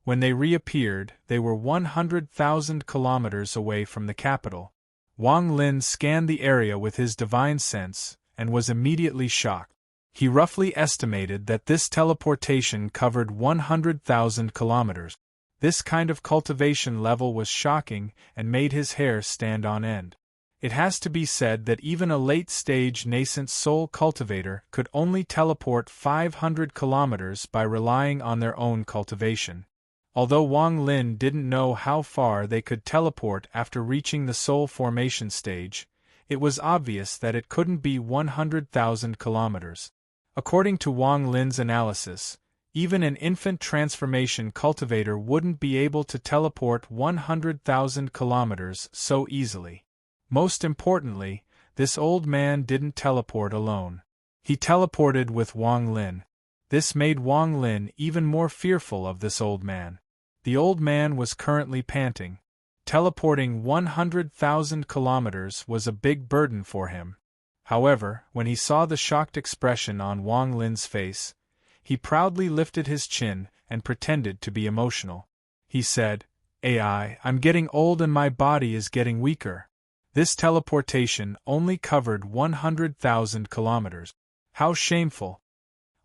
When they reappeared, they were 100,000 kilometers away from the capital. Wang Lin scanned the area with his divine sense, and was immediately shocked. He roughly estimated that this teleportation covered 100,000 kilometers. This kind of cultivation level was shocking and made his hair stand on end. It has to be said that even a late-stage nascent soul cultivator could only teleport 500 kilometers by relying on their own cultivation. Although Wang Lin didn't know how far they could teleport after reaching the soul formation stage, it was obvious that it couldn't be 100,000 kilometers. According to Wang Lin's analysis, even an infant transformation cultivator wouldn't be able to teleport 100,000 kilometers so easily. Most importantly, this old man didn't teleport alone. He teleported with Wang Lin. This made Wang Lin even more fearful of this old man. The old man was currently panting. Teleporting 100,000 kilometers was a big burden for him. However, when he saw the shocked expression on Wang Lin's face, he proudly lifted his chin and pretended to be emotional. He said, "AI, I'm getting old and my body is getting weaker. This teleportation only covered 100,000 kilometers. How shameful."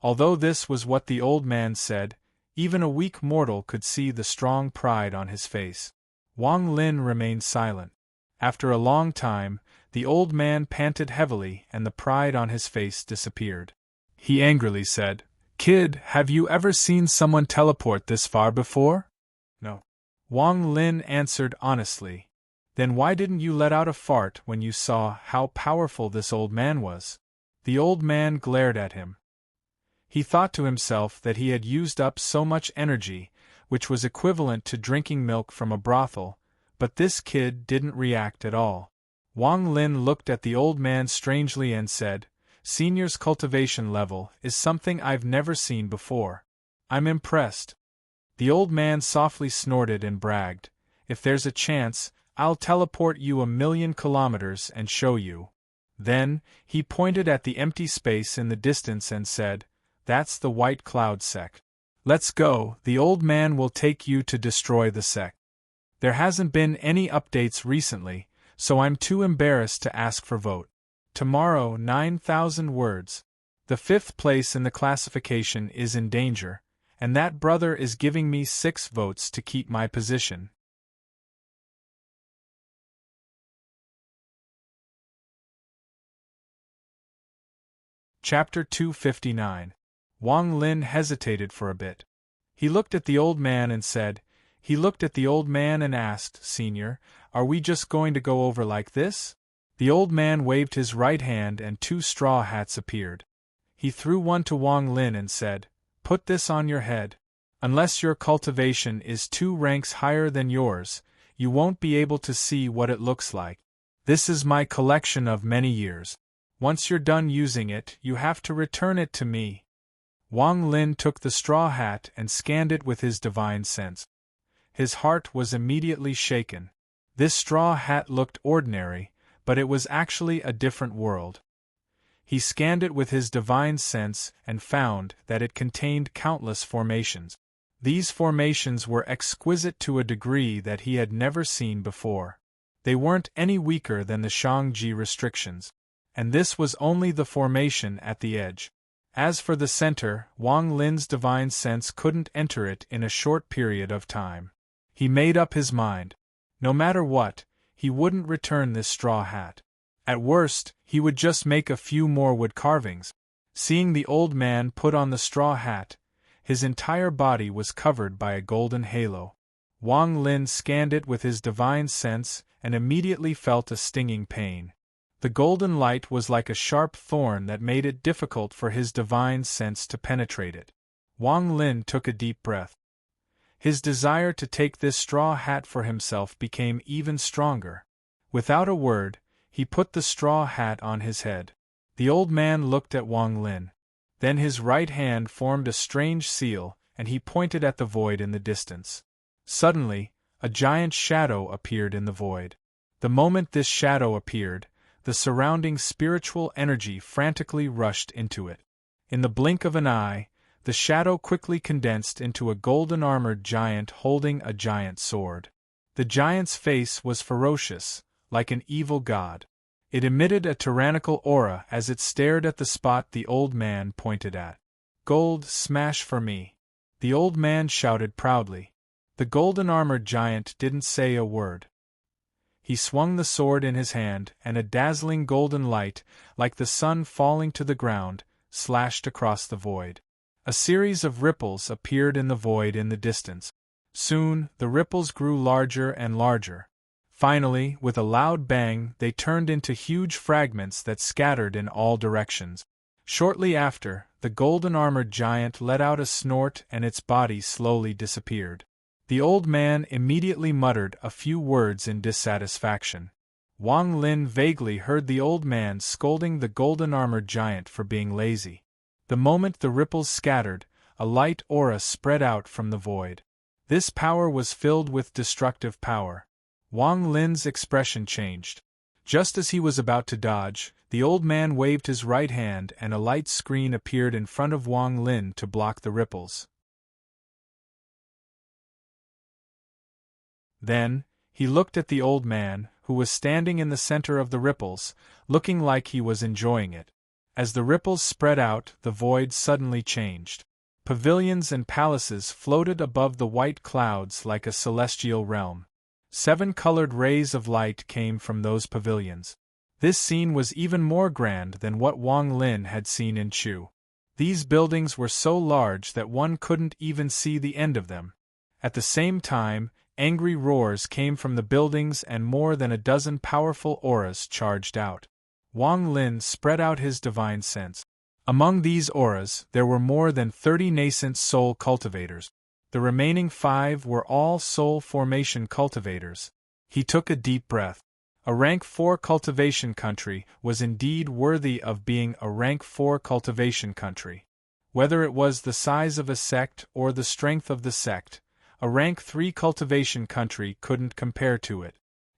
Although this was what the old man said, even a weak mortal could see the strong pride on his face. Wang Lin remained silent. After a long time, the old man panted heavily and the pride on his face disappeared. He angrily said, "Kid, have you ever seen someone teleport this far before?" "No." Wang Lin answered honestly. "Then why didn't you let out a fart when you saw how powerful this old man was?" The old man glared at him. He thought to himself that he had used up so much energy, which was equivalent to drinking milk from a brothel, but this kid didn't react at all. Wang Lin looked at the old man strangely and said, "Senior's cultivation level is something I've never seen before. I'm impressed." The old man softly snorted and bragged, "If there's a chance, I'll teleport you 1,000,000 kilometers and show you." Then, he pointed at the empty space in the distance and said, "That's the white cloud sect. Let's go, the old man will take you to destroy the sect. There hasn't been any updates recently, so I'm too embarrassed to ask for vote. Tomorrow 9,000 words. The 5th place in the classification is in danger, and that brother is giving me 6 votes to keep my position." Chapter 259. Wang Lin hesitated for a bit. He looked at the old man and asked, "Senior, are we just going to go over like this?" The old man waved his right hand and 2 straw hats appeared. He threw one to Wang Lin and said, "Put this on your head. Unless your cultivation is 2 ranks higher than yours, you won't be able to see what it looks like. This is my collection of many years. Once you're done using it, you have to return it to me." Wang Lin took the straw hat and scanned it with his divine sense. His heart was immediately shaken. This straw hat looked ordinary, but it was actually a different world. He scanned it with his divine sense and found that it contained countless formations. These formations were exquisite to a degree that he had never seen before. They weren't any weaker than the Shangji restrictions. And this was only the formation at the edge. As for the center, Wang Lin's divine sense couldn't enter it in a short period of time. He made up his mind. No matter what, he wouldn't return this straw hat. At worst, he would just make a few more wood carvings. Seeing the old man put on the straw hat, his entire body was covered by a golden halo. Wang Lin scanned it with his divine sense and immediately felt a stinging pain. The golden light was like a sharp thorn that made it difficult for his divine sense to penetrate it. Wang Lin took a deep breath. His desire to take this straw hat for himself became even stronger. Without a word, he put the straw hat on his head. The old man looked at Wang Lin. Then his right hand formed a strange seal, and he pointed at the void in the distance. Suddenly, a giant shadow appeared in the void. The moment this shadow appeared, the surrounding spiritual energy frantically rushed into it. In the blink of an eye, the shadow quickly condensed into a golden-armored giant holding a giant sword. The giant's face was ferocious, like an evil god. It emitted a tyrannical aura as it stared at the spot the old man pointed at. "Gold, smash for me!" the old man shouted proudly. The golden-armored giant didn't say a word. He swung the sword in his hand, and a dazzling golden light, like the sun falling to the ground, slashed across the void. A series of ripples appeared in the void in the distance. Soon, the ripples grew larger and larger. Finally, with a loud bang, they turned into huge fragments that scattered in all directions. Shortly after, the golden-armored giant let out a snort and its body slowly disappeared. The old man immediately muttered a few words in dissatisfaction. Wang Lin vaguely heard the old man scolding the golden-armored giant for being lazy. The moment the ripples scattered, a light aura spread out from the void. This power was filled with destructive power. Wang Lin's expression changed. Just as he was about to dodge, the old man waved his right hand and a light screen appeared in front of Wang Lin to block the ripples. Then, he looked at the old man, who was standing in the center of the ripples, looking like he was enjoying it. As the ripples spread out, the void suddenly changed. Pavilions and palaces floated above the white clouds like a celestial realm. 7 colored rays of light came from those pavilions. This scene was even more grand than what Wang Lin had seen in Chu. These buildings were so large that one couldn't even see the end of them. At the same time, angry roars came from the buildings and more than a dozen powerful auras charged out. Wang Lin spread out his divine sense. Among these auras, there were more than 30 nascent soul cultivators. The remaining 5 were all soul formation cultivators. He took a deep breath. A rank 4 cultivation country was indeed worthy of being a rank 4 cultivation country. Whether it was the size of a sect or the strength of the sect, a rank 3 cultivation country couldn't compare to it.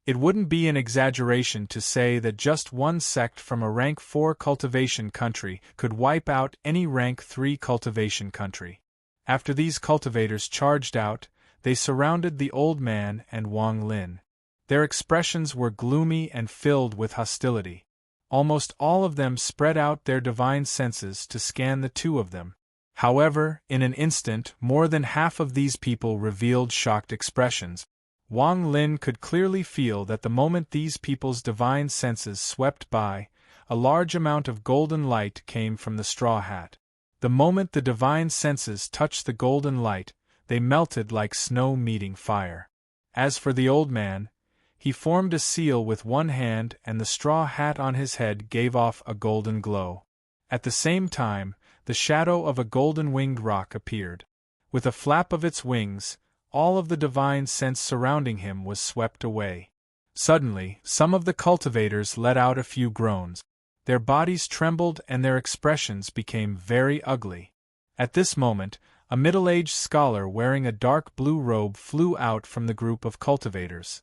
It wouldn't be an exaggeration to say that just one sect from a rank 4 cultivation country could wipe out any rank 3 cultivation country. After these cultivators charged out, they surrounded the old man and Wang Lin. Their expressions were gloomy and filled with hostility. Almost all of them spread out their divine senses to scan the two of them. However, in an instant, more than half of these people revealed shocked expressions. Wang Lin could clearly feel that the moment these people's divine senses swept by, a large amount of golden light came from the straw hat. The moment the divine senses touched the golden light, they melted like snow meeting fire. As for the old man, he formed a seal with one hand and the straw hat on his head gave off a golden glow. At the same time, the shadow of a golden-winged roc appeared. With a flap of its wings, all of the divine sense surrounding him was swept away. Suddenly, some of the cultivators let out a few groans. Their bodies trembled and their expressions became very ugly. At this moment, a middle-aged scholar wearing a dark blue robe flew out from the group of cultivators.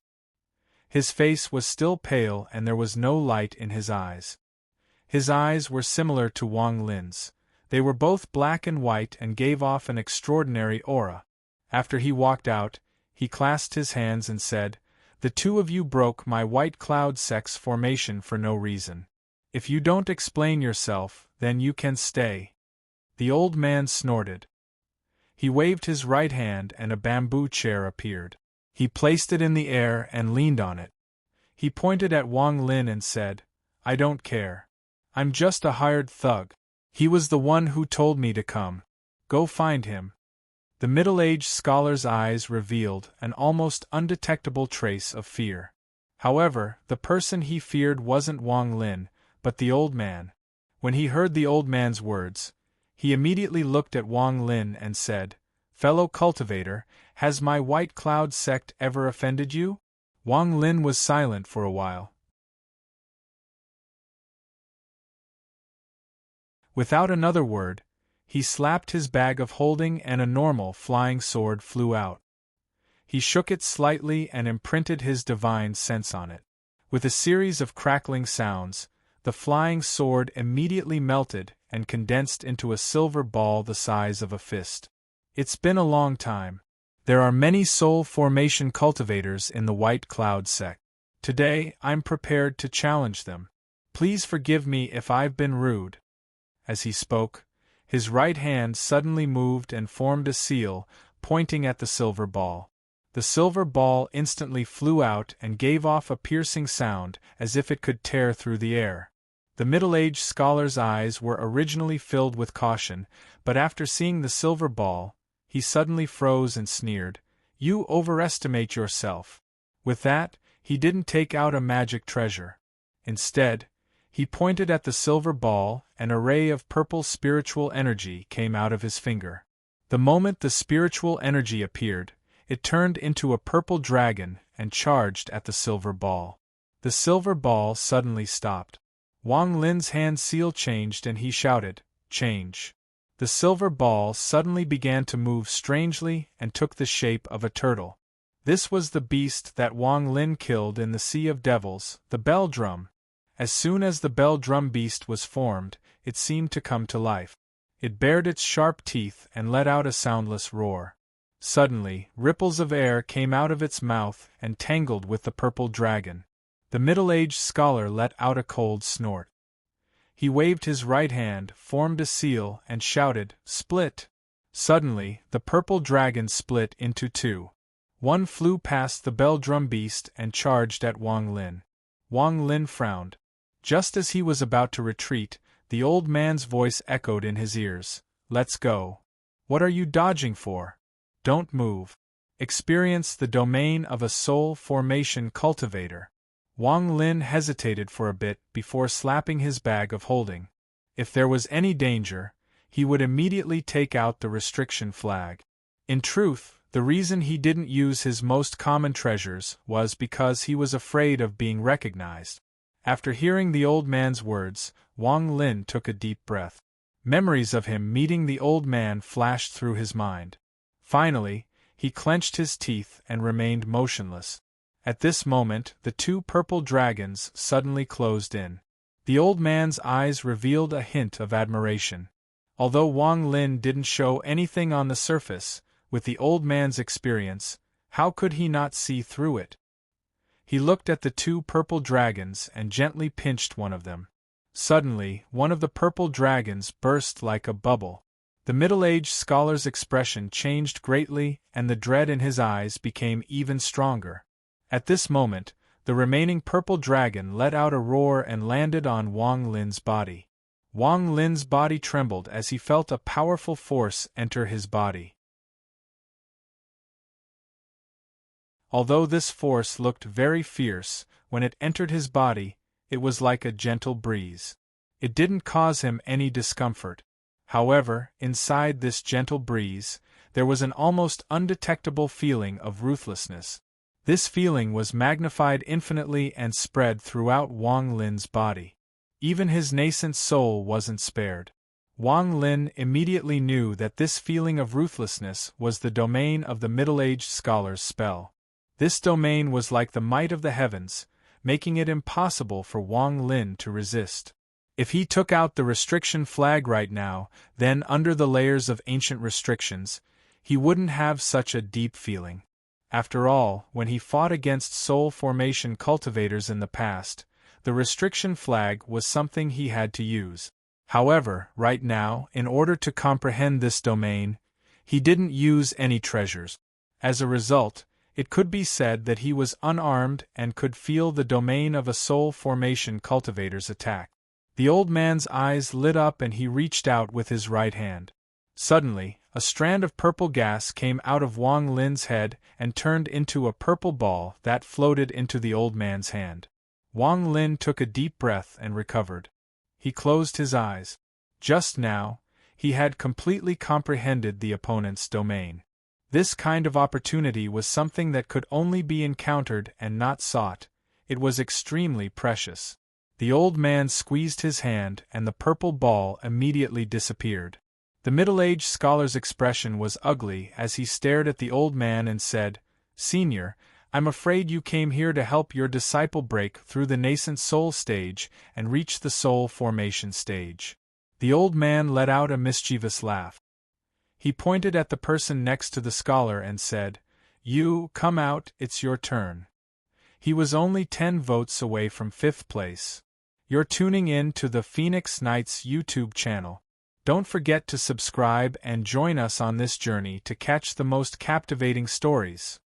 His face was still pale and there was no light in his eyes. His eyes were similar to Wang Lin's. They were both black and white and gave off an extraordinary aura. After he walked out, he clasped his hands and said, "The two of you broke my white cloud sex formation for no reason. If you don't explain yourself, then you can stay." The old man snorted. He waved his right hand and a bamboo chair appeared. He placed it in the air and leaned on it. He pointed at Wang Lin and said, "I don't care. I'm just a hired thug. He was the one who told me to come. Go find him." The middle-aged scholar's eyes revealed an almost undetectable trace of fear. However, the person he feared wasn't Wang Lin, but the old man. When he heard the old man's words, he immediately looked at Wang Lin and said, "Fellow cultivator, has my White Cloud sect ever offended you?" Wang Lin was silent for a while. Without another word, he slapped his bag of holding and a normal flying sword flew out. He shook it slightly and imprinted his divine sense on it. With a series of crackling sounds, the flying sword immediately melted and condensed into a silver ball the size of a fist. It's been a long time. There are many soul formation cultivators in the White Cloud sect. Today, I'm prepared to challenge them. Please forgive me if I've been rude. As he spoke, his right hand suddenly moved and formed a seal, pointing at the silver ball. The silver ball instantly flew out and gave off a piercing sound as if it could tear through the air. The middle-aged scholar's eyes were originally filled with caution, but after seeing the silver ball, he suddenly froze and sneered, "You overestimate yourself." With that, he didn't take out a magic treasure. Instead, he pointed at the silver ball, and a ray of purple spiritual energy came out of his finger. The moment the spiritual energy appeared, it turned into a purple dragon and charged at the silver ball. The silver ball suddenly stopped. Wang Lin's hand seal changed and he shouted, "Change." The silver ball suddenly began to move strangely and took the shape of a turtle. This was the beast that Wang Lin killed in the Sea of Devils, the bell drum. As soon as the bell drum beast was formed, it seemed to come to life. It bared its sharp teeth and let out a soundless roar. Suddenly, ripples of air came out of its mouth and tangled with the purple dragon. The middle-aged scholar let out a cold snort. He waved his right hand, formed a seal, and shouted, "Split!" Suddenly, the purple dragon split into two. One flew past the bell drum beast and charged at Wang Lin. Wang Lin frowned. Just as he was about to retreat, the old man's voice echoed in his ears, "Let's go. What are you dodging for? Don't move. Experience the domain of a soul formation cultivator." Wang Lin hesitated for a bit before slapping his bag of holding. If there was any danger, he would immediately take out the restriction flag. In truth, the reason he didn't use his most common treasures was because he was afraid of being recognized. After hearing the old man's words, Wang Lin took a deep breath. Memories of him meeting the old man flashed through his mind. Finally, he clenched his teeth and remained motionless. At this moment, the two purple dragons suddenly closed in. The old man's eyes revealed a hint of admiration. Although Wang Lin didn't show anything on the surface, with the old man's experience, how could he not see through it? He looked at the two purple dragons and gently pinched one of them. Suddenly, one of the purple dragons burst like a bubble. The middle-aged scholar's expression changed greatly and the dread in his eyes became even stronger. At this moment, the remaining purple dragon let out a roar and landed on Wang Lin's body. Wang Lin's body trembled as he felt a powerful force enter his body. Although this force looked very fierce, when it entered his body, it was like a gentle breeze. It didn't cause him any discomfort. However, inside this gentle breeze, there was an almost undetectable feeling of ruthlessness. This feeling was magnified infinitely and spread throughout Wang Lin's body. Even his nascent soul wasn't spared. Wang Lin immediately knew that this feeling of ruthlessness was the domain of the middle-aged scholar's spell. This domain was like the might of the heavens, making it impossible for Wang Lin to resist. If he took out the restriction flag right now, then under the layers of ancient restrictions, he wouldn't have such a deep feeling. After all, when he fought against soul formation cultivators in the past, the restriction flag was something he had to use. However, right now, in order to comprehend this domain, he didn't use any treasures. As a result, it could be said that he was unarmed and could feel the domain of a soul formation cultivator's attack. The old man's eyes lit up and he reached out with his right hand. Suddenly, A strand of purple gas came out of Wang Lin's head and turned into a purple ball that floated into the old man's hand. Wang Lin took a deep breath and recovered. He closed his eyes. Just now, he had completely comprehended the opponent's domain. This kind of opportunity was something that could only be encountered and not sought. It was extremely precious. The old man squeezed his hand and the purple ball immediately disappeared. The middle-aged scholar's expression was ugly as he stared at the old man and said, "Senior, I'm afraid you came here to help your disciple break through the nascent soul stage and reach the soul formation stage." The old man let out a mischievous laugh. He pointed at the person next to the scholar and said, "You, come out, it's your turn." He was only 10 votes away from 5th place. You're tuning in to the Phoenix Knights YouTube channel. Don't forget to subscribe and join us on this journey to catch the most captivating stories.